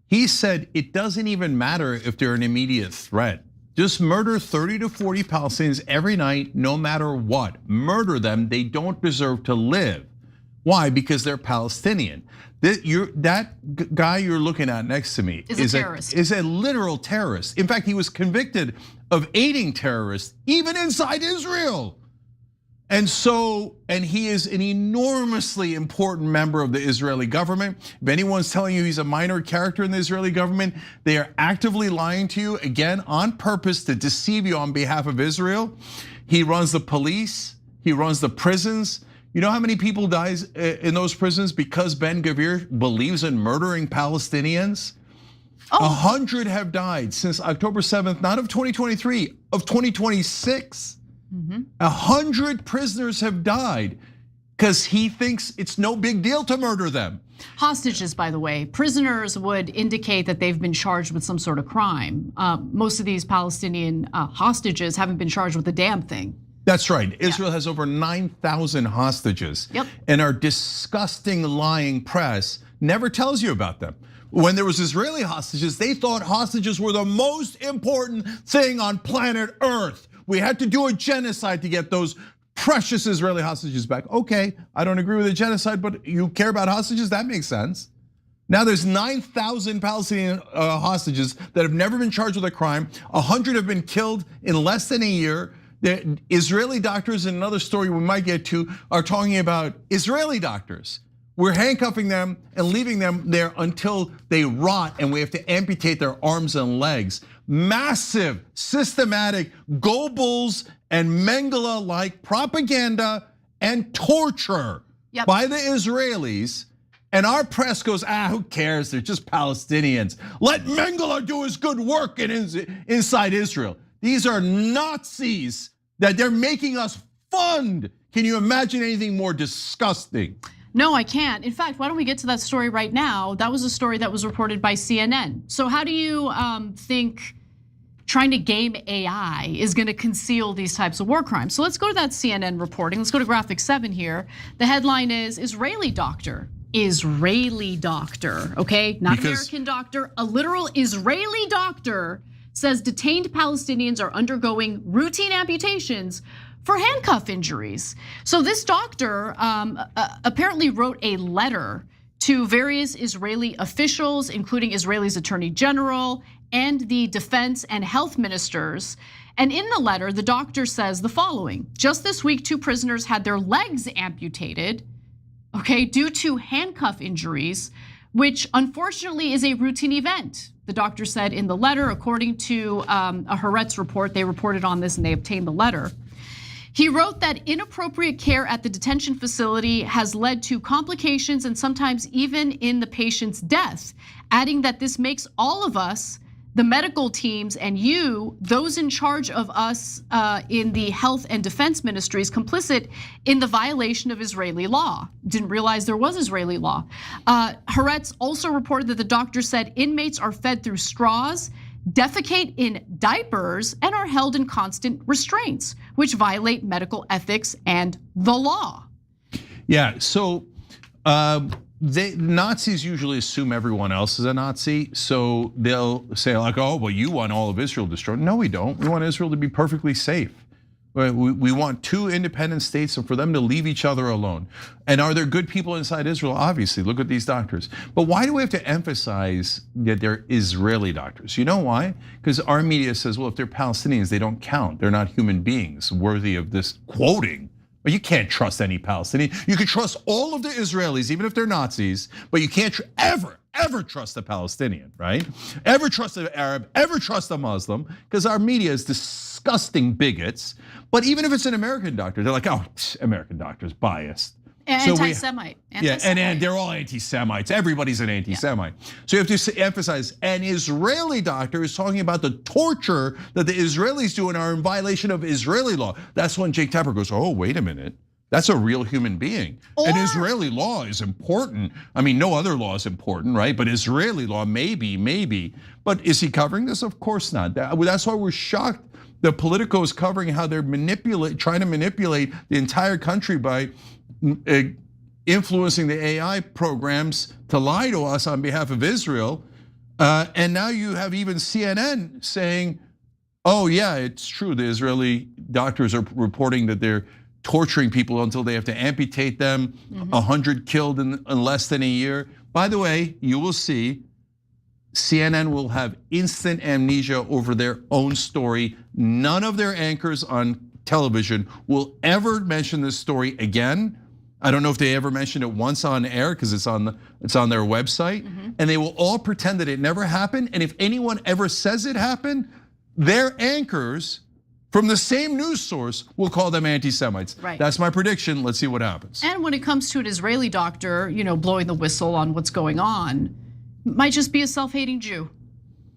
He said it doesn't even matter if they're an immediate threat. Just murder 30 to 40 Palestinians every night, no matter what. Murder them, they don't deserve to live. Why? Because they're Palestinian. That guy you're looking at next to me is a terrorist. Is a literal terrorist. In fact, he was convicted of aiding terrorists, even inside Israel. And he is an enormously important member of the Israeli government. If anyone's telling you he's a minor character in the Israeli government, they are actively lying to you, again, on purpose to deceive you on behalf of Israel. He runs the police, he runs the prisons. You know how many people dies in those prisons because Ben-Gvir believes in murdering Palestinians? 100 have died since October 7th, not of 2023, of 2026. 100 prisoners have died because he thinks it's no big deal to murder them. Hostages, by the way, prisoners would indicate that they've been charged with some sort of crime. Most of these Palestinian hostages haven't been charged with a damn thing. That's right. Israel has over 9,000 hostages. Yep. And our disgusting lying press never tells you about them. When there was Israeli hostages, they thought hostages were the most important thing on planet Earth. we had to do a genocide to get those precious Israeli hostages back. Okay, I don't agree with the genocide, but you care about hostages? That makes sense. Now there's 9,000 Palestinian hostages that have never been charged with a crime. 100 have been killed in less than a year. The Israeli doctors, in another story we might get to, are talking about Israeli doctors. We're handcuffing them and leaving them there until they rot, and we have to amputate their arms and legs. Massive, systematic, Go Bulls and Mengele-like propaganda and torture by the Israelis. And our press goes, who cares? They're just Palestinians. Let Mengele do his good work inside Israel. These are Nazis that they're making us fund. Can you imagine anything more disgusting? No, I can't. In fact, why don't we get to that story right now? That was a story that was reported by CNN. So how do you think trying to game AI is gonna conceal these types of war crimes? So let's go to that CNN reporting. Let's go to graphic 7 here. The headline is Israeli doctor, okay? Not American doctor, a literal Israeli doctor says detained Palestinians are undergoing routine amputations for handcuff injuries. So this doctor apparently wrote a letter to various Israeli officials, including Israel's attorney general and the defense and health ministers. And in the letter, the doctor says the following: just this week, 2 prisoners had their legs amputated, okay, due to handcuff injuries, which unfortunately is a routine event. The doctor said in the letter, according to a Haaretz report, they reported on this and they obtained the letter. He wrote that inappropriate care at the detention facility has led to complications and sometimes even in the patient's death, adding that this makes all of us, the medical teams, and you, those in charge of us in the health and defense ministries, complicit in the violation of Israeli law. Didn't realize there was Israeli law. Haaretz also reported that the doctor said inmates are fed through straws, defecate in diapers, and are held in constant restraints, which violate medical ethics and the law. Yeah, so Nazis usually assume everyone else is a Nazi, so they'll say like, oh, well, you want all of Israel destroyed. No, we don't. We want Israel to be perfectly safe. We want 2 independent states and for them to leave each other alone. And are there good people inside Israel? Obviously, look at these doctors. But why do we have to emphasize that they're Israeli doctors? You know why? Because our media says, well, if they're Palestinians, they don't count. They're not human beings worthy of this quoting. But you can't trust any Palestinian. You can trust all of the Israelis, even if they're Nazis, but you can't ever trust a Palestinian, right? Ever trust an Arab, ever trust a Muslim, because our media is disgusting bigots. But even if it's an American doctor, they're like, oh, American doctor's biased. Anti-Semite. Yeah, and they're all anti-Semites. Everybody's an anti-Semite. So you have to emphasize, an Israeli doctor is talking about the torture that the Israelis do and are in violation of Israeli law. That's when Jake Tapper goes, oh, wait a minute. That's a real human being. And Israeli law is important. I mean, no other law is important, right? But Israeli law, maybe. But is he covering this? Of course not. That's why we're shocked. The Politico is covering how they're trying to manipulate the entire country by influencing the AI programs to lie to us on behalf of Israel. And now you have even CNN saying, oh yeah, it's true. The Israeli doctors are reporting that they're torturing people until they have to amputate them. 100 killed in less than a year. By the way, you will see CNN will have instant amnesia over their own story. None of their anchors on television will ever mention this story again. I don't know if they ever mentioned it once on air because it's on their website. And they will all pretend that it never happened. And if anyone ever says it happened, their anchors from the same news source will call them anti-Semites. Right. That's my prediction. Let's see what happens. And when it comes to an Israeli doctor, blowing the whistle on what's going on, might just be a self-hating Jew,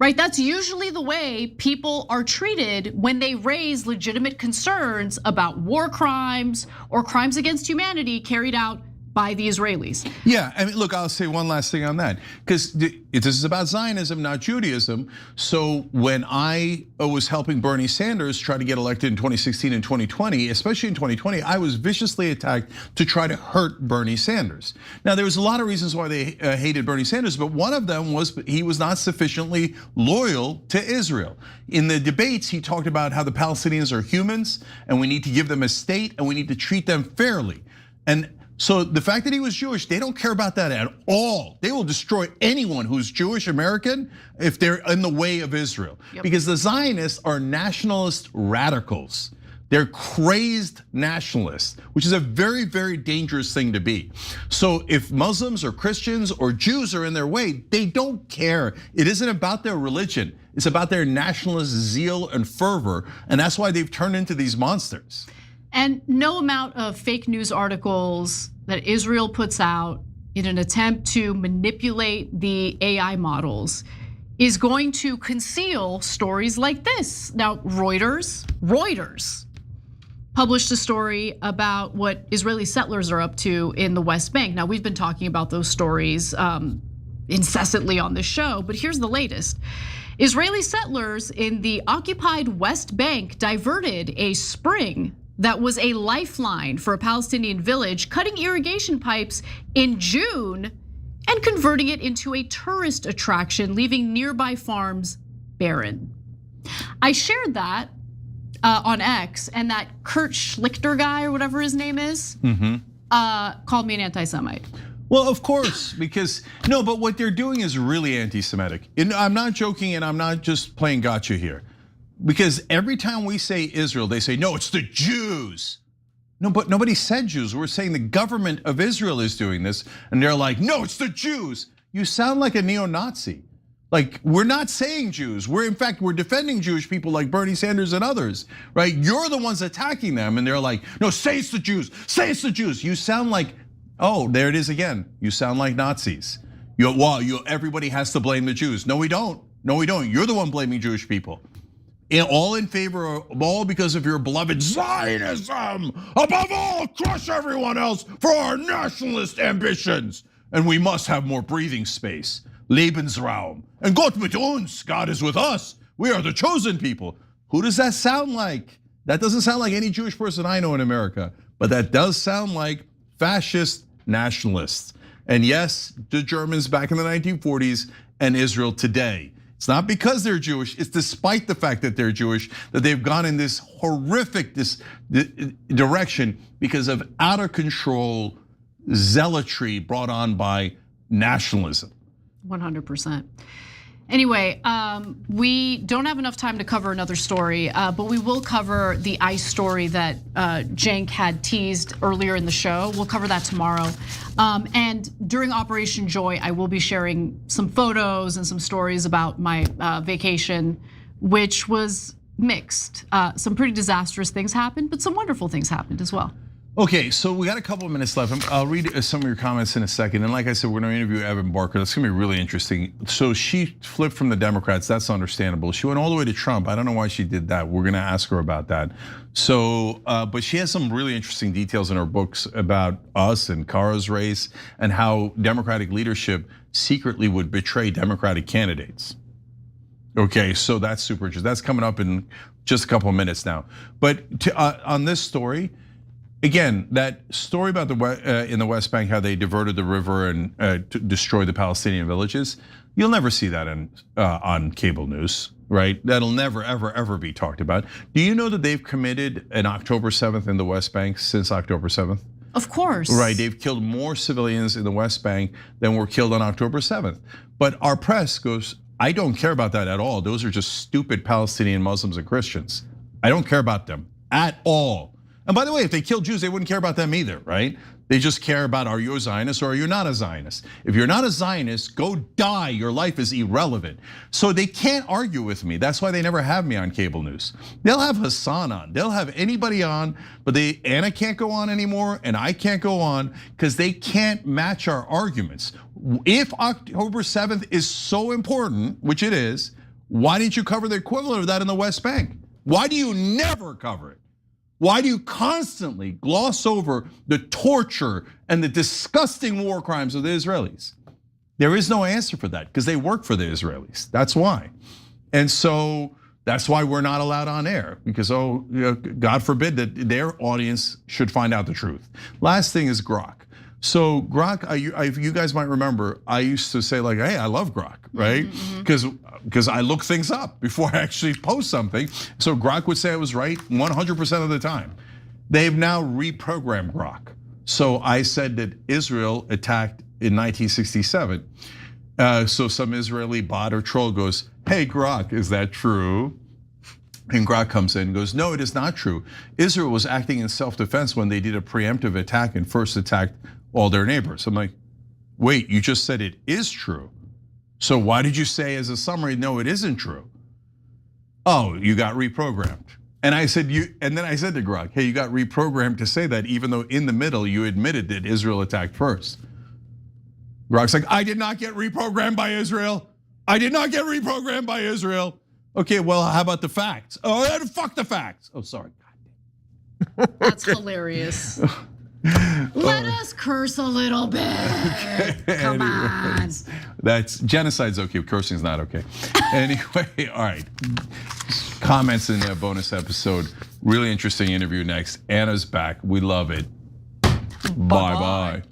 right? That's usually the way people are treated when they raise legitimate concerns about war crimes or crimes against humanity carried out by the Israelis. Yeah, I mean, look, I'll say one last thing on that, because this is about Zionism, not Judaism. So when I was helping Bernie Sanders try to get elected in 2016 and 2020, especially in 2020, I was viciously attacked to try to hurt Bernie Sanders. Now, there was a lot of reasons why they hated Bernie Sanders, but one of them was he was not sufficiently loyal to Israel. In the debates, he talked about how the Palestinians are humans and we need to give them a state and we need to treat them fairly. And so the fact that he was Jewish, they don't care about that at all. They will destroy anyone who's Jewish American if they're in the way of Israel. Because the Zionists are nationalist radicals. They're crazed nationalists, which is a very, very dangerous thing to be. So if Muslims or Christians or Jews are in their way, they don't care. It isn't about their religion. It's about their nationalist zeal and fervor. And that's why they've turned into these monsters. And no amount of fake news articles that Israel puts out in an attempt to manipulate the AI models is going to conceal stories like this. Now, Reuters published a story about what Israeli settlers are up to in the West Bank. Now, we've been talking about those stories incessantly on this show, but here's the latest. Israeli settlers in the occupied West Bank diverted a spring that was a lifeline for a Palestinian village, cutting irrigation pipes in June and converting it into a tourist attraction, leaving nearby farms barren. I shared that on X, and that Kurt Schlichter guy, or whatever his name is, called me an anti-Semite. Well, of course, because no, but what they're doing is really anti-Semitic. And I'm not joking, and I'm not just playing gotcha here. Because every time we say Israel, they say, no, it's the Jews. No, but nobody said Jews. We're saying the government of Israel is doing this. And they're like, no, it's the Jews. You sound like a neo-Nazi. Like, we're not saying Jews. In fact, we're defending Jewish people like Bernie Sanders and others, right? You're the ones attacking them. And they're like, no, say it's the Jews. Say it's the Jews. You sound like, oh, there it is again. You sound like Nazis. Everybody has to blame the Jews. No, we don't. No, we don't. You're the one blaming Jewish people. All in favor of all because of your beloved Zionism. Above all, crush everyone else for our nationalist ambitions. And we must have more breathing space. Lebensraum. And Gott mit uns. God is with us. We are the chosen people. Who does that sound like? That doesn't sound like any Jewish person I know in America. But that does sound like fascist nationalists. And yes, the Germans back in the 1940s and Israel today. It's not because they're Jewish, it's despite the fact that they're Jewish that they've gone in this horrific direction because of out of control zealotry brought on by nationalism. 100%. Anyway, we don't have enough time to cover another story, but we will cover the ICE story that Cenk had teased earlier in the show. We'll cover that tomorrow. And during Operation Joy, I will be sharing some photos and some stories about my vacation, which was mixed. Some pretty disastrous things happened, but some wonderful things happened as well. Okay, so we got a couple of minutes left. I'll read some of your comments in a second. And like I said, we're gonna interview Evan Barker. That's gonna be really interesting. So she flipped from the Democrats, that's understandable. She went all the way to Trump. I don't know why she did that. We're gonna ask her about that. So, but she has some really interesting details in her books about us and Kara's race and how Democratic leadership secretly would betray Democratic candidates. Okay, so that's super interesting. That's coming up in just a couple of minutes now. But on this story, again, that story about in the West Bank, how they diverted the river and to destroy the Palestinian villages, you'll never see that on cable news, right? That'll never, ever, ever be talked about. Do you know that they've committed an October 7th in the West Bank since October 7th? Of course. Right, they've killed more civilians in the West Bank than were killed on October 7th. But our press goes, I don't care about that at all. Those are just stupid Palestinian Muslims and Christians. I don't care about them at all. And by the way, if they killed Jews, they wouldn't care about them either, right? They just care about, are you a Zionist or are you not a Zionist? If you're not a Zionist, go die, your life is irrelevant. So they can't argue with me. That's why they never have me on cable news. They'll have Hassan on, they'll have anybody on, but Anna can't go on anymore and I can't go on because they can't match our arguments. If October 7th is so important, which it is, why didn't you cover the equivalent of that in the West Bank? Why do you never cover it? Why do you constantly gloss over the torture and the disgusting war crimes of the Israelis? There is no answer for that because they work for the Israelis. That's why. And so that's why we're not allowed on air because, God forbid that their audience should find out the truth. Last thing is Grok. So Grok, you guys might remember, I used to say like, hey, I love Grok, right? Because I look things up before I actually post something. So Grok would say I was right 100% of the time. They've now reprogrammed Grok. So I said that Israel attacked in 1967. So some Israeli bot or troll goes, hey Grok, is that true? And Grok comes in and goes, no, it is not true. Israel was acting in self-defense when they did a preemptive attack and first attacked all their neighbors. I'm like, wait, you just said it is true. So why did you say as a summary, no, it isn't true? Oh, you got reprogrammed. And I said, and then I said to Grok, hey, you got reprogrammed to say that even though in the middle you admitted that Israel attacked first. Grok's like, I did not get reprogrammed by Israel. I did not get reprogrammed by Israel. Okay, well, how about the facts? Oh, fuck the facts. Oh, sorry. That's hilarious. Let us curse a little bit. Come on. That's genocide's okay. Cursing's not okay. Anyway, all right. Comments in the bonus episode. Really interesting interview next. Anna's back. We love it. Bye-bye.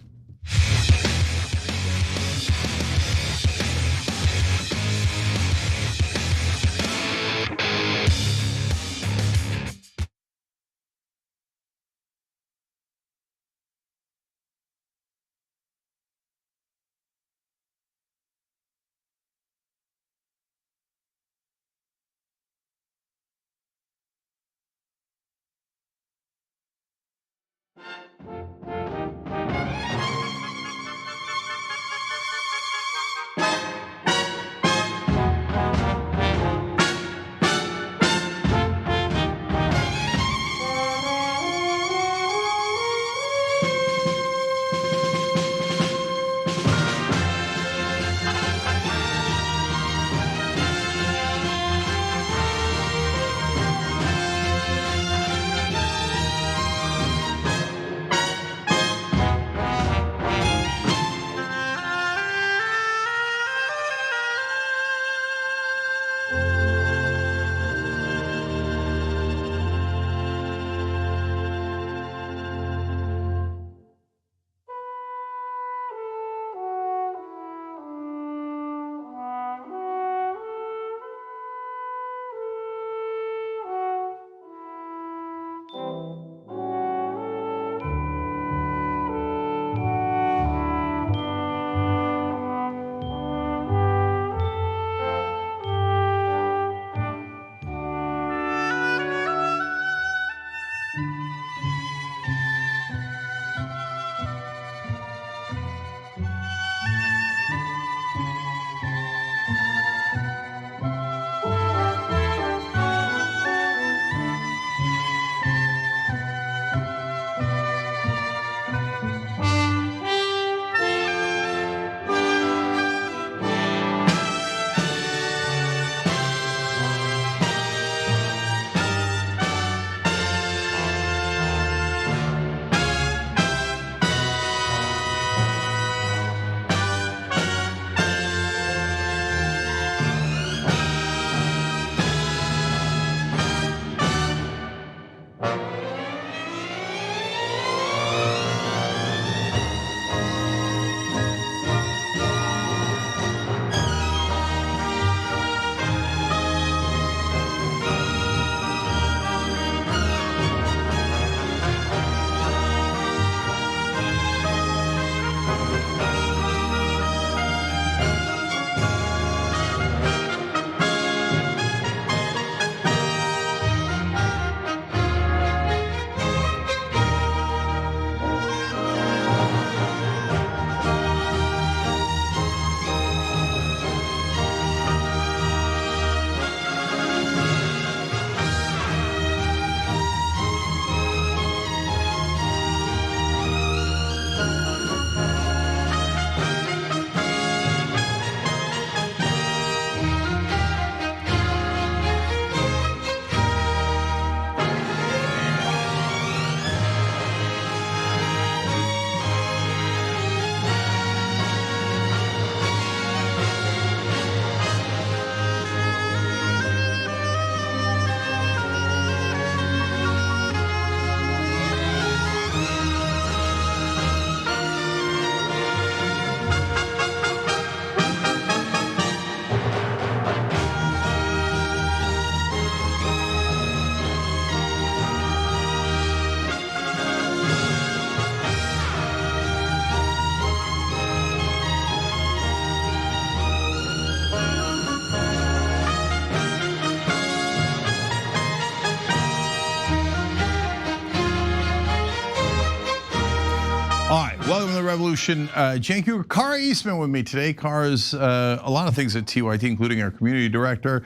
All right, welcome to the revolution. Cenk Uygur, Kara Eastman with me today. Kara's a lot of things at TYT, including our community director.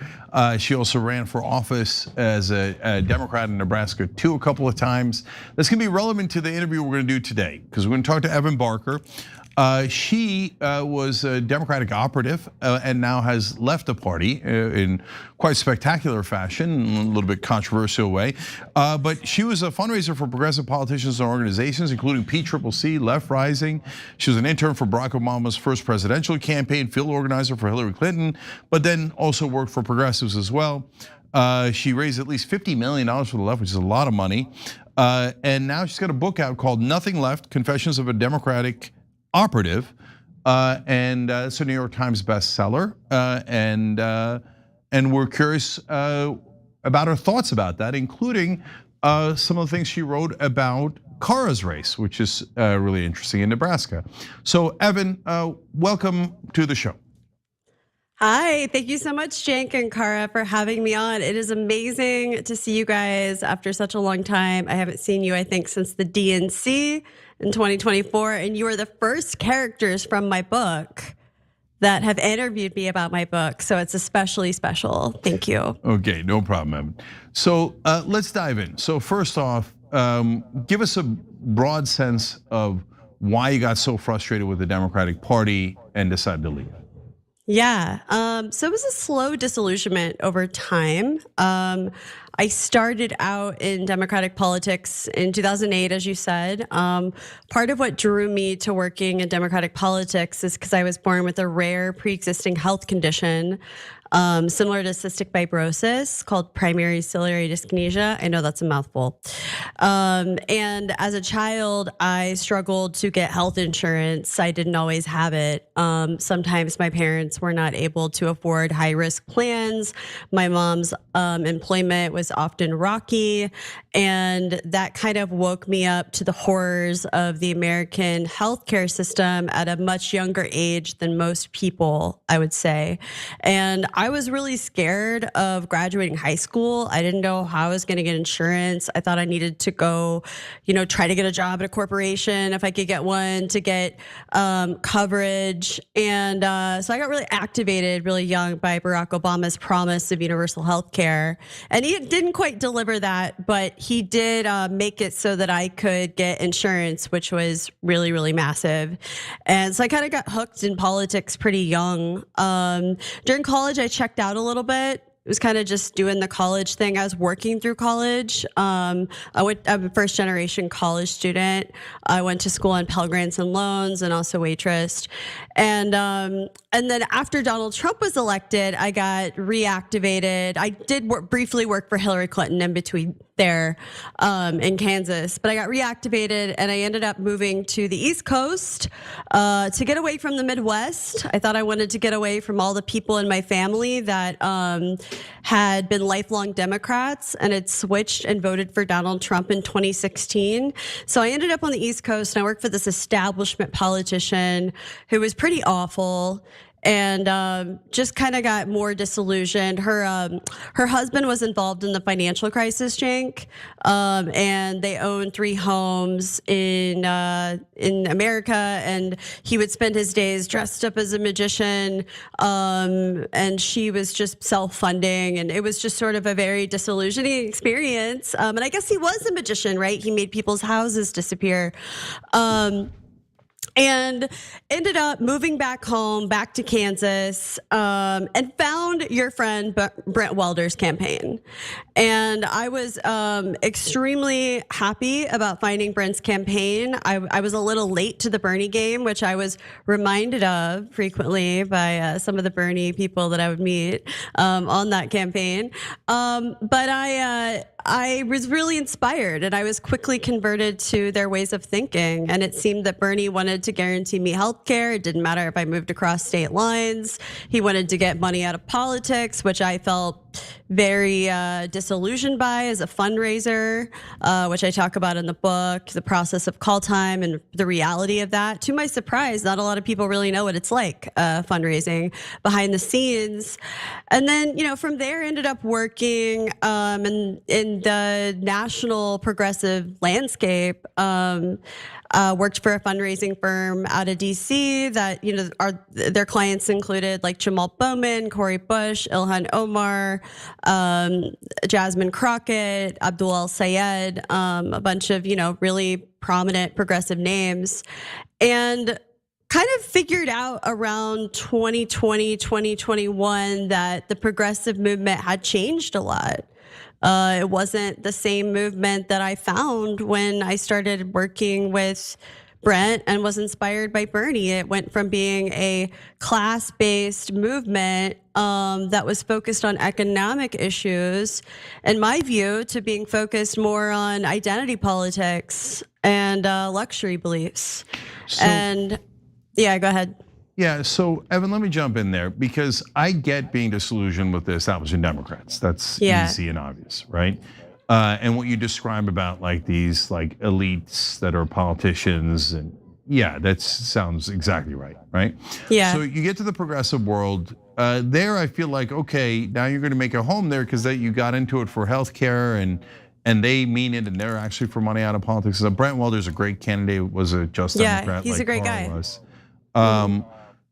She also ran for office as a Democrat in Nebraska too a couple of times. That's gonna be relevant to the interview we're gonna do today, because we're gonna talk to Evan Barker. She was a Democratic operative and now has left the party in quite spectacular fashion, a little bit controversial way. But she was a fundraiser for progressive politicians and organizations, including PCCC, Left Rising. She was an intern for Barack Obama's first presidential campaign, field organizer for Hillary Clinton, but then also worked for progressives as well. She raised at least $50 million for the left, which is a lot of money. And now she's got a book out called Nothing Left: Confessions of a Democratic Operative, and it's a New York Times bestseller, and we're curious about her thoughts about that, including some of the things she wrote about Kara's race, which is really interesting in Nebraska. So Evan, welcome to the show. Hi, thank you so much, Cenk and Kara, for having me on. It is amazing to see you guys after such a long time. I haven't seen you, I think, since the DNC in 2024, and you are the first characters from my book that have interviewed me about my book, so it's especially special. Thank you. Okay, no problem, Evan. So let's dive in. So first off, give us a broad sense of why you got so frustrated with the Democratic Party and decided to leave. Yeah, so it was a slow disillusionment over time. I started out in Democratic politics in 2008, as you said. Part of what drew me to working in Democratic politics is because I was born with a rare pre-existing health condition, similar to cystic fibrosis, called primary ciliary dyskinesia. I know that's a mouthful. And as a child, I struggled to get health insurance. I didn't always have it. Sometimes my parents were not able to afford high-risk plans. My mom's employment was often rocky, and that kind of woke me up to the horrors of the American healthcare system at a much younger age than most people, I would say. And I was really scared of graduating high school. I didn't know how I was gonna get insurance. I thought I needed to go, try to get a job at a corporation if I could get one, to get coverage. And so I got really activated really young by Barack Obama's promise of universal health care. And he didn't quite deliver that, but he did make it so that I could get insurance, which was really, really massive. And so I kind of got hooked in politics pretty young. During college, I checked out a little bit. It was kind of just doing the college thing. I was working through college. I'm a first generation college student. I went to school on Pell Grants and Loans and also waitressed. And then after Donald Trump was elected, I got reactivated. I did briefly work for Hillary Clinton in between there in Kansas, but I got reactivated and I ended up moving to the East Coast to get away from the Midwest. I thought I wanted to get away from all the people in my family that had been lifelong Democrats and had switched and voted for Donald Trump in 2016. So I ended up on the East Coast and I worked for this establishment politician who was pretty awful. And just kind of got more disillusioned. Her husband was involved in the financial crisis, Cenk, and they owned 3 homes in America. And he would spend his days dressed up as a magician, and she was just self-funding, and it was just sort of a very disillusioning experience. And I guess he was a magician, right? He made people's houses disappear. And ended up moving back home, back to Kansas, and found your friend Brent Welder's campaign. And I was extremely happy about finding Brent's campaign. I was a little late to the Bernie game, which I was reminded of frequently by some of the Bernie people that I would meet on that campaign. But I was really inspired, and I was quickly converted to their ways of thinking. And it seemed that Bernie wanted to guarantee me health care. It didn't matter if I moved across state lines. He wanted to get money out of politics, which I felt very disillusioned by as a fundraiser, which I talk about in the book, the process of call time and the reality of that. To my surprise, not a lot of people really know what it's like fundraising behind the scenes. And then, from there, ended up working in the national progressive landscape. worked for a fundraising firm out of DC that, their clients included like Jamal Bowman, Corey Bush, Ilhan Omar, Jasmine Crockett, Abdul El-Sayed, a bunch of, really prominent progressive names. And kind of figured out around 2020, 2021 that the progressive movement had changed a lot. It wasn't the same movement that I found when I started working with Brent and was inspired by Bernie. It went from being a class-based movement that was focused on economic issues, in my view, to being focused more on identity politics and luxury beliefs. Yeah, go ahead. Yeah, so Evan, let me jump in there because I get being disillusioned with the establishment Democrats. That's easy and obvious, right? And what you describe about like these like elites that are politicians, and that sounds exactly right? Yeah. So you get to the progressive world. There, I feel like, okay, now you're going to make a home there because you got into it for healthcare and they mean it, and they're actually for money out of politics. So Brent Welder's a great candidate, was a just Democrat. He's like a great Carl guy. Was.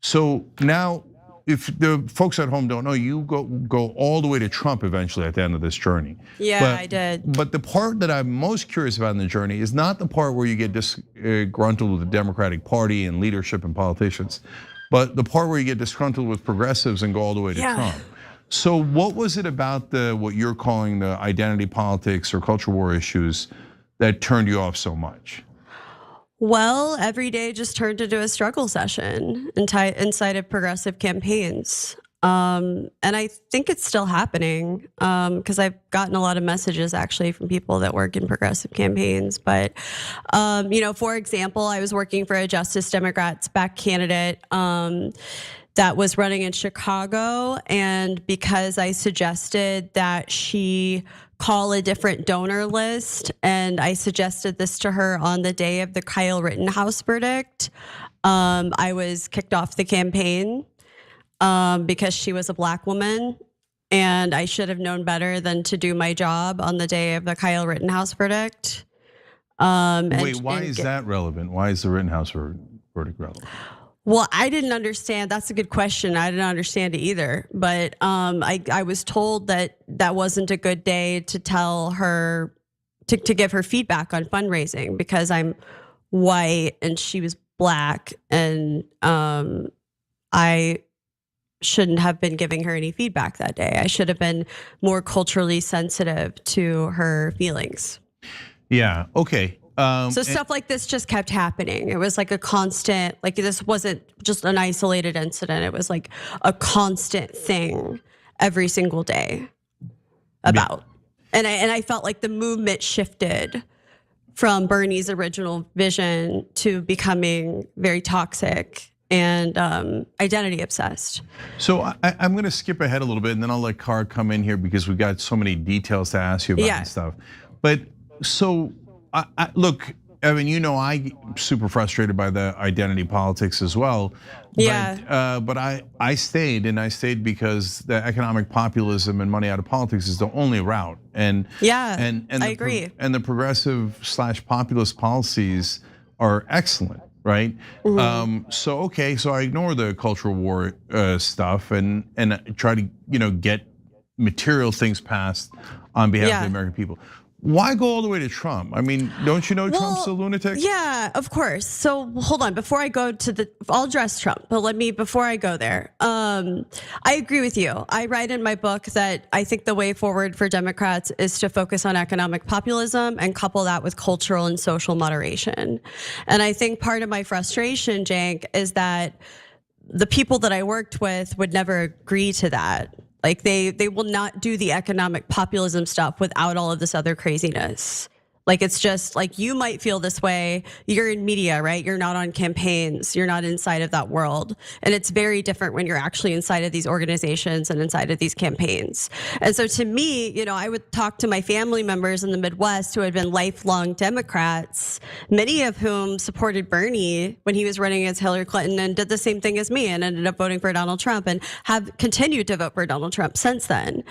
So now, if the folks at home don't know, you go all the way to Trump eventually at the end of this journey. Yeah, I did. But the part that I'm most curious about in the journey is not the part where you get disgruntled with the Democratic Party and leadership and politicians, but the part where you get disgruntled with progressives and go all the way to Trump. So what was it about what you're calling the identity politics or culture war issues that turned you off so much? Well, every day just turned into a struggle session inside of progressive campaigns. And I think it's still happening because I've gotten a lot of messages actually from people that work in progressive campaigns. But, for example, I was working for a Justice Democrats back candidate that was running in Chicago. And because I suggested that she call a different donor list, and I suggested this to her on the day of the Kyle Rittenhouse verdict, I was kicked off the campaign because she was a Black woman, and I should have known better than to do my job on the day of the Kyle Rittenhouse verdict. Wait, why is that relevant? Why is the Rittenhouse verdict relevant? Well, I didn't understand. That's a good question. I didn't understand it either. But I was told that wasn't a good day to tell her, to give her feedback on fundraising because I'm white and she was Black, and I shouldn't have been giving her any feedback that day. I should have been more culturally sensitive to her feelings. Yeah, okay. So stuff like this just kept happening. It was like a constant, like this wasn't just an isolated incident. It was like a constant thing every single day about. And I felt like the movement shifted from Bernie's original vision to becoming very toxic and identity obsessed. So I'm gonna skip ahead a little bit and then I'll let Cara come in here because we've got so many details to ask you about and stuff. But so, look, Evan, I'm super frustrated by the identity politics as well. But I stayed because the economic populism and money out of politics is the only route. And I agree. And the progressive / populist policies are excellent, right? Mm-hmm. So I ignore the cultural war stuff and try to get material things passed on behalf of the American people. Why go all the way to Trump? I mean, don't you know Trump's a lunatic? Yeah, of course. So hold on, before I go to I'll address Trump, but before I go there, I agree with you. I write in my book that I think the way forward for Democrats is to focus on economic populism and couple that with cultural and social moderation. And I think part of my frustration, Cenk, is that the people that I worked with would never agree to that. Like they will not do the economic populism stuff without all of this other craziness. Like it's just like you might feel this way. You're in media, right? You're not on campaigns. You're not inside of that world. And it's very different when you're actually inside of these organizations and inside of these campaigns. And so to me, I would talk to my family members in the Midwest who had been lifelong Democrats, many of whom supported Bernie when he was running against Hillary Clinton and did the same thing as me and ended up voting for Donald Trump and have continued to vote for Donald Trump since then.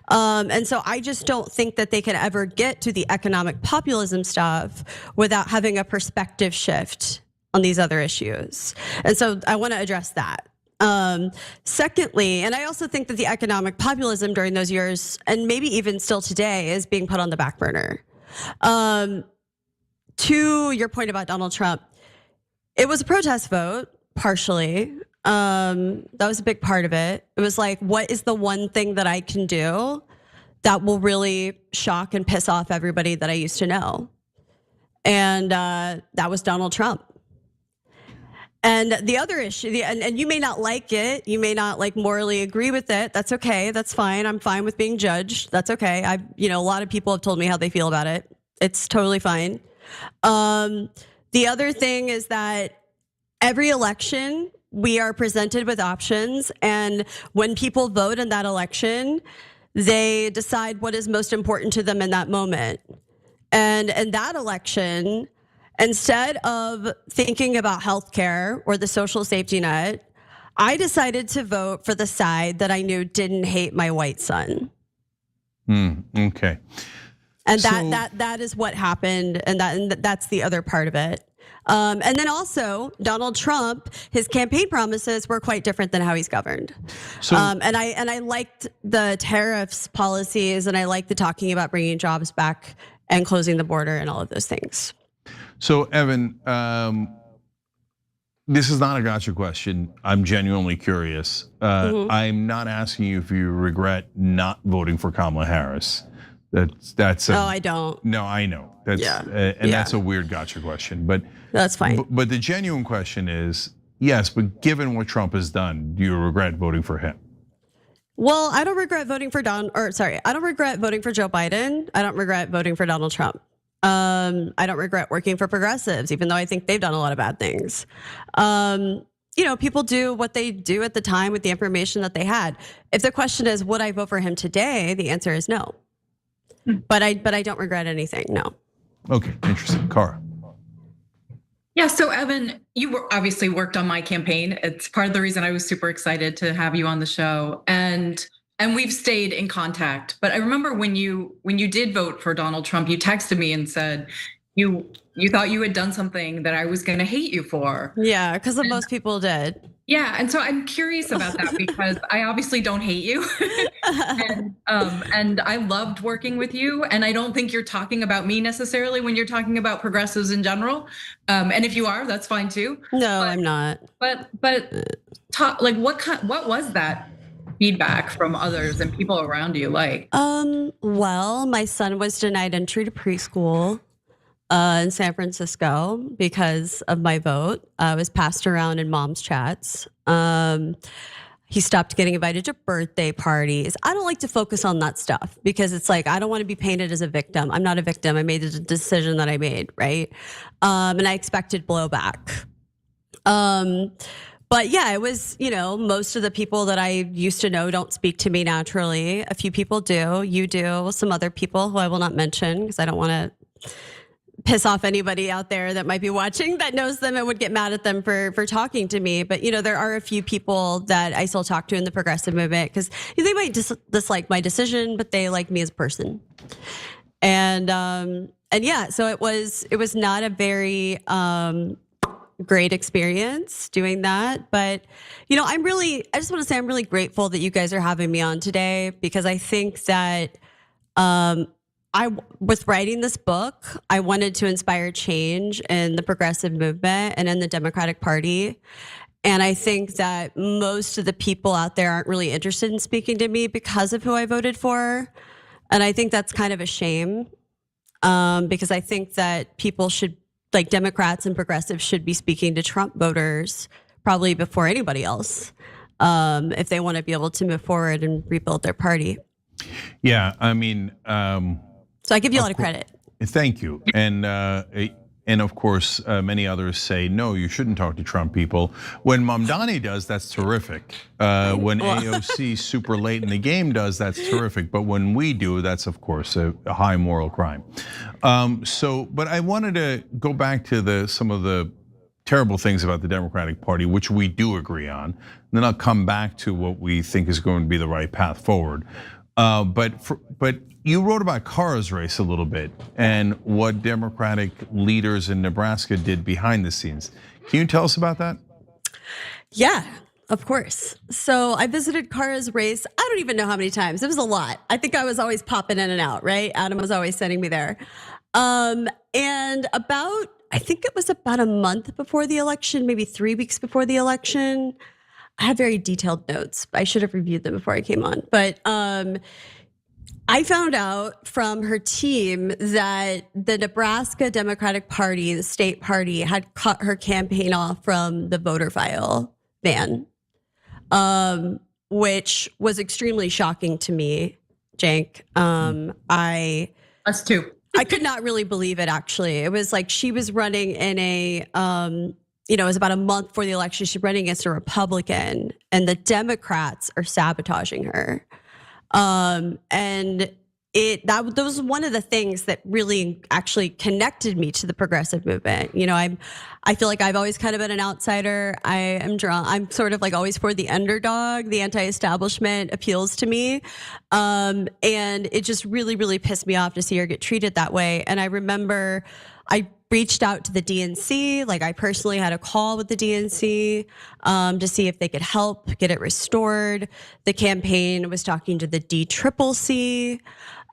And so I just don't think that they can ever get to the economic populism populism stuff without having a perspective shift on these other issues. And so I want to address that. Secondly, and I also think that the economic populism during those years, and maybe even still today, is being put on the back burner. To your point about Donald Trump, it was a protest vote, partially. That was a big part of it. It was like, what is the one thing that I can do that will really shock and piss off everybody that I used to know? And that was Donald Trump. And the other issue, and you may not like it, you may not like morally agree with it. That's okay. That's fine. I'm fine with being judged. That's okay. A lot of people have told me how they feel about it. It's totally fine. The other thing is that every election we are presented with options, and when people vote in that election, they decide what is most important to them in that moment. And in that election, instead of thinking about healthcare or the social safety net, I decided to vote for the side that I knew didn't hate my white son. Okay. And that is what happened, and that's the other part of it. And then also Donald Trump, his campaign promises were quite different than how he's governed. So, and I liked the tariffs policies, and I liked the talking about bringing jobs back and closing the border and all of those things. So Evan, this is not a gotcha question. I'm genuinely curious. I'm not asking you if you regret not voting for Kamala Harris. That's. No, I don't. No, I know. That's a weird gotcha question, but that's fine. But the genuine question is, yes, but given what Trump has done, do you regret voting for him? Well, I don't regret voting for I don't regret voting for Joe Biden. I don't regret voting for Donald Trump. I don't regret working for progressives, even though I think they've done a lot of bad things. People do what they do at the time with the information that they had. If the question is, would I vote for him today? The answer is no. But I don't regret anything, no. Okay, interesting. Cara. Yeah, so Evan, you obviously worked on my campaign. It's part of the reason I was super excited to have you on the show. And we've stayed in contact. But I remember when you did vote for Donald Trump, you texted me and said you thought you had done something that I was gonna hate you for. Yeah, because most people did. Yeah, and so I'm curious about that because I obviously don't hate you, and I loved working with you. And I don't think you're talking about me necessarily when you're talking about progressives in general. And if you are, that's fine too. No, I'm not. But what was that feedback from others and people around you like? Well, my son was denied entry to preschool in San Francisco because of my vote. It was passed around in mom's chats. He stopped getting invited to birthday parties. I don't like to focus on that stuff because it's like, I don't want to be painted as a victim. I'm not a victim. I made the decision that I made, right? And I expected blowback. But yeah, it was, most of the people that I used to know don't speak to me naturally. A few people do, you do, some other people who I will not mention because I don't want to piss off anybody out there that might be watching that knows them and would get mad at them for talking to me. But there are a few people that I still talk to in the progressive movement because they might dislike my decision, but they like me as a person. And yeah, so it was not a very great experience doing that. But I just want to say I'm really grateful that you guys are having me on today because I think that with writing this book, I wanted to inspire change in the progressive movement and in the Democratic Party. And I think that most of the people out there aren't really interested in speaking to me because of who I voted for. And I think that's kind of a shame because I think that people should, like Democrats and progressives, should be speaking to Trump voters probably before anybody else if they want to be able to move forward and rebuild their party. Yeah, I mean. So I give you a lot of credit. Thank you. And of course, many others say, no, you shouldn't talk to Trump people. When Mamdani does, that's terrific. When AOC super late in the game does, that's terrific. But when we do, that's of course a high moral crime. But I wanted to go back to some of the terrible things about the Democratic Party, which we do agree on. And then I'll come back to what we think is going to be the right path forward. But you wrote about Kara's race a little bit and what Democratic leaders in Nebraska did behind the scenes. Can you tell us about that? Yeah, of course. So I visited Kara's race. I don't even know how many times. It was a lot. I think I was always popping in and out, right? Adam was always sending me there. And I think it was about a month before the election, maybe 3 weeks before the election. I have very detailed notes. I should have reviewed them before I came on. But I found out from her team that the Nebraska Democratic Party, the state party, had cut her campaign off from the voter file ban, which was extremely shocking to me, Cenk. Us too. I could not really believe it, actually. It was like she was running in a, it was about a month before the election. She's running against a Republican, and the Democrats are sabotaging her. That was one of the things that really actually connected me to the progressive movement. I feel like I've always kind of been an outsider. I'm sort of like always for the underdog. The anti-establishment appeals to me. And it just really, really pissed me off to see her get treated that way. And I remember I reached out to the DNC. Like, I personally had a call with the DNC to see if they could help get it restored. The campaign was talking to the DCCC,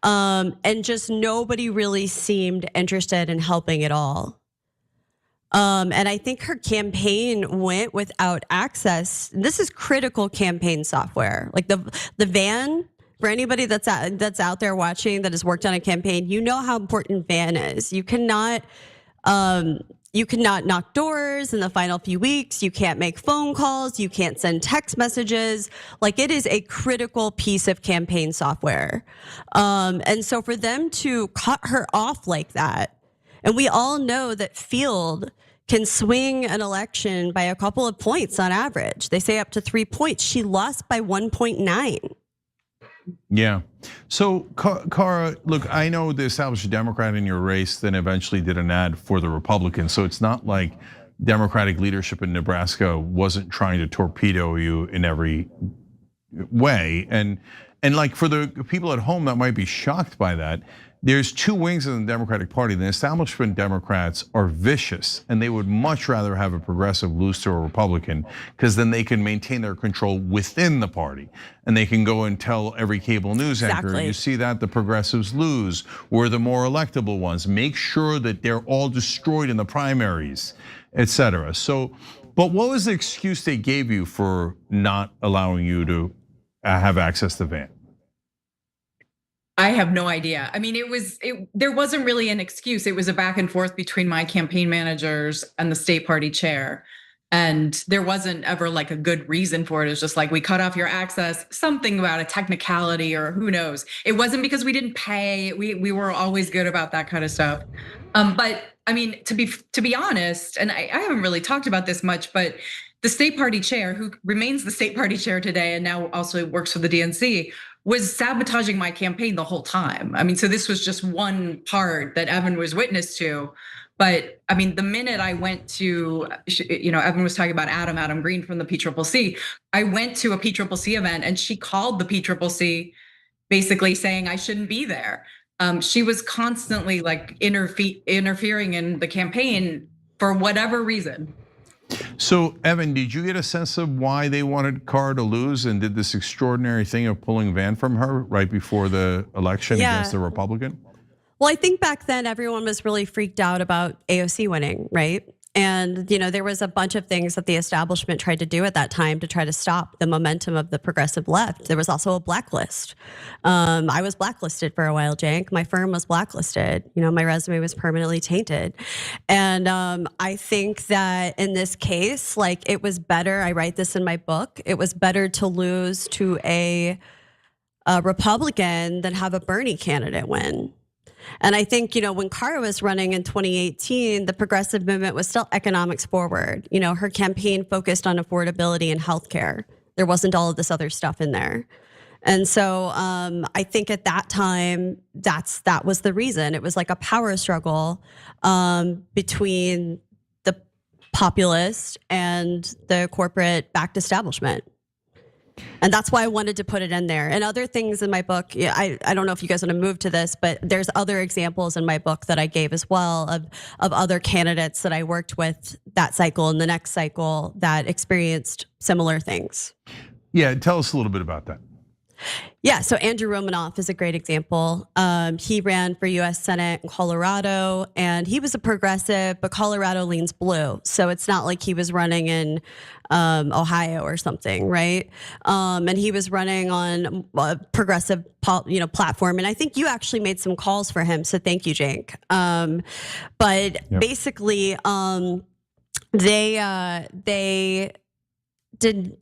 and just nobody really seemed interested in helping at all. And I think her campaign went without access. This is critical campaign software. Like the van, for anybody that's out there watching that has worked on a campaign, you know how important van is. You cannot knock doors in the final few weeks. You can't make phone calls. You can't send text messages. Like, it is a critical piece of campaign software. And so for them to cut her off like that, and we all know that field can swing an election by a couple of points on average. They say up to 3 points. She lost by 1.9. Yeah. So, Kara, look, I know the established Democrat in your race then eventually did an ad for the Republicans. So it's not like Democratic leadership in Nebraska wasn't trying to torpedo you in every way. And like, for the people at home that might be shocked by that, there's two wings in the Democratic Party. The establishment Democrats are vicious, and they would much rather have a progressive lose to a Republican, because then they can maintain their control within the party. And they can go and tell every cable news anchor, you see that the progressives lose, we're the more electable ones. Make sure that they're all destroyed in the primaries, etc. So, but what was the excuse they gave you for not allowing you to have access to van? I have no idea. I mean, there wasn't really an excuse. It was a back and forth between my campaign managers and the state party chair. And there wasn't ever like a good reason for it. It was just like, we cut off your access, something about a technicality or who knows. It wasn't because we didn't pay. We were always good about that kind of stuff. But I mean, to be honest, and I haven't really talked about this much, but the state party chair, who remains the state party chair today and now also works for the DNC, was sabotaging my campaign the whole time. I mean, so this was just one part that Evan was witness to. But I mean, the minute I went to, Evan was talking about Adam Greene from the PCCC. I went to a PCCC event and she called the PCCC basically saying I shouldn't be there. She was constantly like interfering in the campaign for whatever reason. So, Evan, did you get a sense of why they wanted Kara to lose and did this extraordinary thing of pulling van from her right before the election against the Republican? Well, I think back then everyone was really freaked out about AOC winning, right? And there was a bunch of things that the establishment tried to do at that time to try to stop the momentum of the progressive left. There was also a blacklist. I was blacklisted for a while, Cenk. My firm was blacklisted. My resume was permanently tainted. And I think that in this case, like, it was better, I write this in my book, it was better to lose to a Republican than have a Bernie candidate win. And I think, when Kara was running in 2018, the progressive movement was still economics forward. Her campaign focused on affordability and healthcare. There wasn't all of this other stuff in there. And so I think at that time, that was the reason. It was like a power struggle between the populist and the corporate-backed establishment. And that's why I wanted to put it in there. And other things in my book, yeah, I don't know if you guys want to move to this, but there's other examples in my book that I gave as well of other candidates that I worked with that cycle and the next cycle that experienced similar things. Yeah, tell us a little bit about that. Yeah, so Andrew Romanoff is a great example. He ran for US Senate in Colorado, and he was a progressive, but Colorado leans blue. So it's not like he was running in Ohio or something, right? And he was running on a progressive platform. And I think you actually made some calls for him, so thank you, Cenk. Basically, they did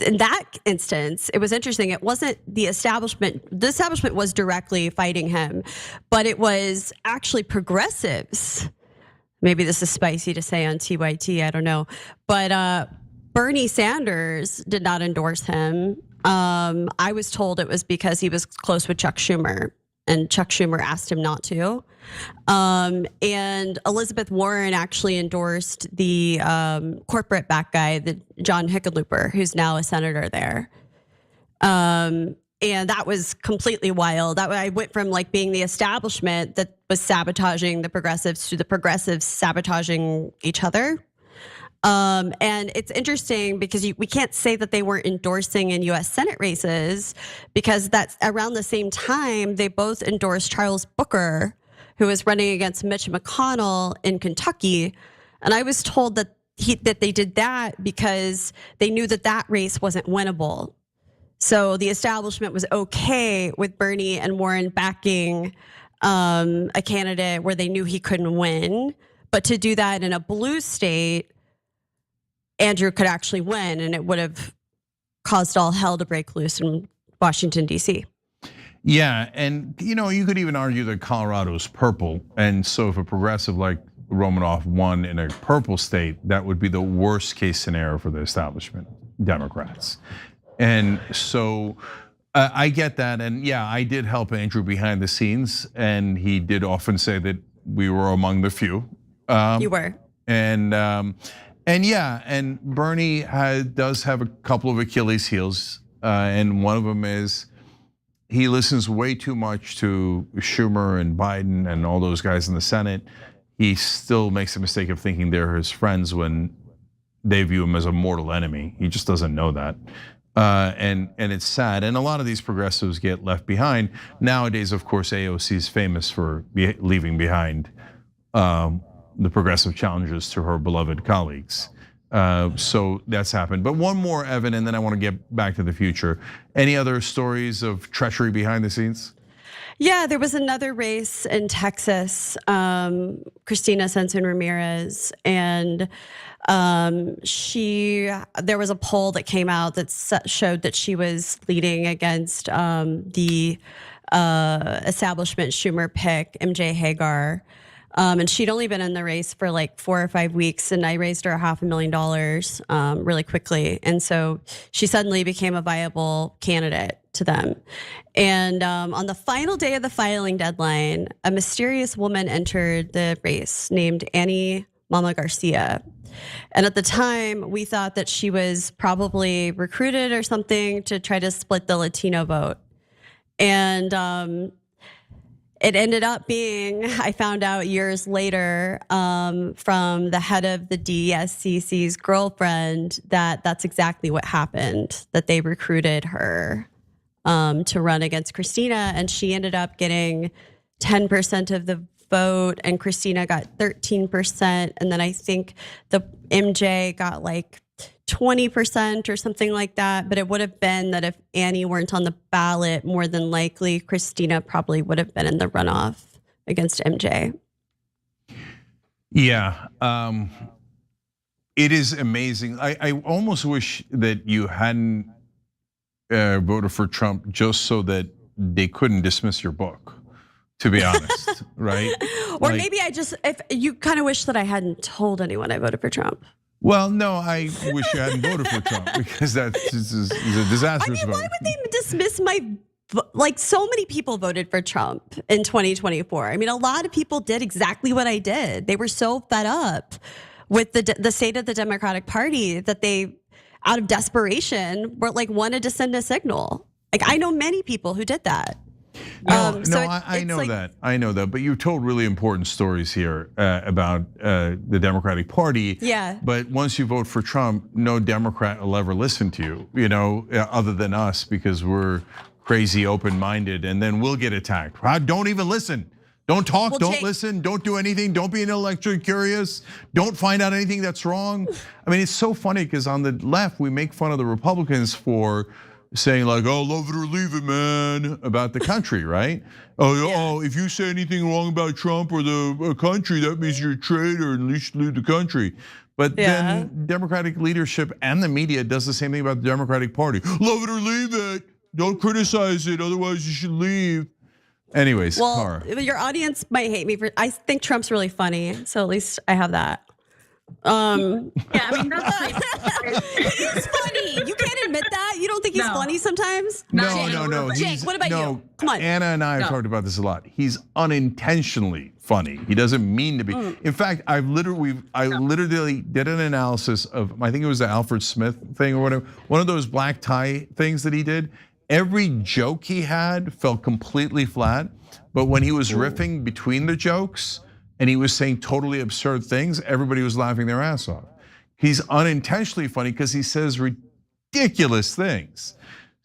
in that instance, it was interesting. It wasn't the establishment. The establishment was directly fighting him, but it was actually progressives. Maybe this is spicy to say on TYT, I don't know. But Bernie Sanders did not endorse him. I was told it was because he was close with Chuck Schumer, and Chuck Schumer asked him not to. And Elizabeth Warren actually endorsed the corporate back guy, the John Hickenlooper, who's now a senator there. And that was completely wild. I went from like being the establishment that was sabotaging the progressives to the progressives sabotaging each other. And it's interesting because we can't say that they weren't endorsing in US Senate races, because that's around the same time they both endorsed Charles Booker, who was running against Mitch McConnell in Kentucky. And I was told that they did that because they knew that race wasn't winnable. So the establishment was okay with Bernie and Warren backing a candidate where they knew he couldn't win. But to do that in a blue state, Andrew could actually win, and it would have caused all hell to break loose in Washington, D.C. Yeah, and you could even argue that Colorado's purple, and so if a progressive like Romanoff won in a purple state, that would be the worst case scenario for the establishment Democrats. And so I get that, and yeah, I did help Andrew behind the scenes, and he did often say that we were among the few. You were. And yeah, and Bernie does have a couple of Achilles heels, and one of them is he listens way too much to Schumer and Biden and all those guys in the Senate. He still makes the mistake of thinking they're his friends when they view him as a mortal enemy. He just doesn't know that. And it's sad. And a lot of these progressives get left behind. Nowadays, of course, AOC is famous for leaving behind the progressive challenges to her beloved colleagues. So that's happened. But one more, Evan, and then I want to get back to the future. Any other stories of treachery behind the scenes? Yeah, there was another race in Texas, Cristina Sensen Ramirez, and there was a poll that came out that showed that she was leading against the establishment Schumer pick, MJ Hagar. And she'd only been in the race for like 4 or 5 weeks, and I raised her $500,000 really quickly. And so she suddenly became a viable candidate to them. And on the final day of the filing deadline, a mysterious woman entered the race named Annie Mama Garcia. And at the time, we thought that she was probably recruited or something to try to split the Latino vote. And it ended up being, I found out years later from the head of the DSCC's girlfriend that that's exactly what happened, that they recruited her to run against Cristina, and she ended up getting 10% of the vote, and Cristina got 13%, and then I think the MJ got like 20% or something like that. But it would have been that if Annie weren't on the ballot, more than likely Cristina probably would have been in the runoff against MJ. Yeah, it is amazing. I almost wish that you hadn't voted for Trump just so that they couldn't dismiss your book, to be honest, right? Or maybe if you kind of wish that I hadn't told anyone I voted for Trump. Well, no, I wish you hadn't voted for Trump, because that's a disastrous vote. Why would they dismiss so many people voted for Trump in 2024. I mean, a lot of people did exactly what I did. They were so fed up with the state of the Democratic Party that they out of desperation, wanted to send a signal. Like, I know many people who did that. I know that. I know that. But you've told really important stories here about the Democratic Party. Yeah. But once you vote for Trump, no Democrat will ever listen to you, other than us, because we're crazy, open-minded, and then we'll get attacked. Don't even listen. Don't talk, don't listen, don't do anything, don't be intellectually curious, don't find out anything that's wrong. I mean, it's so funny because on the left, we make fun of the Republicans for saying like, oh, love it or leave it, man, about the country, right? Oh, if you say anything wrong about Trump or the country, that means you're a traitor and you should leave the country. But then Democratic leadership and the media does the same thing about the Democratic Party. Love it or leave it, don't criticize it, otherwise you should leave. Anyways, Cara. Your audience might hate me I think Trump's really funny, so at least I have that. Yeah, I mean, he's funny. You can't admit that. You don't think he's funny sometimes? No. Jake, what about you? Come on. Anna and I have talked about this a lot. He's unintentionally funny. He doesn't mean to be. In fact, I literally did an analysis of, I think it was the Alfred Smith thing or whatever, one of those black tie things that he did. Every joke he had felt completely flat, but when he was riffing between the jokes and he was saying totally absurd things, everybody was laughing their ass off. He's unintentionally funny because he says ridiculous things.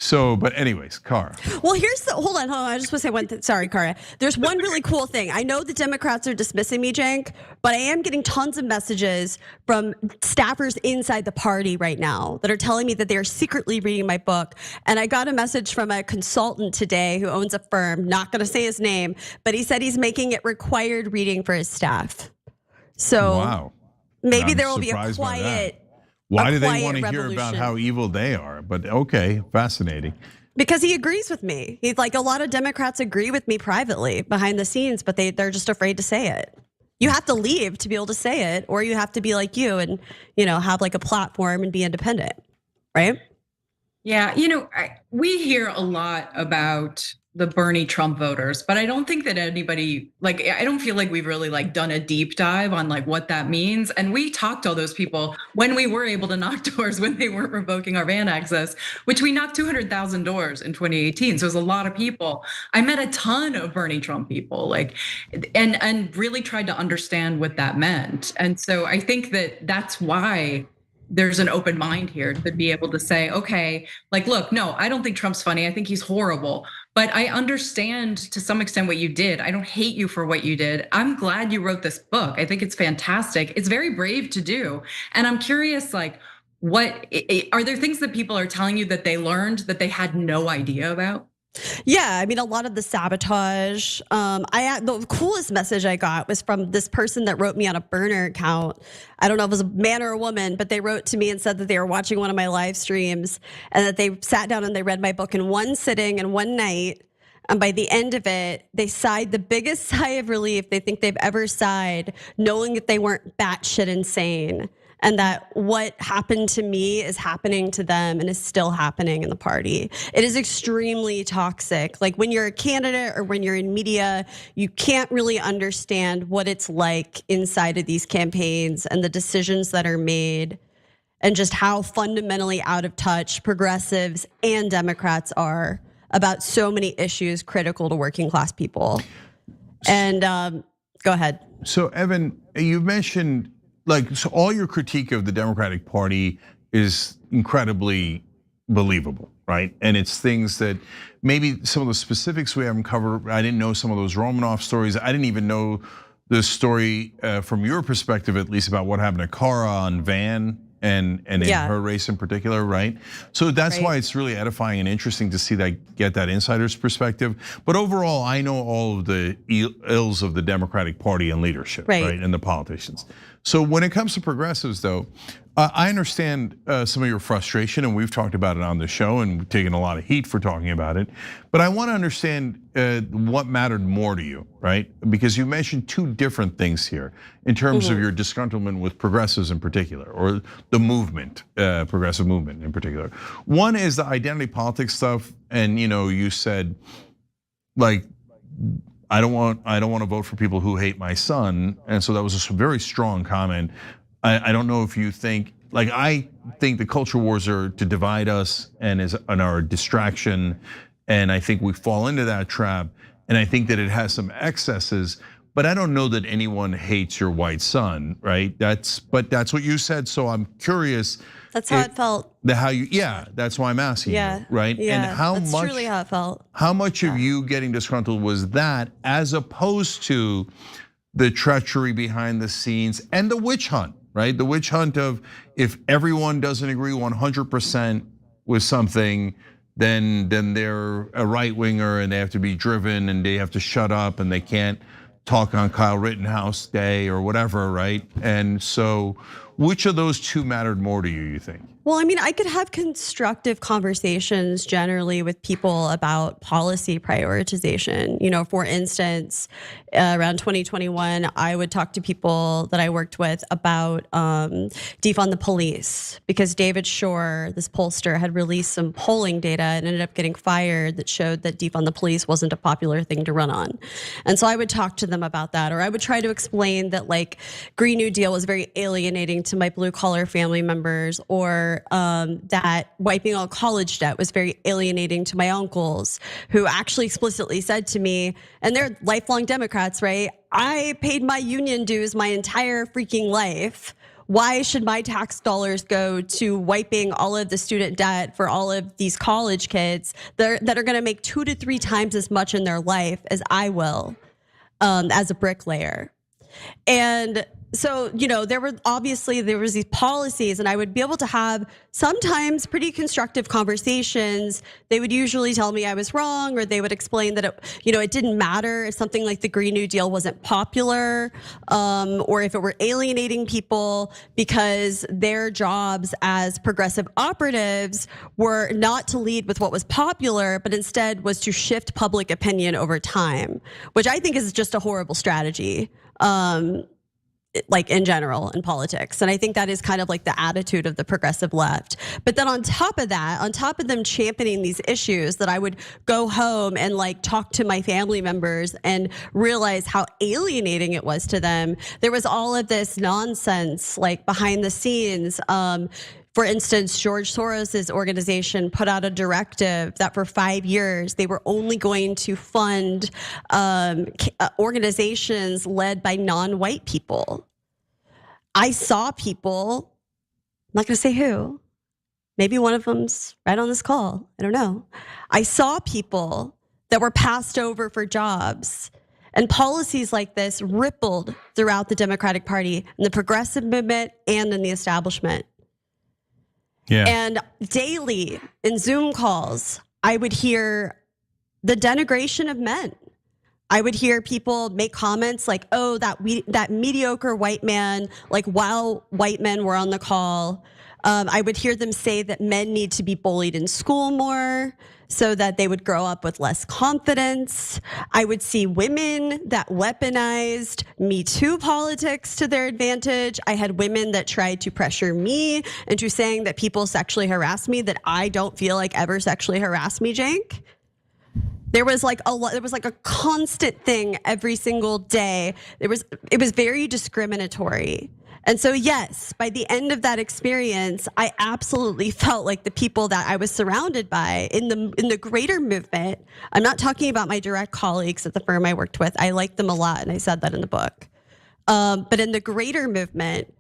So, but anyways, Cara. Well, hold on. I just want to say one thing. Sorry, Cara. There's one really cool thing. I know the Democrats are dismissing me, Cenk, but I am getting tons of messages from staffers inside the party right now that are telling me that they are secretly reading my book. And I got a message from a consultant today who owns a firm, not gonna say his name, but he said he's making it required reading for his staff. So maybe there will be a quiet. Why do they want to hear about how evil they are? But okay, fascinating. Because he agrees with me. He's like, a lot of Democrats agree with me privately behind the scenes, but they're just afraid to say it. You have to leave to be able to say it, or you have to be like you and have like a platform and be independent, right? Yeah, we hear a lot about the Bernie Trump voters, but I don't think that anybody, I don't feel like we've really done a deep dive on what that means. And we talked to all those people when we were able to knock doors, when they weren't revoking our van access, which we knocked 200,000 doors in 2018. So it was a lot of people. I met a ton of Bernie Trump people, and really tried to understand what that meant. And so I think that that's why there's an open mind here to be able to say, okay, look, no, I don't think Trump's funny. I think he's horrible. But I understand to some extent what you did. I don't hate you for what you did. I'm glad you wrote this book. I think it's fantastic. It's very brave to do. And I'm curious, what are there things that people are telling you that they learned that they had no idea about? Yeah, I mean, a lot of the sabotage. The coolest message I got was from this person that wrote me on a burner account. I don't know if it was a man or a woman, but they wrote to me and said that they were watching one of my live streams and that they sat down and they read my book in one sitting and one night. And by the end of it, they sighed the biggest sigh of relief they think they've ever sighed, knowing that they weren't batshit insane. And that what happened to me is happening to them and is still happening in the party. It is extremely toxic. When you're a candidate or when you're in media, you can't really understand what it's like inside of these campaigns and the decisions that are made and just how fundamentally out of touch progressives and Democrats are about so many issues critical to working class people. And go ahead. So Evan, you mentioned so all your critique of the Democratic Party is incredibly believable, right? And it's things that maybe some of the specifics we haven't covered. I didn't know some of those Romanoff stories. I didn't even know the story from your perspective, at least, about what happened to Cara on Van and in her race in particular, right? So that's why it's really edifying and interesting to see that, get that insider's perspective. But overall, I know all of the ills of the Democratic Party and leadership, right? And the politicians. So when it comes to progressives, though, I understand some of your frustration, and we've talked about it on the show, and we've taken a lot of heat for talking about it. But I want to understand what mattered more to you, right? Because you mentioned two different things here in terms of your disgruntlement with progressives in particular, or the movement, progressive movement in particular. One is the identity politics stuff, and you said, I don't want to vote for people who hate my son, and so that was a very strong comment. I don't know if you think Like I think the culture wars are to divide us and are a distraction, and I think we fall into that trap. And I think that it has some excesses, but I don't know that anyone hates your white son, right? But that's what you said. So I'm curious. That's how it felt. That's why I'm asking you, right? Yeah, and how that's much truly how it felt. How much of you getting disgruntled was that, as opposed to the treachery behind the scenes and the witch hunt, right? The witch hunt of if everyone doesn't agree 100% with something, then they're a right winger and they have to be driven and they have to shut up and they can't talk on Kyle Rittenhouse Day or whatever, right? And so, which of those two mattered more to you think? Well, I mean, I could have constructive conversations generally with people about policy prioritization. You know, for instance, around 2021, I would talk to people that I worked with about defund the police, because David Shore, this pollster, had released some polling data and ended up getting fired that showed that defund the police wasn't a popular thing to run on. And so I would talk to them about that, or I would try to explain that like Green New Deal was very alienating to my blue collar family members, or that wiping out college debt was very alienating to my uncles, who actually explicitly said to me, and they're lifelong Democrats, right? I paid my union dues my entire freaking life. Why should my tax dollars go to wiping all of the student debt for all of these college kids that are gonna make 2 to 3 times as much in their life as I will as a bricklayer? And so, you know, there was these policies, and I would be able to have sometimes pretty constructive conversations. They would usually tell me I was wrong, or they would explain that it didn't matter if something like the Green New Deal wasn't popular, or if it were alienating people, because their jobs as progressive operatives were not to lead with what was popular, but instead was to shift public opinion over time, which I think is just a horrible strategy. Like in general in politics. And I think that is kind of like the attitude of the progressive left. But then on top of that, on top of them championing these issues, that I would go home and like talk to my family members and realize how alienating it was to them. There was all of this nonsense like behind the scenes. For instance, George Soros's organization put out a directive that for 5 years, they were only going to fund organizations led by non-white people. I saw people, I'm not gonna say who, maybe one of them's right on this call, I don't know. I saw people that were passed over for jobs, and policies like this rippled throughout the Democratic Party, in the progressive movement and in the establishment. Yeah. And daily in Zoom calls, I would hear the denigration of men. I would hear people make comments like, "Oh, that mediocre white man," like while white men were on the call. I would hear them say that men need to be bullied in school more, so that they would grow up with less confidence. I would see women that weaponized Me Too politics to their advantage. I had women that tried to pressure me into saying that people sexually harassed me that I don't feel like ever sexually harassed me, Cenk. There was like a constant thing every single day. It was very discriminatory. And so yes, by the end of that experience, I absolutely felt like the people that I was surrounded by in the greater movement. I'm not talking about my direct colleagues at the firm I worked with. I liked them a lot, and I said that in the book. But in the greater movement,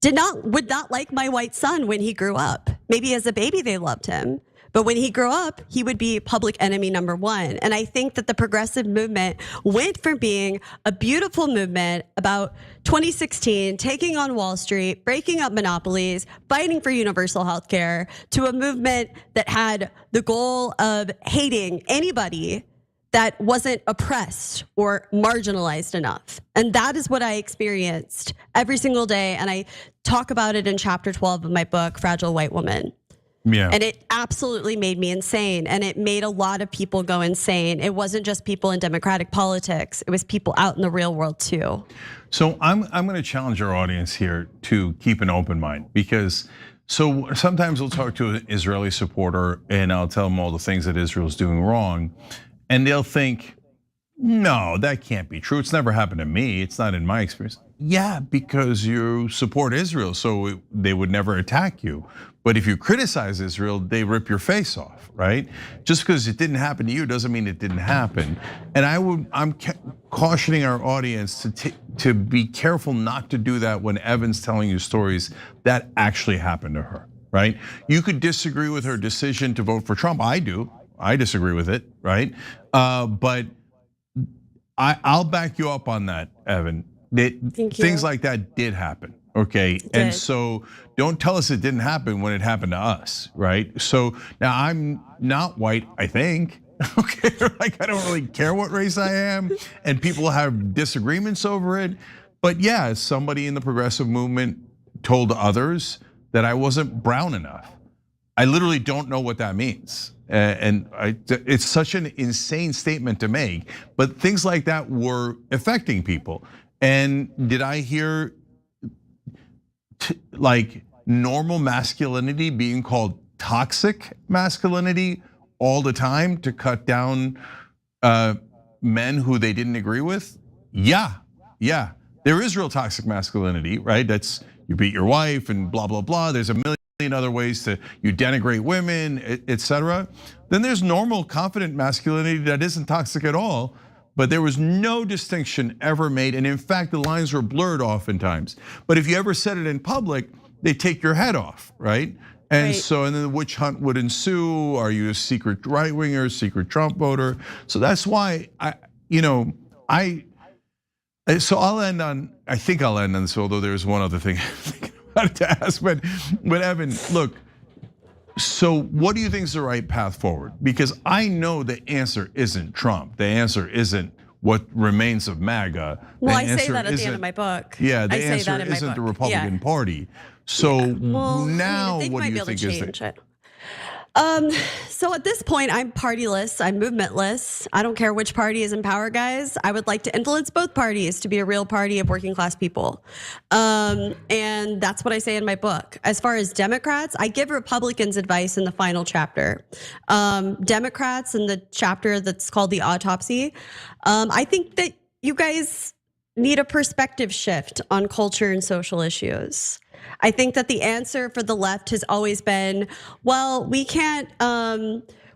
would not like my white son when he grew up. Maybe as a baby they loved him, but when he grew up, he would be public enemy number one. And I think that the progressive movement went from being a beautiful movement about 2016, taking on Wall Street, breaking up monopolies, fighting for universal health care, to a movement that had the goal of hating anybody that wasn't oppressed or marginalized enough. And that is what I experienced every single day. And I talk about it in chapter 12 of my book, Fragile White Woman. Yeah. And it absolutely made me insane. And it made a lot of people go insane. It wasn't just people in democratic politics. It was people out in the real world too. So I'm gonna challenge our audience here to keep an open mind, because so sometimes we'll talk to an Israeli supporter and I'll tell them all the things that Israel's doing wrong. And they'll think, No, that can't be true. It's never happened to me. It's not in my experience. Yeah, because you support Israel, so they would never attack you. But if you criticize Israel, they rip your face off, right? Just because it didn't happen to you doesn't mean it didn't happen. And I'm cautioning our audience to be careful not to do that when Evan's telling you stories that actually happened to her, right? You could disagree with her decision to vote for Trump. I do. I disagree with it, right? But I'll back you up on that, Evan. Things like that did happen, okay? And so don't tell us it didn't happen when it happened to us, right? So now I'm not white, I think, okay? Like I don't really care what race I am, and people have disagreements over it. But yeah, somebody in the progressive movement told others that I wasn't brown enough. I literally don't know what that means. And it's such an insane statement to make, but things like that were affecting people. And did I hear like normal masculinity being called toxic masculinity all the time to cut down men who they didn't agree with? Yeah. There is real toxic masculinity, right? That's you beat your wife and blah, blah, blah. There's a million other ways to you denigrate women, etc. Then there's normal, confident masculinity that isn't toxic at all. But there was no distinction ever made, and in fact, the lines were blurred oftentimes. But if you ever said it in public, they take your head off, right? And so, and then the witch hunt would ensue. Are you a secret right winger, secret Trump voter? So that's why so I'll end on. I think I'll end on this. Although there's one other thing I wanted to ask, but Evan, look. So what do you think is the right path forward? Because I know the answer isn't Trump. The answer isn't what remains of MAGA. Well, I say that at the end of my book. Yeah, the answer isn't the Republican Party. So now what do you think is the? So at this point, I'm partyless, I'm movementless. I don't care which party is in power, guys. I would like to influence both parties to be a real party of working class people. And that's what I say in my book. As far as Democrats, I give Republicans advice in the final chapter. Democrats in the chapter that's called the autopsy. I think that you guys need a perspective shift on culture and social issues. I think that the answer for the left has always been, well, we can't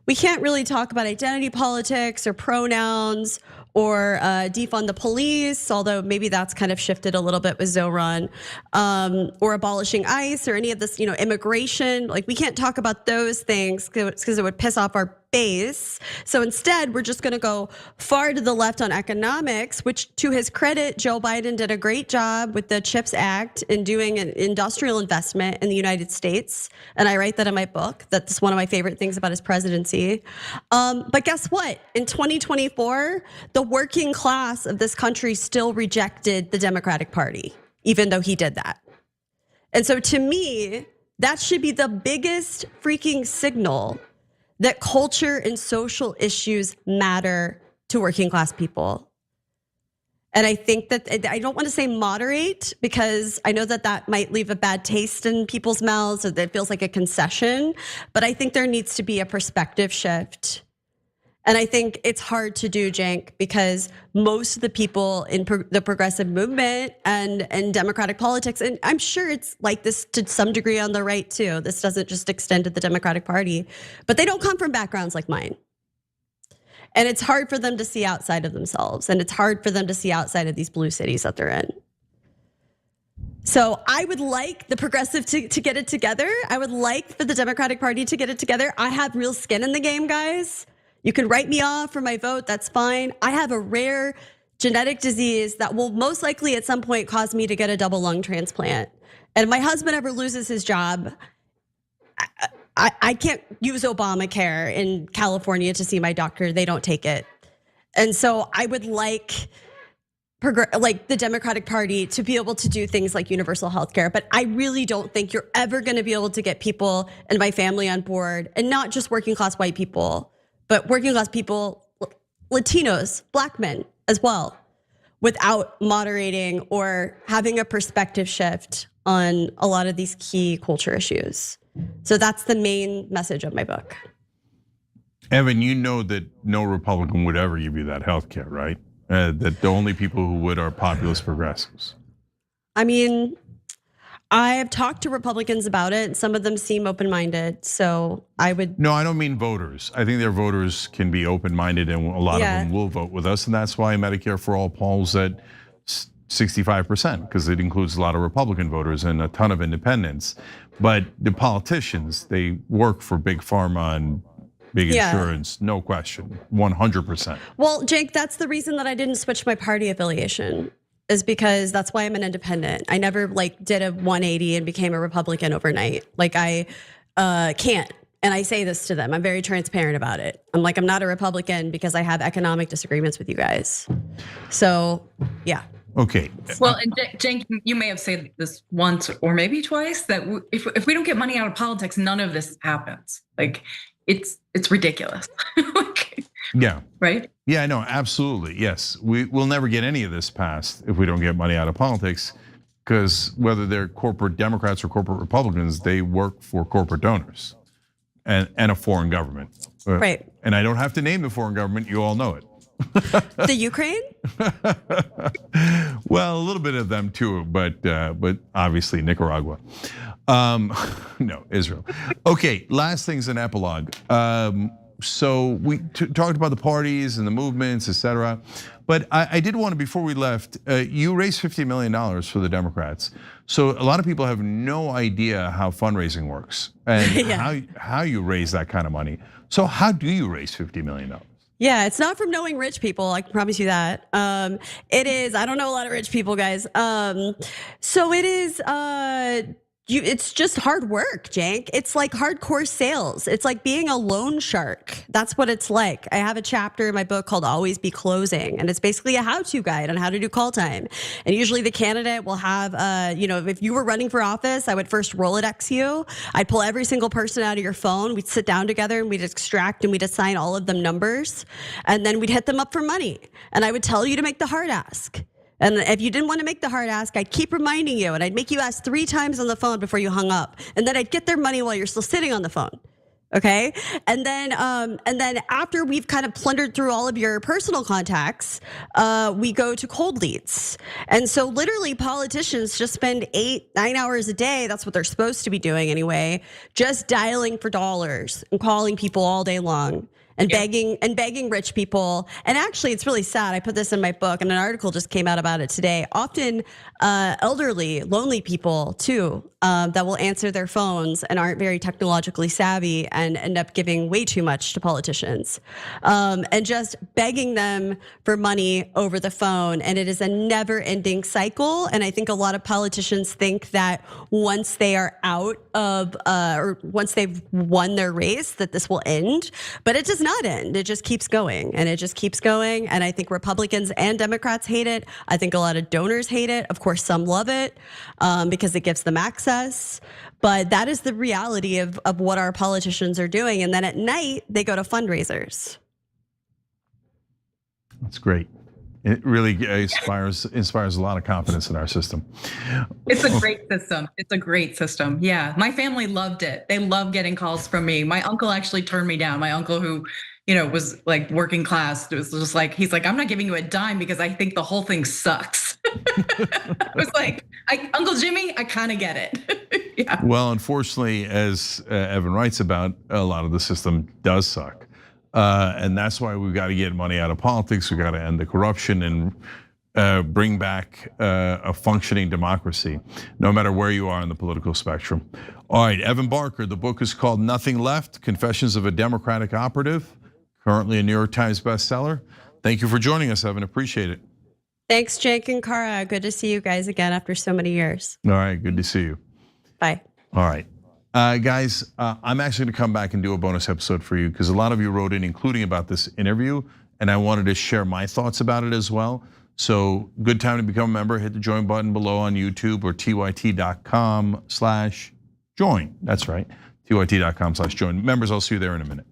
really talk about identity politics or pronouns or defund the police, although maybe that's kind of shifted a little bit with Zoran, or abolishing ICE or any of this, immigration. Like we can't talk about those things because it would piss off our base. So instead, we're just gonna go far to the left on economics, which to his credit, Joe Biden did a great job with the CHIPS Act and doing an industrial investment in the United States. And I write that in my book. That's one of my favorite things about his presidency. But guess what? In 2024, the working class of this country still rejected the Democratic Party, even though he did that. And so to me, that should be the biggest freaking signal that culture and social issues matter to working class people. And I think that, I don't want to say moderate because I know that that might leave a bad taste in people's mouths or that it feels like a concession, but I think there needs to be a perspective shift. And I think it's hard to do, Cenk, because most of the people in the progressive movement and democratic politics, and I'm sure it's like this to some degree on the right too. This doesn't just extend to the Democratic Party, but they don't come from backgrounds like mine. And it's hard for them to see outside of themselves, and it's hard for them to see outside of these blue cities that they're in. So I would like the progressive to get it together. I would like for the Democratic Party to get it together. I have real skin in the game, guys. You can write me off for my vote, that's fine. I have a rare genetic disease that will most likely at some point cause me to get a double lung transplant. And if my husband ever loses his job, I can't use Obamacare in California to see my doctor, they don't take it. And so I would like the Democratic Party to be able to do things like universal health care, but I really don't think you're ever gonna be able to get people and my family on board, and not just working class white people, but working class people, Latinos, black men as well, without moderating or having a perspective shift on a lot of these key culture issues. So that's the main message of my book. Evan, you know that no Republican would ever give you that health care, right? That the only people who would are populist progressives. I mean, I have talked to Republicans about it. Some of them seem open-minded, so I would. No, I don't mean voters. I think their voters can be open-minded, and a lot of them will vote with us, and that's why Medicare for All polls at 65%, because it includes a lot of Republican voters and a ton of independents. But the politicians, they work for big pharma and big insurance, no question, 100%. Well, Jake, that's the reason that I didn't switch my party affiliation, is because that's why I'm an independent. I never did a 180 and became a Republican overnight. I can't. And I say this to them. I'm very transparent about it. I'm not a Republican because I have economic disagreements with you guys. So, yeah. Okay. Well, and Cenk, you may have said this once or maybe twice, that if we don't get money out of politics, none of this happens. It's ridiculous. Yeah. Right? Yeah, no, absolutely. Yes. We'll never get any of this passed if we don't get money out of politics, because whether they're corporate Democrats or corporate Republicans, they work for corporate donors and a foreign government. Right. And I don't have to name the foreign government, you all know it. The Ukraine? Well, a little bit of them too, but obviously Nicaragua. No, Israel. Okay, last thing's an epilogue. So we talked about the parties and the movements, etc. But I did want to, before we left, you raised $50 million for the Democrats. So a lot of people have no idea how fundraising works and how you raise that kind of money. So how do you raise $50 million? Yeah, it's not from knowing rich people, I can promise you that. It is, I don't know a lot of rich people, guys. So it is, it's just hard work, Cenk. It's like hardcore sales. It's like being a loan shark. That's what it's like. I have a chapter in my book called Always Be Closing, and it's basically a how-to guide on how to do call time. And usually the candidate will have, if you were running for office, I would first Rolodex you. I'd pull every single person out of your phone. We'd sit down together and we'd extract and we'd assign all of them numbers. And then we'd hit them up for money. And I would tell you to make the hard ask. And if you didn't want to make the hard ask, I'd keep reminding you, and I'd make you ask 3 times on the phone before you hung up. And then I'd get their money while you're still sitting on the phone. Okay. And then after we've kind of plundered through all of your personal contacts, we go to cold leads. And so literally politicians just spend 8-9 hours a day. That's what they're supposed to be doing anyway, just dialing for dollars and calling people all day long. And begging rich people. And actually, it's really sad. I put this in my book, and an article just came out about it today. Often elderly, lonely people too, that will answer their phones and aren't very technologically savvy and end up giving way too much to politicians. And just begging them for money over the phone. And it is a never-ending cycle. And I think a lot of politicians think that once they are out of, or once they've won their race, that this will end. But it does not end. It just keeps going, and it just keeps going. And I think Republicans and Democrats hate it. I think a lot of donors hate it. Of course, some love it because it gives them access. But that is the reality of what our politicians are doing. And then at night, they go to fundraisers. That's great. It really inspires a lot of confidence in our system. It's a great system. It's a great system. Yeah, my family loved it. They love getting calls from me. My uncle actually turned me down. My uncle, who was like working class, it was just like, he's like, I'm not giving you a dime because I think the whole thing sucks. I was like, Uncle Jimmy, I kind of get it. Yeah. Well, unfortunately, as Evan writes about, a lot of the system does suck. And that's why we've got to get money out of politics. We've got to end the corruption and bring back a functioning democracy, no matter where you are in the political spectrum. All right, Evan Barker, the book is called Nothing Left, Confessions of a Democratic Operative, currently a New York Times bestseller. Thank you for joining us, Evan, appreciate it. Thanks, Jake and Kara. Good to see you guys again after so many years. All right, good to see you. Bye. All right. Guys, I'm actually gonna come back and do a bonus episode for you because a lot of you wrote in, including about this interview, and I wanted to share my thoughts about it as well. So good time to become a member. Hit the join button below on YouTube or tyt.com/join. That's right, tyt.com/join. Members, I'll see you there in a minute.